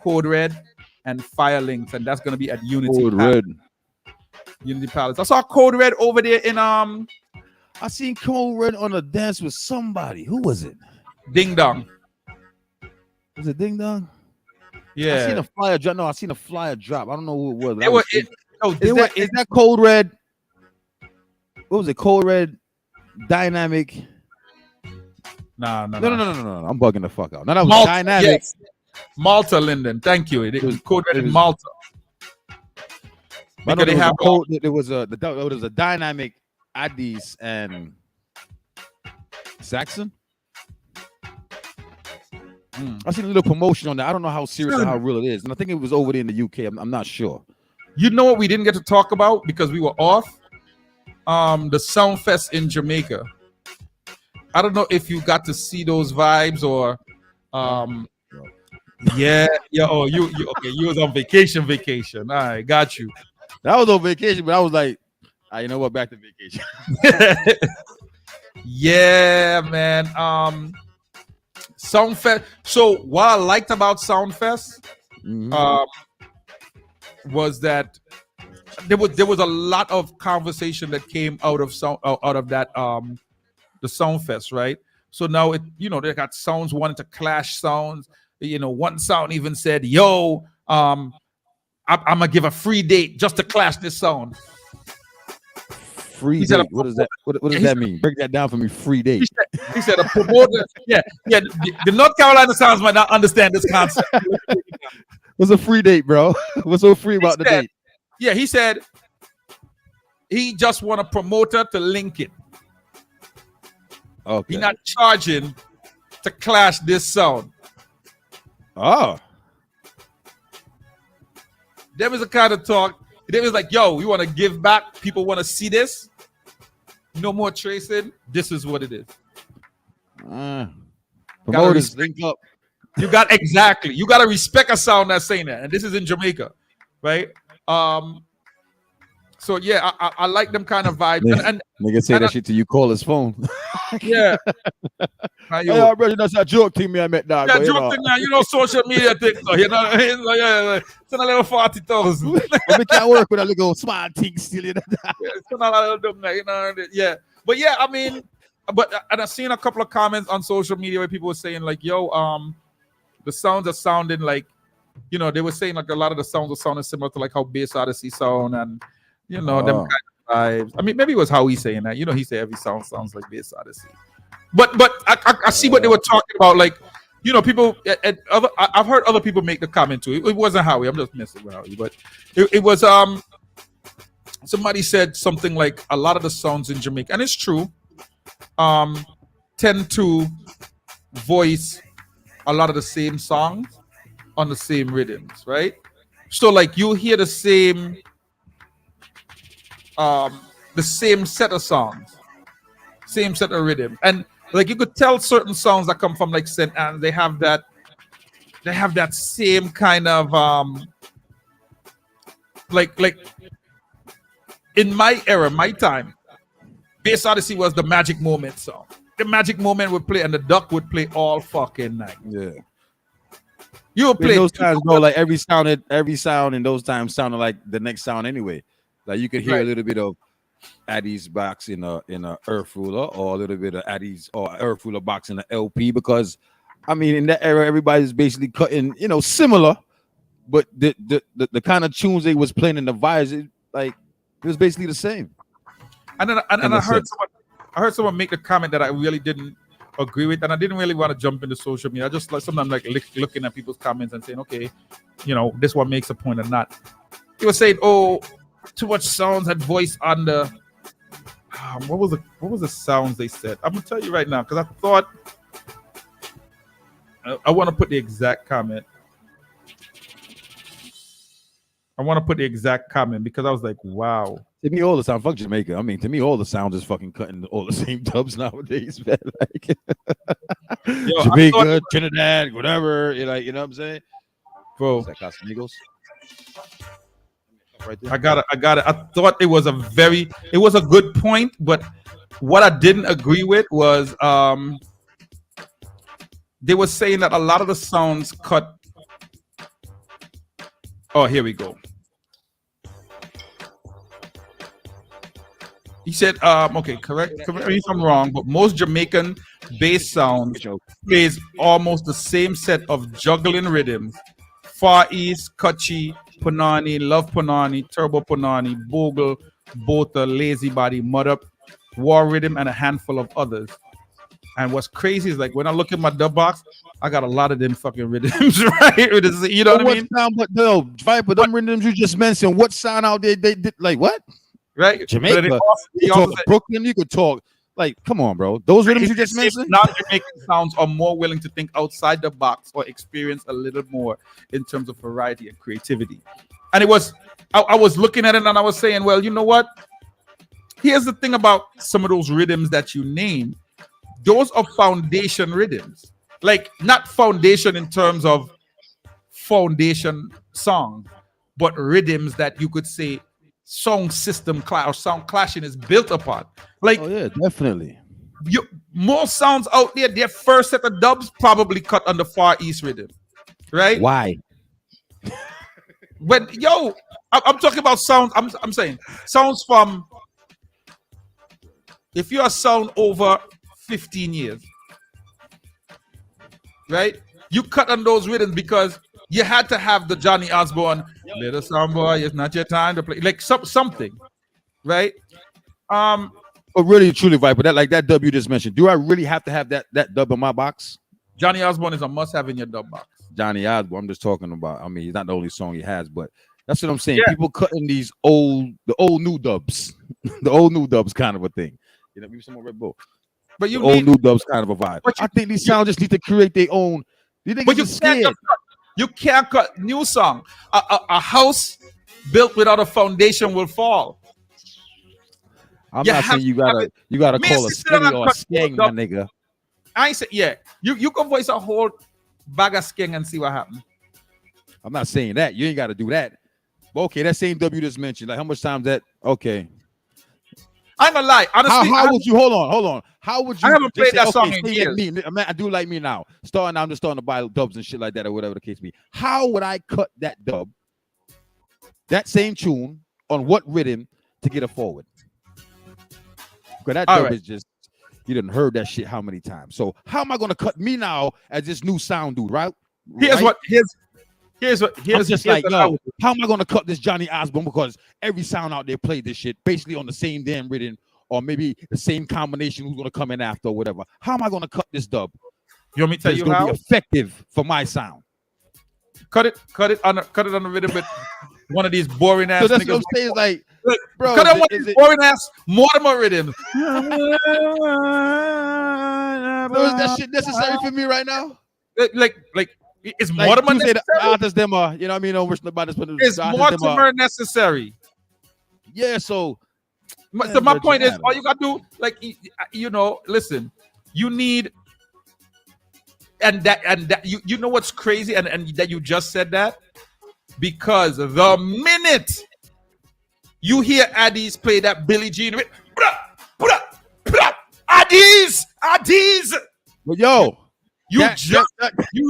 S2: Code Red, and Fire Links, and that's gonna be at Unity.
S14: Code Red.
S2: Unity Palace. I saw Code Red over there in
S14: I seen Code Red on a dance with somebody. Who was it?
S2: Ding Dong.
S14: Was it Ding Dong?
S2: Yeah.
S14: I seen a flyer drop. No, I seen a flyer drop. I don't know who it was. Is that Code Red? What was it? Code Red, Dynamic,
S2: No.
S14: I'm bugging the fuck out. No, that was
S2: Malta,
S14: dynamic.
S2: yes. Malta, Linden. Thank you. It was coded in Malta.
S14: Because they have there was a dynamic Addis and Saxon. I seen a little promotion on that. I don't know how serious or how real it is, and I think it was over there in the UK. I'm not sure.
S2: You know what we didn't get to talk about because we were off? The Soundfest in Jamaica. I don't know if you got to see those vibes or yeah. Oh, you okay, you was on vacation. All right, got you.
S14: That was on vacation, but I was like, you know what, back to vacation.
S2: Yeah, man. Soundfest. So what I liked about Soundfest was that there was a lot of conversation that came out of that the Soundfest, right? So now they got sounds wanting to clash sounds. One sound even said, "Yo, I'm gonna give a free date just to clash this sound."
S14: Free date. What does that? What does that mean? Break that down for me. Free date.
S2: He said a promoter. Yeah. The North Carolina sounds might not understand this concept.
S14: What's a free date, bro? What's so free about the date?
S2: Yeah, he said he just want a promoter to link it.
S14: Okay.
S2: He's not charging to clash this sound.
S14: Oh.
S2: There was a kind of talk. It was like, yo, we want to give back. People want to see this. No more tracing. This is what it is.
S14: Promoters link up.
S2: You got exactly. You got to respect a sound that's saying that, and this is in Jamaica, right? So yeah, I like them kind of vibes. And
S14: nigga say that shit till you call his phone.
S2: Yeah.
S14: Hey, bro, that's a joke thing me I met that.
S2: Yeah, joke thing, man. Social media thing. So, it's a little 40,000.
S14: We can't work with a little small thing still.
S2: It's not a little dumb, yeah. But yeah, I mean, and I've seen a couple of comments on social media where people were saying like, yo, the sounds are sounding like, they were saying like a lot of the sounds are sounding similar to like how Bass Odyssey sound and them kind of vibes. I mean, maybe it was how he's saying that. He said every sound sounds like Bass Odyssey. But I see what they were talking about. Like, people I've heard other people make the comment too. It wasn't Howie. I'm just messing with Howie, but it was somebody said something like a lot of the sounds in Jamaica, and it's true, tend to voice a lot of the same songs on the same rhythms, right? So like you hear the same set of songs, same set of rhythm, and like you could tell certain songs that come from like St. Anne's, they have that same kind of like in my era, my time, Bass Odyssey was the Magic Moment song. The Magic Moment would play and the Duck would play all fucking night.
S14: Yeah.
S2: You would play
S14: those times, bro, like every sound in those times sounded like the next sound anyway. Like you could hear a little bit of Addie's box in a Earth Ruler, or a little bit of Addie's or Earth Ruler box in an LP, because I mean in that era everybody's basically cutting, similar, but the kind of tunes they was playing in the vibes, it was basically the same. And
S2: I heard someone make the comment that I really didn't agree with, and I didn't really want to jump into social media. I just like sometimes like looking at people's comments and saying, okay, this one makes a point or not. He was saying, oh, too much sounds had voice on the what was the sounds they said? I'm gonna tell you right now because I thought I want to put the exact comment. Because I was like, wow.
S14: To me, all the sound, fuck Jamaica. I mean, to me, all the sounds is fucking cutting all the same dubs nowadays, man. Like, Jamaica, Trinidad, whatever. You know what I'm saying?
S2: Bro.
S14: Is that Casamigos?
S2: Right there. I got it. I thought it was a good point, but what I didn't agree with was they were saying that a lot of the sounds cut. Oh, here we go. He said, okay, correct me if I'm wrong, but most Jamaican bass sounds plays almost the same set of juggling rhythms. Far East, Kutchi, Punani, Love Punani, Turbo Punani, Bogle, Bota, Lazy Body, Mud Up, War Rhythm, and a handful of others. And what's crazy is like when I look at my dub box, I got a lot of them fucking rhythms, right? You know what I mean?
S14: Sound, but no, Viper, them rhythms you just mentioned, what sound out there they did like what?
S2: Right?
S14: Jamaica. You could talk Brooklyn, you could talk like, come on, bro. Those rhythms you just mentioned.
S2: Non-Jamaican sounds are more willing to think outside the box or experience a little more in terms of variety and creativity. And it was, I was looking at it and I was saying, well, you know what? Here's the thing about some of those rhythms that you name. Those are foundation rhythms. Like, not foundation in terms of foundation song, but rhythms that you could say song system or sound clashing is built upon. Like,
S14: oh yeah, definitely.
S2: More sounds out there, their first set of dubs probably cut on the Far East rhythm, right?
S14: Why?
S2: When I'm talking about sounds. I'm saying sounds from. If you're a sound over 15 years, right? You cut on those rhythms because you had to have the Johnny Osborne, little sound boy, it's not your time to play, like something, right?
S14: But really, truly, Viper, that dub you just mentioned, do I really have to have that dub in my box?
S2: Johnny Osborne is a must-have in your dub box.
S14: Johnny Osborne, I'm just talking about. I mean, he's not the only song he has, but that's what I'm saying. Yeah. People cutting the old new dubs, the old new dubs kind of a thing. You know, maybe some more Red Bull. But you old new dubs kind of a vibe. I think these sounds just need to create their own. But
S2: you can't cut new song. A house built without a foundation will fall.
S14: I'm not saying you gotta call a skinny or a skeng, my nigga.
S2: I ain't say You can voice a whole bag of skeng and see what happens.
S14: I'm not saying that. You ain't got to do that. But okay, that same W just mentioned. Like how much times that? Okay.
S2: I'm gonna lie. Honestly,
S14: how would you hold on? How would you?
S2: I haven't played that song in years.
S14: I do like me now. I'm just starting to buy dubs and shit like that or whatever the case be. How would I cut that dub, that same tune, on what rhythm to get it forward? Because that dub is just, you done heard that shit how many times. So how am I gonna cut me now as this new sound dude, right?
S2: Here's what
S14: how am I gonna cut this Johnny Osborne? Because every sound out there played this shit basically on the same damn rhythm, or maybe the same combination who's gonna come in after or whatever. How am I gonna cut this dub?
S2: You want me to tell you
S14: how? It's
S2: gonna
S14: be effective for my sound.
S2: Cut it on the rhythm with one of these boring ass.
S14: So that's
S2: niggas.
S14: what I'm saying, like, bro,
S2: cut on one of these boring ass Mortimer rhythms.
S14: So is that shit necessary for me right now?
S2: Like is Mortimer necessary?
S14: The artists them are, you know what I mean? Don't wish nobody
S2: is Mortimer necessary?
S14: Yeah, so
S2: my point is, all you gotta do, like, listen, you need, and that you know what's crazy, and that you just said that, because the minute you hear Addies play that Billie Jean, Addies,
S14: well, yo,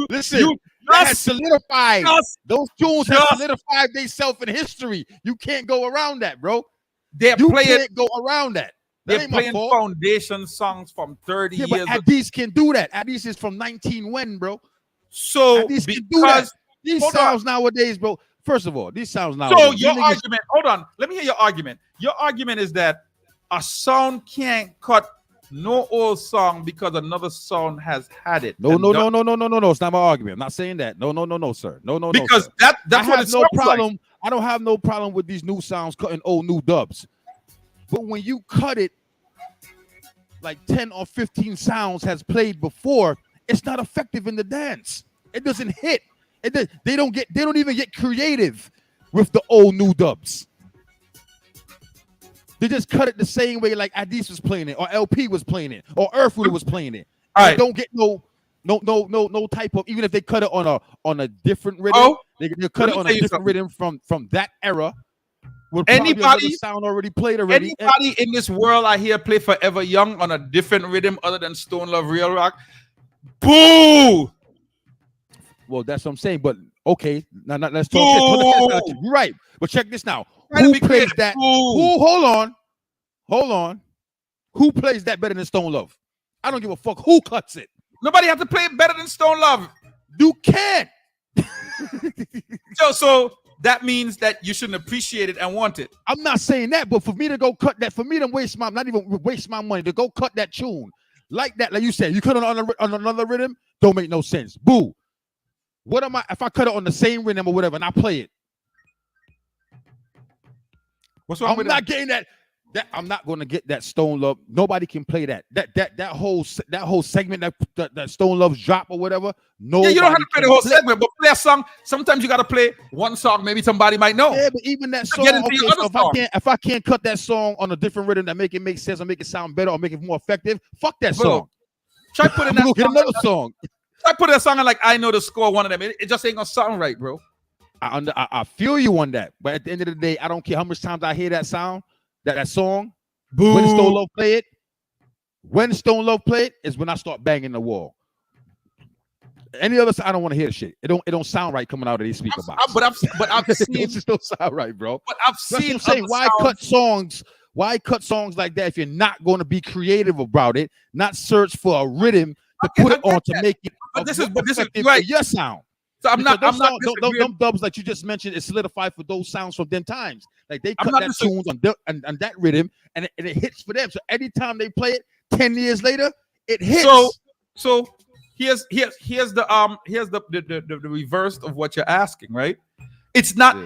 S2: listen.
S14: That has solidified. Those tunes have solidified themselves in history. You can't go around that, bro. You can't go around that.
S2: They're playing foundation songs from 30 years.
S14: But Addies can do that. Addies is from 19 when, bro.
S2: So
S14: Addies can do that. These sounds nowadays, bro. First of all, these sounds nowadays.
S2: So your argument, hold on. Let me hear your argument. Your argument is that a sound can't cut no old song because another song has had it.
S14: No. It's not my argument. I'm not saying that. No, sir. No.
S2: Because
S14: sir.
S2: that's what it's no
S14: problem.
S2: Like.
S14: I don't have no problem with these new sounds cutting old new dubs. But when you cut it like 10 or 15 sounds has played before, it's not effective in the dance. It doesn't hit. They don't even get creative with the old new dubs. They just cut it the same way like Addies was playing it, or LP was playing it, or Earthwood was playing it. They don't get no type of, even if they cut it on a different rhythm, they cut it on a different rhythm from that era.
S2: Anybody
S14: sound already played already.
S2: Anybody in this world I hear play Forever Young on a different rhythm other than Stone Love Real Rock? Boo!
S14: Well, that's what I'm saying. But okay, now let's talk. You're right, but check this now. Who plays that? Who? Hold on. Who plays that better than Stone Love? I don't give a fuck who cuts it.
S2: Nobody has to play it better than Stone Love.
S14: You can't.
S2: So that means that you shouldn't appreciate it and want it.
S14: I'm not saying that, but for me to go cut that, for me to not even waste my money to go cut that tune like that, like you said, you cut it on another rhythm, don't make no sense. Boo. What am I if I cut it on the same rhythm or whatever and I play it?
S2: What's wrong with
S14: that? I'm not getting that. I'm not going to get that Stone Love. Nobody can play that. That whole segment that Stone Love's drop or whatever. No,
S2: you don't have to play the whole segment, but play a song. Sometimes you got to play one song. Maybe somebody might know.
S14: Yeah, but even that song. If I can't cut that song on a different rhythm that make sense or make it sound better or make it more effective, fuck that song.
S2: Try putting that.
S14: Get another song.
S2: Try putting a song on like I Know the Score. One of them. It just ain't gonna sound right, bro.
S14: I feel you on that, but at the end of the day, I don't care how much times I hear that sound. That song,
S2: Boo.
S14: When Stone Love play it, is when I start banging the wall. Any other side, I don't want to hear the shit. It don't sound right coming out of these speaker box.
S2: But I've seen
S14: it just don't sound right, bro.
S2: But I've seen.
S14: That's what I'm saying. Why cut songs like that if you're not going to be creative about it? Not search for a rhythm to put it on to make it.
S2: But this is
S14: right. Your sound.
S2: So I'm not.
S14: Them dubs that you just mentioned is solidified for those sounds from them times. Like they cut that tunes on that rhythm, and it hits for them. So anytime they play it, 10 years later, it hits.
S2: So here's the reverse of what you're asking, right? It's not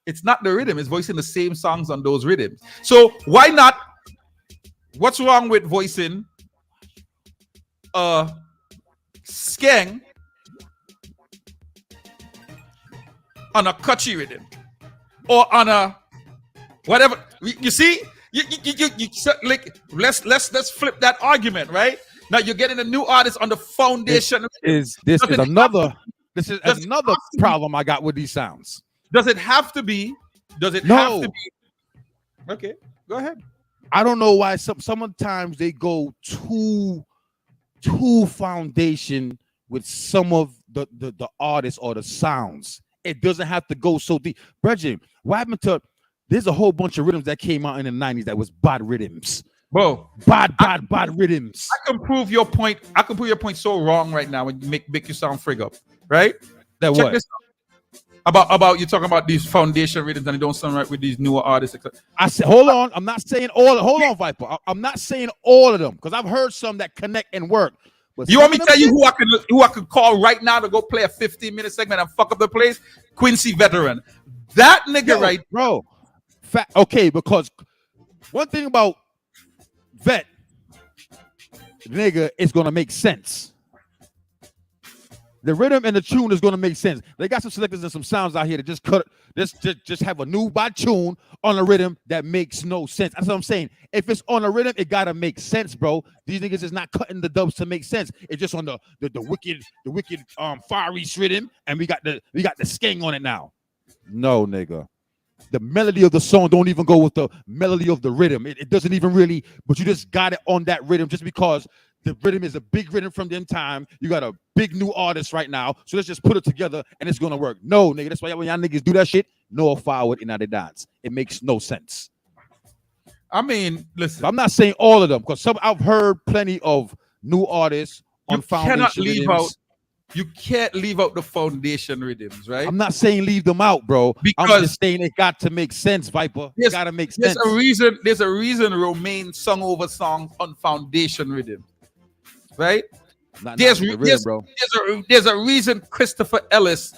S2: the rhythm. It's voicing the same songs on those rhythms. So why not? What's wrong with voicing skeng on a kutchy rhythm or on a whatever? You see, you like let's flip that argument, right? Now you're getting a new artist on the foundation.
S14: This is another problem I got with these sounds.
S2: Does it have to be? Does it have to be? Okay, go ahead.
S14: I don't know why sometimes they go too foundation with some of the artists or the sounds. It doesn't have to go so deep. Brethren, what happened to? There's a whole bunch of rhythms that came out in the 90s that was bad rhythms.
S2: Bro,
S14: bad rhythms.
S2: I can prove your point. I can prove your point so wrong right now and make you sound frig up, right?
S14: That
S2: Check
S14: what?
S2: this out. About you talking about these foundation rhythms and they don't sound right with these newer artists.
S14: I said, hold on. I'm not saying all. Hold on, Viper. I'm not saying all of them because I've heard some that connect and work. But
S2: you want me to tell you who I could call right now to go play a 15-minute segment and fuck up the place? Quincy Veteran. That nigga right,
S14: bro. Okay, because one thing about Vet, nigga, it's gonna make sense. The rhythm and the tune is gonna make sense. They got some selectors and some sounds out here that just have a new bad tune on a rhythm that makes no sense. That's what I'm saying. If it's on a rhythm, it gotta make sense, bro. These niggas is not cutting the dubs to make sense. It's just on the wicked Far East rhythm, and we got the skeng on it now. No, nigga. The melody of the song don't even go with the melody of the rhythm. It doesn't even really, but you just got it on that rhythm just because the rhythm is a big rhythm from them time. You got a big new artist right now, so let's just put it together and it's gonna work. No, nigga, that's why when y'all niggas do that shit, no forward in the dance. It makes no sense.
S2: I mean, listen,
S14: I'm not saying all of them because I've heard plenty of new artists on foundation rhythms.
S2: You can't leave out the foundation rhythms, right?
S14: I'm not saying leave them out, bro.
S2: Because
S14: I'm just saying it got to make sense, Viper. It got to make sense.
S2: There's a reason Romaine sung over songs on foundation rhythm, right? There's a reason Christopher Ellis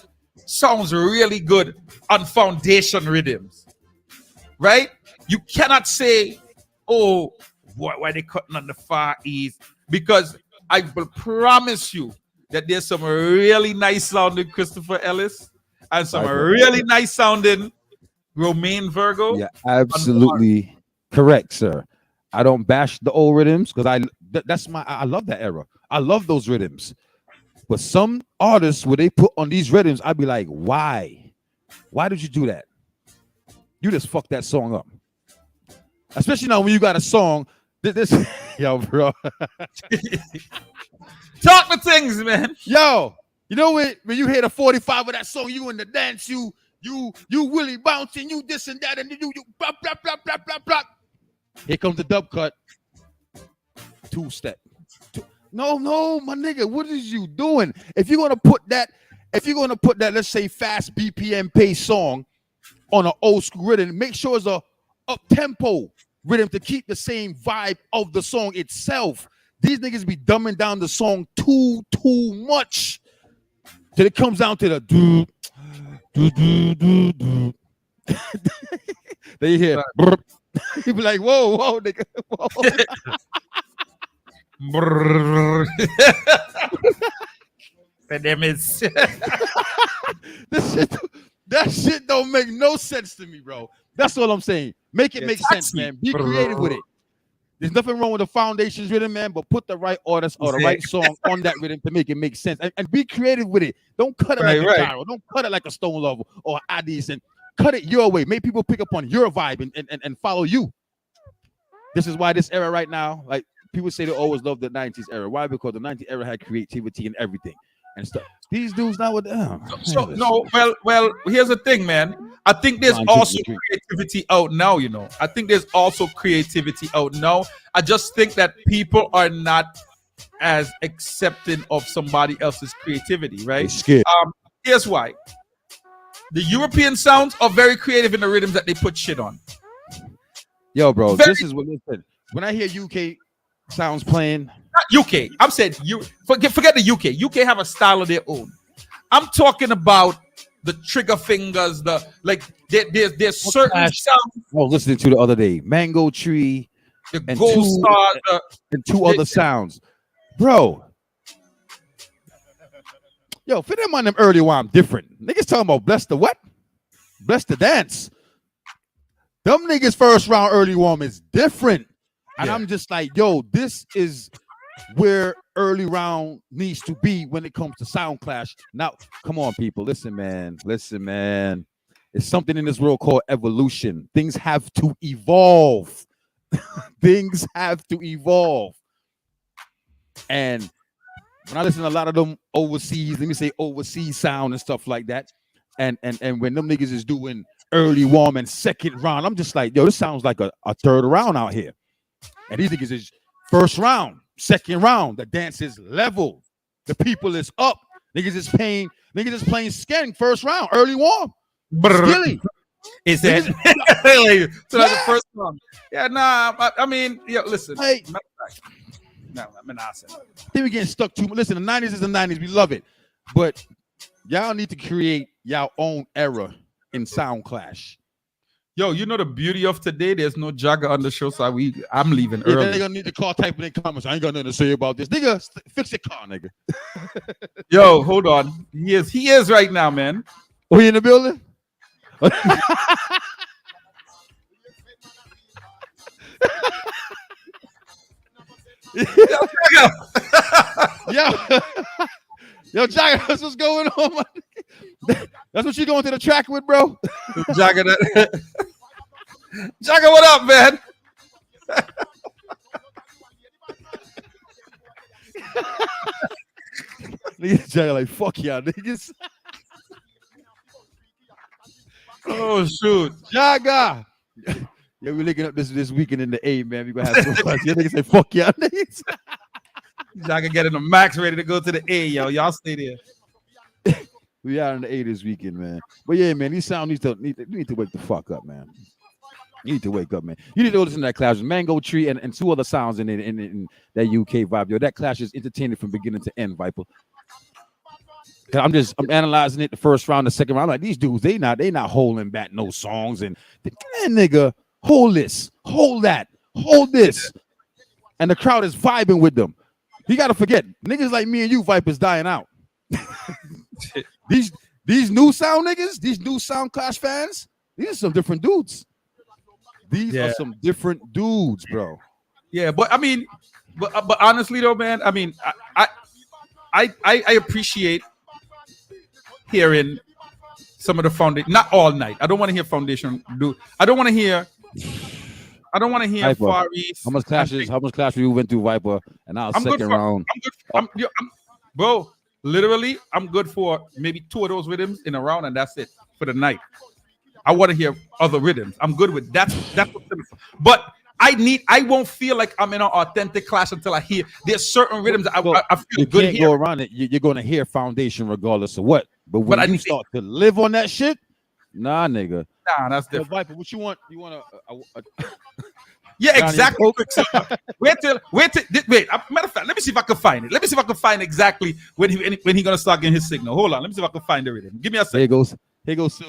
S2: sounds really good on foundation rhythms, right? You cannot say, oh, why they cutting on the Far East? Because I will promise you that there's some really nice sounding Christopher Ellis and some really nice sounding Romaine Virgo.
S14: Yeah, absolutely correct, sir. I don't bash the old rhythms because I love that era. I love those rhythms. But some artists, where they put on these rhythms, I'd be like, why? Why did you do that? You just fucked that song up. Especially now when you got a song. This yo, bro.
S2: Talk the things, man.
S14: Yo, you know when you hear the 45 of that song, you in the dance, you Willie bouncing, you this and that, and you blah blah blah blah blah blah. Here comes the dub cut. Two-step. No, my nigga, what is you doing? If you're gonna put that, let's say fast BPM pace song on an old school rhythm, make sure it's a up tempo rhythm to keep the same vibe of the song itself. these niggas be dumbing down the song too much till it comes down to the do. They hear he be like, whoa, nigga, whoa. That shit don't make no sense to me, bro. That's all I'm saying. Make it make sense, man. Be creative with it. There's nothing wrong with the foundations rhythm, man, but put the right artist or the right song on that rhythm to make it make sense. And be creative with it. Don't cut it like a gyro. Don't cut it like a Stone Lover or Addis, and cut it your way. Make people pick up on your vibe and follow you. This is why this era right now, like people say they always love the 90s era. Why? Because the 90s era had creativity and everything and stuff. These dudes now with well,
S2: here's the thing, man. I think there's also creativity out now, you know. I think there's also creativity out now. I just think that people are not as accepting of somebody else's creativity, right? Here's why. The European sounds are very creative in the rhythms that they put shit on.
S14: Yo, bro, this is what listen. When I hear UK sounds playing,
S2: not UK. I'm saying you forget the UK. UK have a style of their own. I'm talking about the trigger fingers, there's certain sounds.
S14: I was listening to the other day, Mango Tree,
S2: the Gold Star,
S14: and two other sounds, bro. Yo, for them on them early while I'm different. Niggas talking about bless the what? Bless the dance. Them niggas first round early warm is different. And I'm just like, yo, this is where early round needs to be when it comes to sound clash. Now, come on, people. Listen, man. It's something in this world called evolution. Things have to evolve. Things have to evolve. And when I listen to a lot of them overseas, let me say overseas sound and stuff like that. And when them niggas is doing early warm and second round, I'm just like, yo, this sounds like a third round out here. And these niggas is first round, second round. The dance is level. The people is up. Niggas is playing skank first round, early warm. Skilly.
S2: Is that really? So that's the first one. Yeah, nah. I mean, yeah. Listen.
S14: Hey.
S2: No, I'm an asset.
S14: I think we getting stuck too much. Listen, the 90s is the 90s. We love it. But y'all need to create y'all own era in sound clash.
S2: Yo, you know the beauty of today? There's no Jagger on the show, so I'm leaving early.
S14: They're gonna need to call typing in comments. I ain't got nothing to say about this. Nigga, fix your car, nigga.
S2: Yo, hold on. He is right now, man.
S14: Oh, he in the building? Yo, Jagger, that's what's going on, man. That's what you going to the track with, bro?
S2: Jagger, Jagger, what up, man?
S14: Jagger like, fuck y'all, niggas.
S2: Oh, shoot.
S14: Jagger. Yeah, we're linking up this weekend in the A, man. We're going to have so much. Your niggas say, fuck y'all, niggas.
S2: Jagger getting the max ready to go to the A, yo. Y'all stay there.
S14: We out in the A this weekend, man. But yeah, man, these sound need to wake the fuck up, man. You need to wake up, man. You need to listen to that clash. Mango Tree and two other sounds in that UK vibe. Yo, that clash is entertaining from beginning to end, Viper. I'm analyzing it the first round, the second round. I'm like, these dudes, they not holding back no songs. And man, nigga, hold this, hold that, hold this. And the crowd is vibing with them. You gotta forget, niggas like me and you, Viper's dying out. These new sound niggas, these new sound clash fans, these are some different dudes. These are some different dudes, bro.
S2: Yeah, but I mean, but honestly though, man, I mean, I appreciate hearing some of the foundation, not all night. I don't want to hear foundation do. I don't want to hear
S14: Viper.
S2: Far East.
S14: How much clash we went through, Viper? And now second round.
S2: Bro, literally, I'm good for maybe 2 of those rhythms in a round, and that's it for the night. I want to hear other rhythms. I'm good with that's but I won't feel like I'm in an authentic class until I hear there's certain rhythms I feel
S14: you
S2: good
S14: can't go around it. You're gonna hear foundation regardless of what. But when you start to live on that shit, nah, nigga.
S2: Nah, that's different.
S14: Viper, what you want? You want
S2: Yeah, exactly. Wait. Matter of fact, let me see if I can find it. Let me see if I can find exactly when he gonna start getting his signal. Hold on. Let me see if I can find the rhythm. Give me a second.
S14: Here goes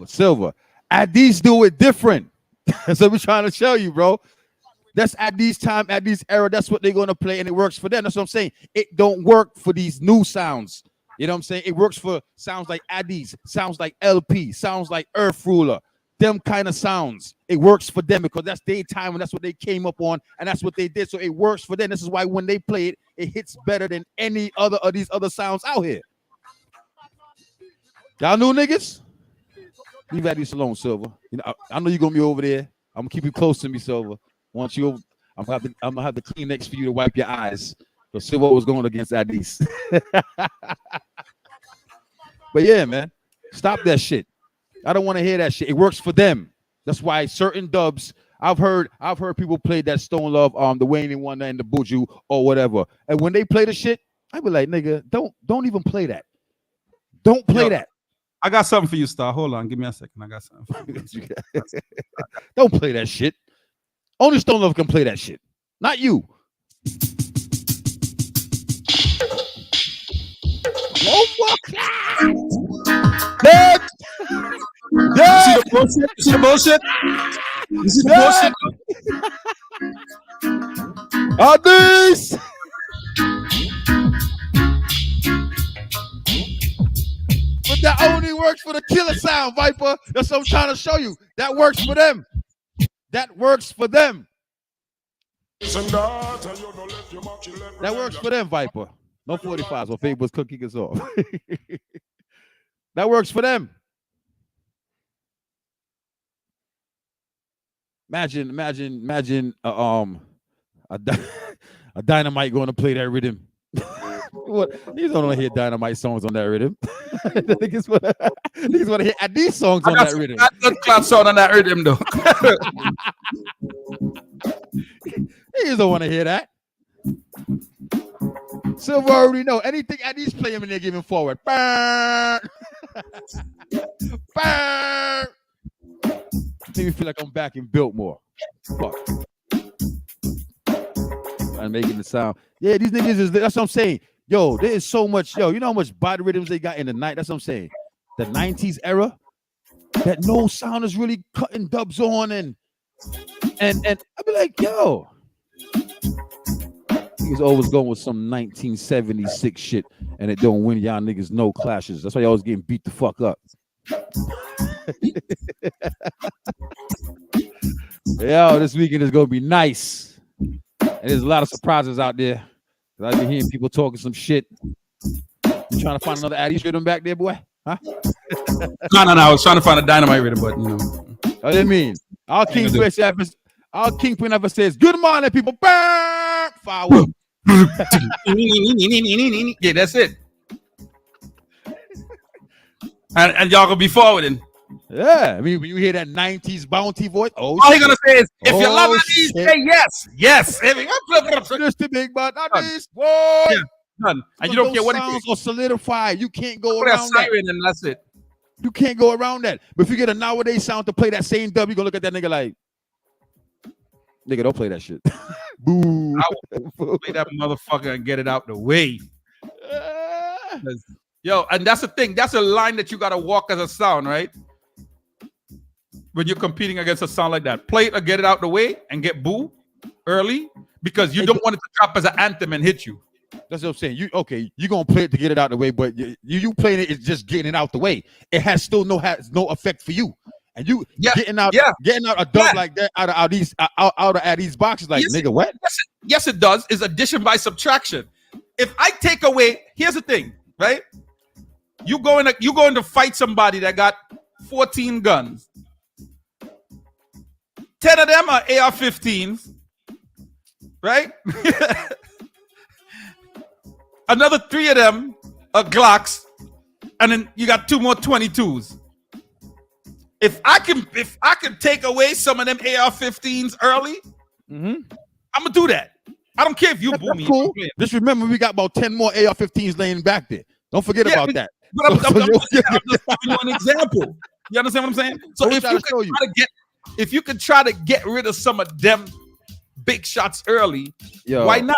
S14: Silver. At these do it different. That's what we're trying to show you, bro. That's at these time, at this era, that's what they're gonna play, and it works for them. That's what I'm saying. It don't work for these new sounds. You know what I'm saying? It works for sounds like Addies, sounds like LP, sounds like Earth Ruler, them kind of sounds. It works for them because that's their time and that's what they came up on, and that's what they did. So it works for them. This is why when they play it, it hits better than any other of these other sounds out here. Y'all new niggas? Leave Addies alone, Silver. You know, I know you're gonna be over there. I'm gonna keep you close to me, Silver. Once you, I'm gonna have the Kleenex for you to wipe your eyes. So Silver was going against Addies. But yeah, man, stop that shit. I don't want to hear that shit. It works for them. That's why certain dubs, I've heard people play that Stone Love, the Wayne and Wonder and the Buju or whatever. And when they play the shit, I be like, nigga, don't even play that. Don't play that.
S2: I got something for you, Star. Hold on, give me a second. I got something for you.
S14: Don't play that shit. Only Stone Love can play that shit. Not you.
S2: Dead. See the bullshit? You see the bullshit? You see the bullshit?
S14: Addies! But that only works for the killer sound, Viper. That's what I'm trying to show you. That works for them. That works for them. That works for them, Viper. No 45s. Well, Faber's cooking us off. That works for them. Imagine a Dynamite going to play that rhythm. What? These don't want to hear Dynamite songs on that rhythm. Niggas want to hear these songs on that rhythm.
S2: I got clap sound on that rhythm though.
S14: Niggas don't want to hear that. Silver already know anything Addies play him and they're giving forward. Burn. Burn. Make me feel like I'm back in Biltmore. Fuck. I'm making the sound. Yeah, these niggas is, that's what I'm saying. Yo, there is so much. Yo, you know how much body rhythms they got in the night? That's what I'm saying. The 90s era, that no sound is really cutting dubs on and I'd be like, yo. Niggas always going with some 1976 shit and it don't win y'all niggas no clashes. That's why y'all always getting beat the fuck up. Yo, this weekend is gonna be nice. And there's a lot of surprises out there. I've been hearing people talking some shit. You trying to find another Addies rhythm back there, boy? Huh?
S2: No. I was trying to find a Dynamite rhythm, but you know.
S14: I didn't mean. Our Kingpin ever says, "Good morning, people." Burn! Fire away.
S2: Yeah, that's it. And y'all gonna be forwarding.
S14: Yeah, I mean, when you hear that 90s bounty voice, all
S2: he gonna say is, if you love Addies, say yes. Yes.
S14: Just the big but Addies, boy.
S2: Yeah, done. And you don't care what it is.
S14: Or solidify. You can't go around that.
S2: And that's it.
S14: You can't go around that. But if you get a nowadays sound to play that same dub, you gonna look at that nigga like, nigga, don't play that shit. Boo.
S2: I will play that motherfucker and get it out the way. Yo, and that's the thing. That's a line that you gotta walk as a sound, right? When you're competing against a sound like that, play it or get it out the way and get boo early because you don't want it to drop as an anthem and hit you.
S14: That's what I'm saying. You're gonna play it to get it out the way, but you playing it is just getting it out the way. It has no effect for you. And you getting out a dub like that out of these boxes, like nigga, what?
S2: Yes, it does. Is addition by subtraction. If I take away, here's the thing, right? You going to fight somebody that got 14 guns. 10 of them are AR-15s, right? Another 3 of them are Glocks, and then you got 2 more 22s. If I can take away some of them AR-15s early, I'm gonna do that. I don't care if you boo me.
S14: Cool. Just remember, we got about 10 more AR-15s laying back there. Don't forget about that.
S2: But I'm just giving you an example. You understand what I'm saying? So if you can try to get if you could try to get rid of some of them big shots early, why not?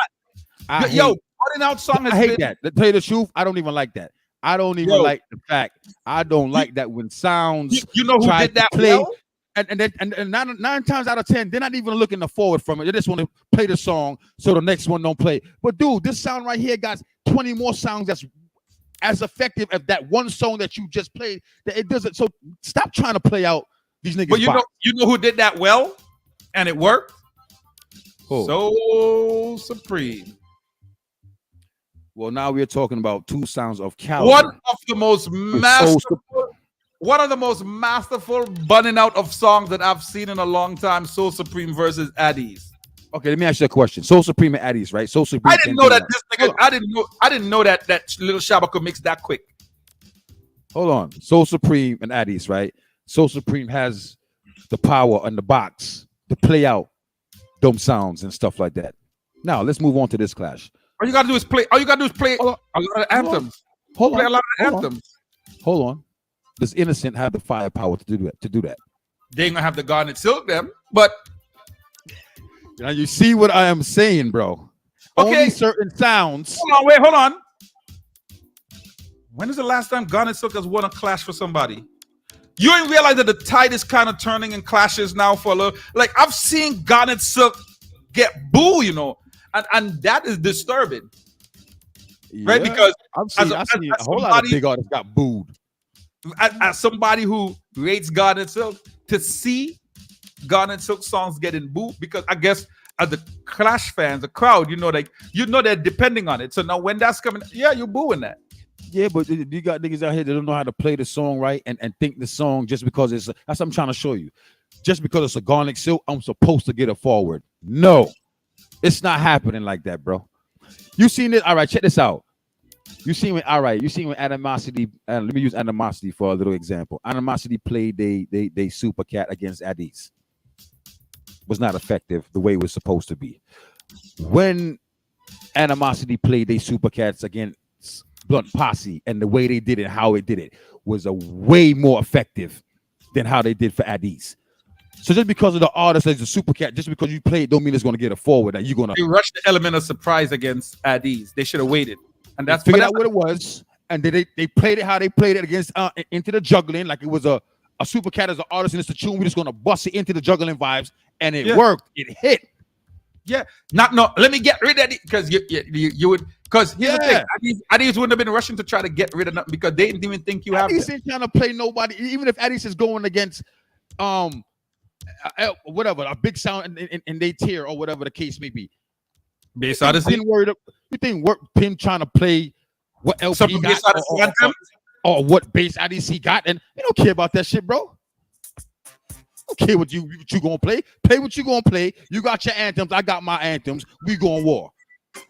S2: Putting out song.
S14: I hate that. To tell you the truth, I don't even like that. I don't even like the fact. I don't like that when sounds.
S2: You know who did that
S14: play,
S2: well?
S14: And nine times out of 10, they're not even looking forward from it. They just want to play the song so the next one don't play. But dude, this sound right here got 20 more songs that's as effective as that one song that you just played. That it doesn't. So stop trying to play out these niggas.
S2: But you know who did that well, and it worked.
S14: Who?
S2: So Supreme.
S14: Well, now we're talking about two sounds of caliber.
S2: One of the most masterful bunning out of songs that I've seen in a long time. Soul Supreme versus Addies.
S14: Okay, let me ask you a question. Soul Supreme and Addies, right? Soul Supreme.
S2: I didn't know that this nigga. I didn't know that little Shabba could mix that quick.
S14: Hold on. Soul Supreme and Addies, right? Soul Supreme has the power on the box to play out dumb sounds and stuff like that. Now let's move on to this clash.
S2: All you gotta do is play. All you gotta do is play a lot of anthems.
S14: Hold on.
S2: Play a lot of anthems.
S14: Hold on. Does Innocent have the firepower to do that?
S2: They ain't gonna have the Garnet Silk them, but
S14: now you see what I am saying, bro.
S2: Okay.
S14: Only certain sounds.
S2: Hold on. When is the last time Garnet Silk has won a clash for somebody? You ain't realize that the tide is kind of turning in clashes now for a little. Like I've seen Garnet Silk get boo, you know, and that is disturbing, right? Because
S14: I've seen a whole lot of big artists got booed.
S2: As somebody who rates Garnet Silk, to see Garnet Silk songs getting booed, because I guess as the Clash fans, the crowd, they're depending on it. So now when that's coming, you're booing that.
S14: Yeah, but you got niggas out here that don't know how to play the song right and think the song just because that's what I'm trying to show you. Just because it's a Garnet Silk, I'm supposed to get it forward. No, it's not happening like that, bro. You seen it? All right, check this out. You seen when Animosity, let me use Animosity for a little example. Animosity played they Super Cat against Addies. Was not effective the way it was supposed to be. When Animosity played they Super Cats against Blunt Posse, and the way they did it, how it did it, was a way more effective than how they did for Addies. So just because of the artist as a Super Cat, just because you play it, don't mean it's going to get a forward. That you're going to.
S2: They rushed the element of surprise against Addies. They should have waited, and that's
S14: figured out what it was, and they played it how they played it against into the juggling, like it was a Super Cat as an artist, and it's a tune. We're just going to bust it into the juggling vibes, and it worked. It hit.
S2: Yeah, let me get rid of it because you would. Because here's the thing, Addies wouldn't have been rushing to try to get rid of nothing because they didn't even think you have.
S14: Addies ain't trying to play nobody, even if Addies is going against whatever a big sound in they tier or whatever the case may be.
S2: Bass Odyssey.
S14: You think Pin trying to play what LP got or what bass Odyssey got, and they don't care about that shit, bro. Don't care what you gonna play. Play what you gonna play. You got your anthems. I got my anthems. We going war.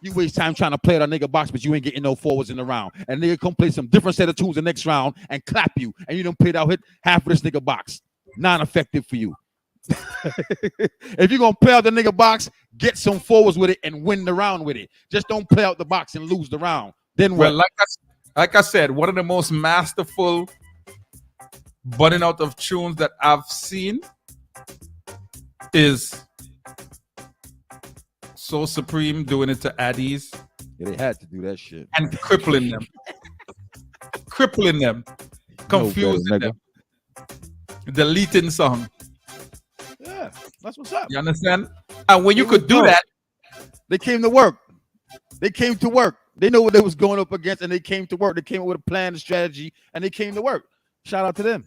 S14: You waste time trying to play that nigga box, but you ain't getting no forwards in the round. And nigga come play some different set of tunes the next round and clap you, and you don't play that hit half of this nigga box. Non-effective for you. If you're gonna play out the nigga box, get some forwards with it and win the round with it. Just don't play out the box and lose the round. Then what?
S2: Well, like I said, one of the most masterful bunning out of tunes that I've seen is Soul Supreme doing it to Addies.
S14: Yeah, they had to do that shit.
S2: And crippling them. Confusing them. Deleting song.
S14: Yeah, that's what's up.
S2: You understand? And when you could do that,
S14: they came to work. They came to work. They know what they was going up against, and they came to work. They came up with a plan and strategy, and they came to work. Shout out to them.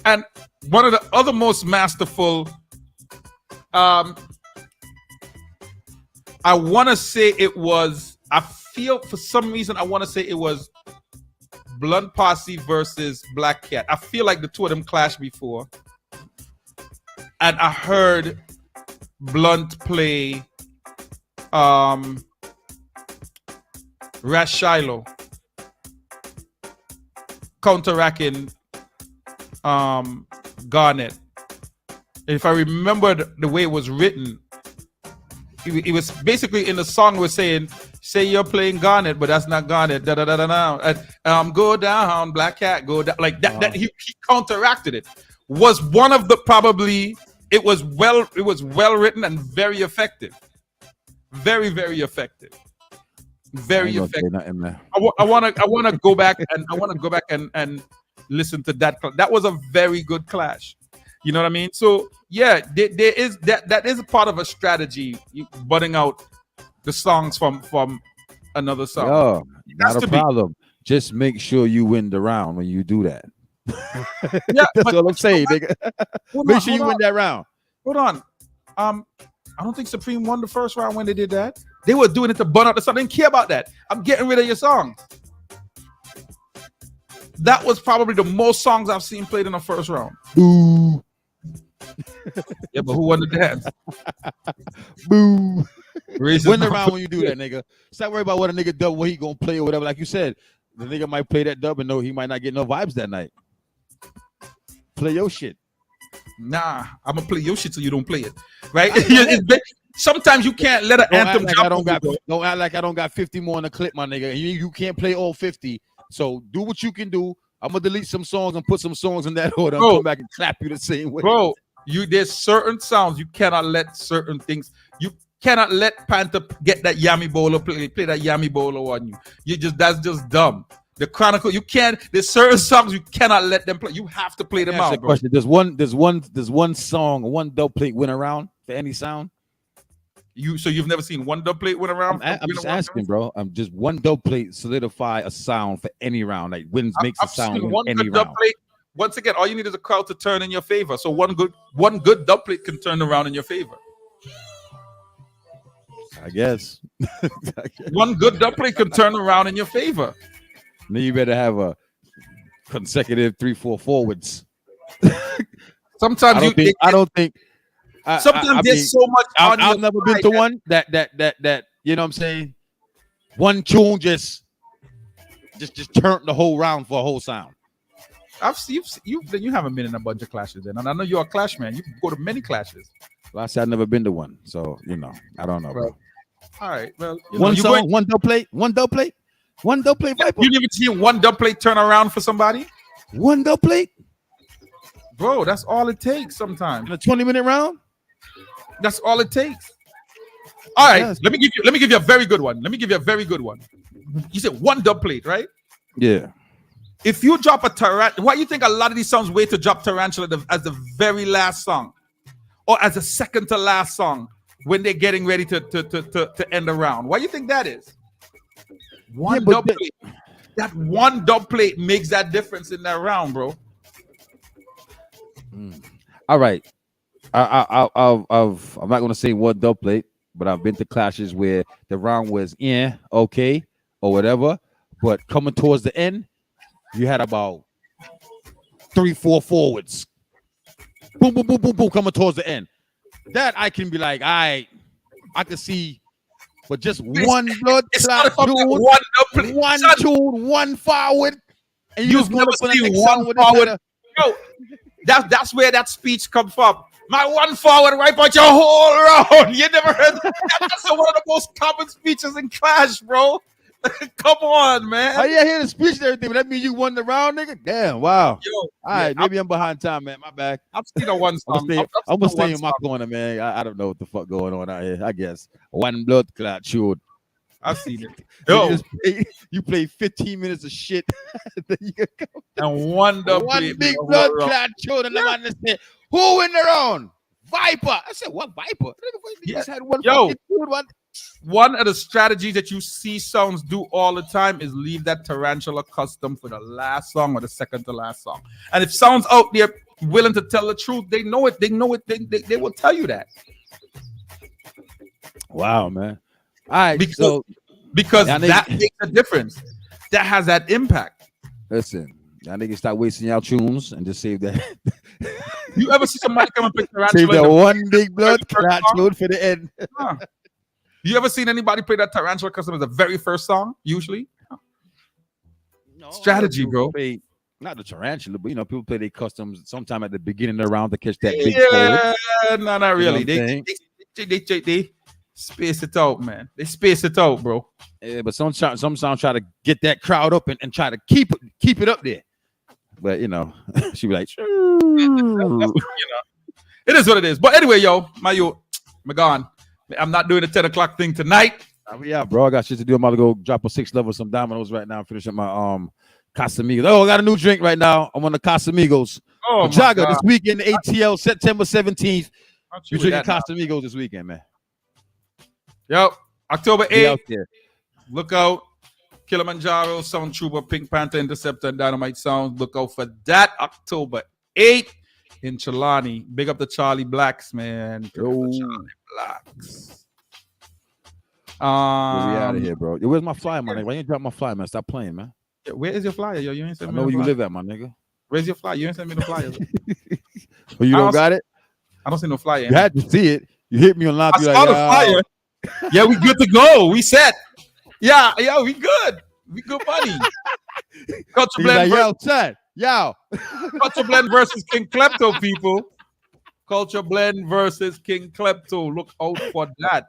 S2: And one of the other most masterful, I want to say it was, I feel for some reason I want to say it was Blunt Posse versus Black Cat. I feel like the two of them clashed before. And I heard Blunt play Rash Shiloh counteracting Garnet. If I remember the way it was written, it was basically in the song was saying, say you're playing Garnet, but that's not Garnet. Da da da da da. Go down, Black Cat, go down. Like that. That he counteracted it. was one of the probably it was well written and very effective. Very, very effective. Very effective. I want to go back and listen to that. That was a very good clash. You know what I mean? So yeah, there is that is a part of a strategy, budding out the songs from another song.
S14: Yo, not a problem. Just make sure you win the round when you do that.
S2: Yeah,
S14: that's all I'm saying, nigga. Make sure you win that round.
S2: Hold on. I don't think Supreme won the first round when they did that. They were doing it to burn out the song. They didn't care about that. I'm getting rid of your song. That was probably the most songs I've seen played in the first round.
S14: Boo.
S2: Yeah, but who won the dance?
S14: Boo.
S2: Win
S14: the round when you do that, nigga. Stop worrying about what a nigga dub, what he gonna play or whatever. Like you said, the nigga might play that dub and know he might not get no vibes that night. Play your shit.
S2: Nah, I'm gonna play your shit so you don't play it, right? Sometimes you can't let an anthem
S14: like
S2: jump.
S14: Don't act like I don't got 50 more in the clip, my nigga. You can't play all 50. So do what you can do. I'm gonna delete some songs and put some songs in that order. I'll come back and clap you the same way.
S2: Bro, there's certain sounds you cannot let certain things. You cannot let Panther get that Yami Bolo play that Yami Bolo on you. That's just dumb. The Chronicle, you can't. There's certain songs you cannot let them play. You have to play them out, bro.
S14: Question. There's one song, one dub plate win around for any sound.
S2: So you've never seen one dub plate win around?
S14: I'm just asking, bro. I'm just one dub plate solidify a sound for any round. Like makes a sound in any round.
S2: Plate, once again, all you need is a crowd to turn in your favor. So one good dub plate can turn around in your favor.
S14: I guess.
S2: One good dub plate can turn around in your favor.
S14: Then you better have a consecutive 3-4 forwards.
S2: Sometimes
S14: I don't think.
S2: Sometimes there's so much.
S14: I've never been to one that you know what I'm saying. One tune just turned the whole round for a whole sound.
S2: You haven't been in a bunch of clashes, and I know you're a clash man. You go to many clashes.
S14: Well, I said I've never been to one, so I don't know, bro.
S2: All right, well,
S14: one dub plate, Viper.
S2: You never seen one dub plate turn around for somebody?
S14: One dub plate,
S2: bro. That's all it takes. Sometimes
S14: in a 20-minute round.
S2: That's all it takes. All right, yes. Let me give you a very good one. You said one dub plate, right?
S14: Yeah.
S2: If you drop a tarantula, why do you think a lot of these songs wait to drop tarantula as the very last song, or as a second to last song when they're getting ready to end the round? Why do you think that is? That one dub plate makes that difference in that round, bro.
S14: All right. I'm not gonna say one dub plate, but I've been to clashes where the round was okay or whatever, but coming towards the end, you had about 3-4 forwards. Boom, boom, boom, boom, boom, coming towards the end. That I can be like, I can see, but just one blood clot tune, one tune, one forward, and
S2: you've never seen one forward. Yo, that's where that speech comes from. My one forward wipe out your whole round. You never heard that? That's one of the most common speeches in Clash, bro. Come on, man.
S14: Oh yeah, I hear the speech and everything, but that means you won the round, nigga. Damn, wow.
S2: Yo,
S14: all right, maybe I'm behind time, man. My bad.
S2: I've seen a one song.
S14: I'm gonna stay in my corner, man. I don't know what the fuck going on out here. I guess one blood clot chewed.
S2: I've seen it. Yo,
S14: you play 15 minutes of shit, then you go
S2: and one
S14: big blood clot chewed, and I'm say, who in the round? Viper. I said, what Viper? You just had one.
S2: One of the strategies that you see sounds do all the time is leave that tarantula custom for the last song or the second to last song. And if sounds out there willing to tell the truth, they know it. They will tell you that.
S14: Wow, man. All right,
S2: because that makes a difference. That has that impact.
S14: Listen, y'all niggas stop wasting y'all tunes and just save that.
S2: You ever see somebody come and pick tarantula?
S14: Save that one big blood clot tune for the end.
S2: Huh. You ever seen anybody play that tarantula custom as the very first song? Usually, no, strategy, bro.
S14: Not the tarantula, but people play their customs sometime at the beginning of the round to catch that big.
S2: Yeah, no, not really. They space it out, man. They space it out, bro.
S14: Yeah, but some sound try to get that crowd up and try to keep it up there. But you know, she be like,
S2: it is what it is. But anyway, yo, my gone. I'm not doing the 10 o'clock thing tonight.
S14: Yeah, bro, I got shit to do. I'm about to go drop a 6 level some dominoes right now. Finish up my Casamigos. Oh, I got a new drink right now. I'm on the Casamigos.
S2: Oh,
S14: Jaga this weekend, ATL September 17th. You drinking
S2: that
S14: Casamigos this weekend, man?
S2: Yo, October 8th. Look out. Kilimanjaro, Sound Trooper, Pink Panther, Interceptor, and Dynamite Sound. Look out for that October 8th in Chilani. Big up the Charlie Blacks, man. Big up the Charlie Blacks.
S14: We out of here, bro. Yo, where's my flyer, my nigga? Why you ain't drop my flyer, man? Stop playing, man.
S2: Yeah, where is your flyer, yo? You ain't sent me.
S14: I know
S2: the
S14: where you
S2: flyer.
S14: live at, my nigga.
S2: Where's your flyer? You ain't sent me the flyer.
S14: Oh, you don't got it?
S2: I don't see no flyer.
S14: You had to see it. You hit me on live.
S2: I saw the flyer. Yeah, we good to go. We set. Yeah, we good. We good money. Culture Blend.
S14: Like, yo, son. Yo.
S2: Culture Blend versus King Klepto, people. Culture Blend versus King Klepto. Look out for that.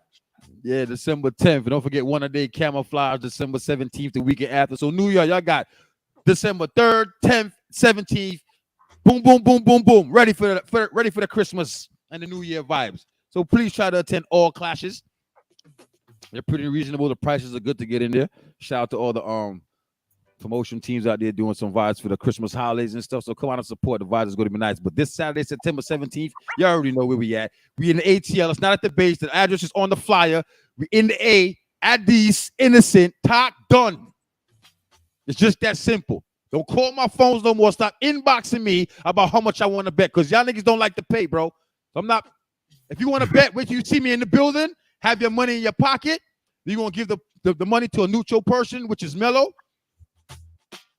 S14: Yeah, December 10th. And don't forget One A Day Camouflage, December 17th, the weekend after. So New York, y'all got December 3rd, 10th, 17th. Boom, boom, boom, boom, boom. Ready for the Christmas and the New Year vibes. So please try to attend all clashes. They're pretty reasonable. The prices are good to get in there. Shout out to all the promotion teams out there doing some vibes for the Christmas holidays and stuff. So come out and support. The vibes is going to be nice. But this Saturday, September 17th, you already know where we at. We in the ATL. It's not at the base. The address is on the flyer. We in the A. Addis, Innocent, Talk, done. It's just that simple. Don't call my phones no more. Stop inboxing me about how much I want to bet, because y'all niggas don't like to pay, bro. So I'm not. If you want to bet, wait till you see me in the building, have your money in your pocket. You're going to give the money to a neutral person, which is Mello.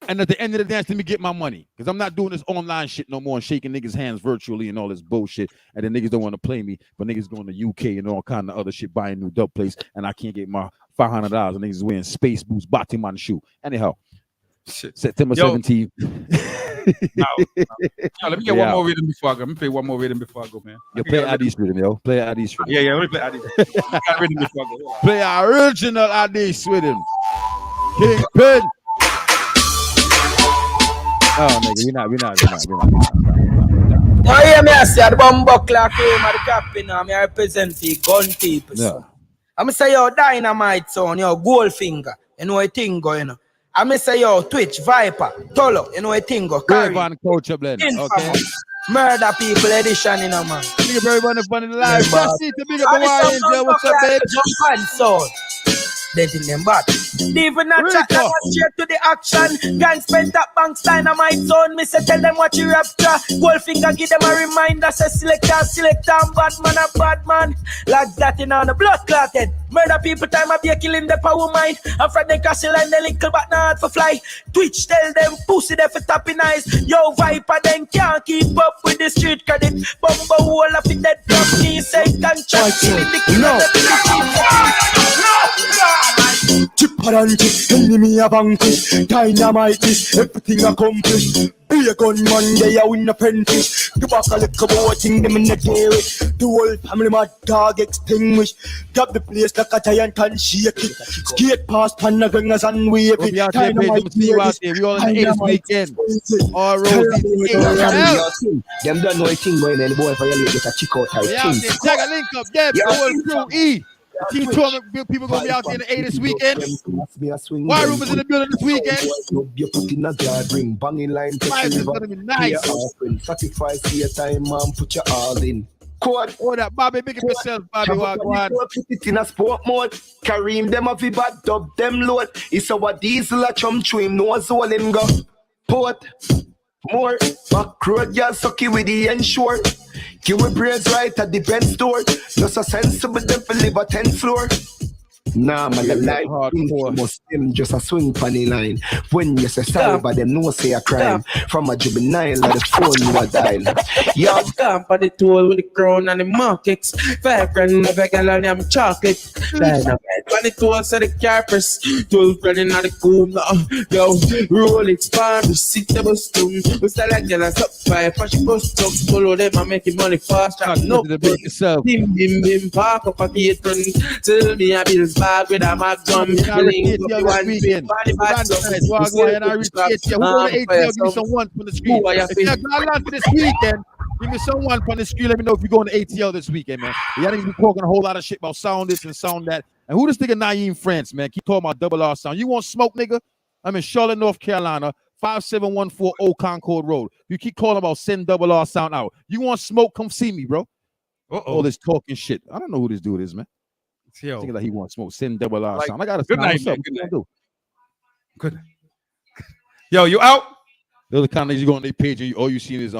S14: And at the end of the dance, let me get my money. Because I'm not doing this online shit no more and shaking niggas' hands virtually and all this bullshit. And then niggas don't want to play me, but niggas going to UK and all kind of other shit, buying new dope place, and I can't get my $500 and niggas wearing space boots, Batiman shoe. Anyhow, September 17th.
S2: No. Let me get one more rhythm before I go. Let me play one more rhythm before I go, man.
S14: Yo, play Addis rhythm, yo. Play Addis rhythm.
S2: Yeah, let me play Addis. Got rhythm before I go.
S14: Play our original Addis rhythm. Kingpin. Oh, nigga, we not.
S15: Oh, yeah, me I say the bumbo clock came at the captain. I represent the gun people. Yeah. I'm say yo Dynamite son, yo Goldfinger. You know a thing going on. I'm say yo Twitch, Viper, Tolo. You know a thing go.
S14: Van Culture Blend. Okay.
S15: Murder people edition, you know, man.
S14: Big up everyone up on the live. Just see the big up the YNJ. What's up, babe?
S15: Jump on, son. They in them back. Even not chat, I was straight to the action. Gang spent that banks, Dynamite zone. Me say tell them what you rapture. Goldfinger give them a reminder. Say selector, and bad man. Like that in on the blood clotted. Murder people time I be a killing the power mind. I'm from the castle and the little but not for fly. Twitch tell them pussy there for tapping eyes. Yo Viper then can't keep up with the street credit. Bumbo wall of it dead from me. Say contract killing the killer.
S16: Chipparante, enemy a vanquish. Dynamite is everything accomplished. Be a gunman, they are win apprentice. The back of the cabo, thing them in the day with. The whole family, my dog extinguished. Grab the place like a giant and shake it. Skate past Panagangers and wave it. Dynamite,
S14: we all in the 8th weekend. All roads.
S16: Them don't know a thing going on. The boy for your get a chick out.
S14: Check a link up, yeah, the whole crew, E. Team tournament people gonna be out there in the 8th this weekend. Why room is in the building this weekend?
S16: You put in a guard ring, banging line.
S14: It's gonna be nice.
S16: Sacrifice your time, man. Put your all in. Quad.
S14: Oh, that Bobby, big up yourself, Bobby.
S16: Put it in a sport mode. Kareem, them a vibat, dub them load. It's our diesel a chum trim, no soul him go. Port. More back road, y'all sucky with the ensure. Give me brains right at the pen store. Just a sensible them for live a 10th floor. Nah, man, the life must them just a swing funny line. When you say sorry, but them no say a crime. From a juvenile, like the phone you a dial.
S15: Yo, stamp on the tool with the crown and the markets. 5 grand of a girl and them chocolate. Dynamite on the tool, so the carpers. 12 grand in the cool now. Yo, roll it, span, sit the bus down. We start like girl and stop 5. Fashion bus truck, follow them and making money fast. No,
S14: bim,
S15: bim, park up a gate run. Tell me I bills back. bag with a mag gun.
S14: You're not reach ATL this weekend. Who going to ATL? Give me some one from the screen. If you're going to this weekend, give me some one from the screen. Let me know if you're going to ATL this weekend, man. Y'all ain't be talking a whole lot of shit about sound this and sound that. And who this nigga Naeem France, man? Keep talking about double R sound. You want smoke, nigga? I'm in Charlotte, North Carolina, 5714 Old Concord Road. You keep calling about send double R sound out. You want smoke? Come see me, bro. All this talking shit. I don't know who this dude is, man.
S2: Yo.
S14: Thinking that he wants smoke. Send double R sound. I got a
S2: good
S14: sound.
S2: night,
S14: What's
S2: man.
S14: up?
S2: Good night.
S14: Do?
S2: Good. Yo, you out?
S14: Those are the kind of niggas you go on their page and all you see is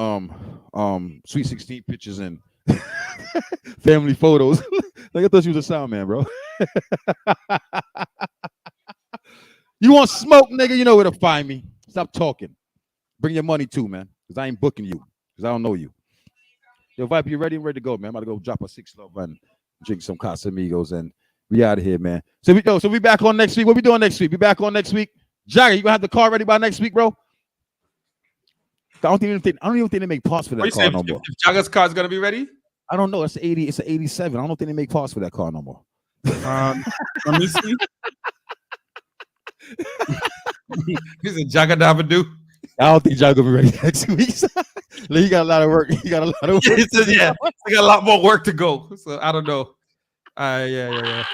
S14: Sweet 16 pictures and family photos. Like I thought you was a sound man, bro. You want smoke, nigga? You know where to find me. Stop talking. Bring your money too, man. Because I ain't booking you. Because I don't know you. Yo, Viper, you ready? I'm ready to go, man. I'm about to go drop a 6 love and drink some Casamigos and we out of here, man. So we back on next week. What we doing next week? We back on next week. Jagger, you gonna have the car ready by next week, bro? I don't even think they make parts for that car no more.
S2: If Jagger's car is gonna be ready?
S14: I don't know. It's an 80. It's an 87. I don't think they make parts for that car no more.
S2: Let me see. He's a Jagger Dabadoo.
S14: I don't think Jagger will be ready next week. He got a lot of work. He got a lot of work.
S2: He got a lot more work to go. So I don't know. Yeah.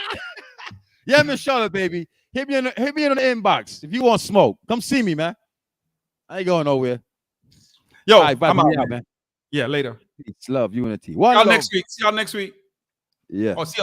S14: Yeah, Miss Charlotte, baby. Hit me in the inbox if you want smoke. Come see me, man. I ain't going nowhere.
S2: Yo,
S14: right,
S2: I'm out,
S14: man.
S2: Yeah, later.
S14: Peace, love, unity.
S2: See y'all next week. Yeah.
S14: Oh, see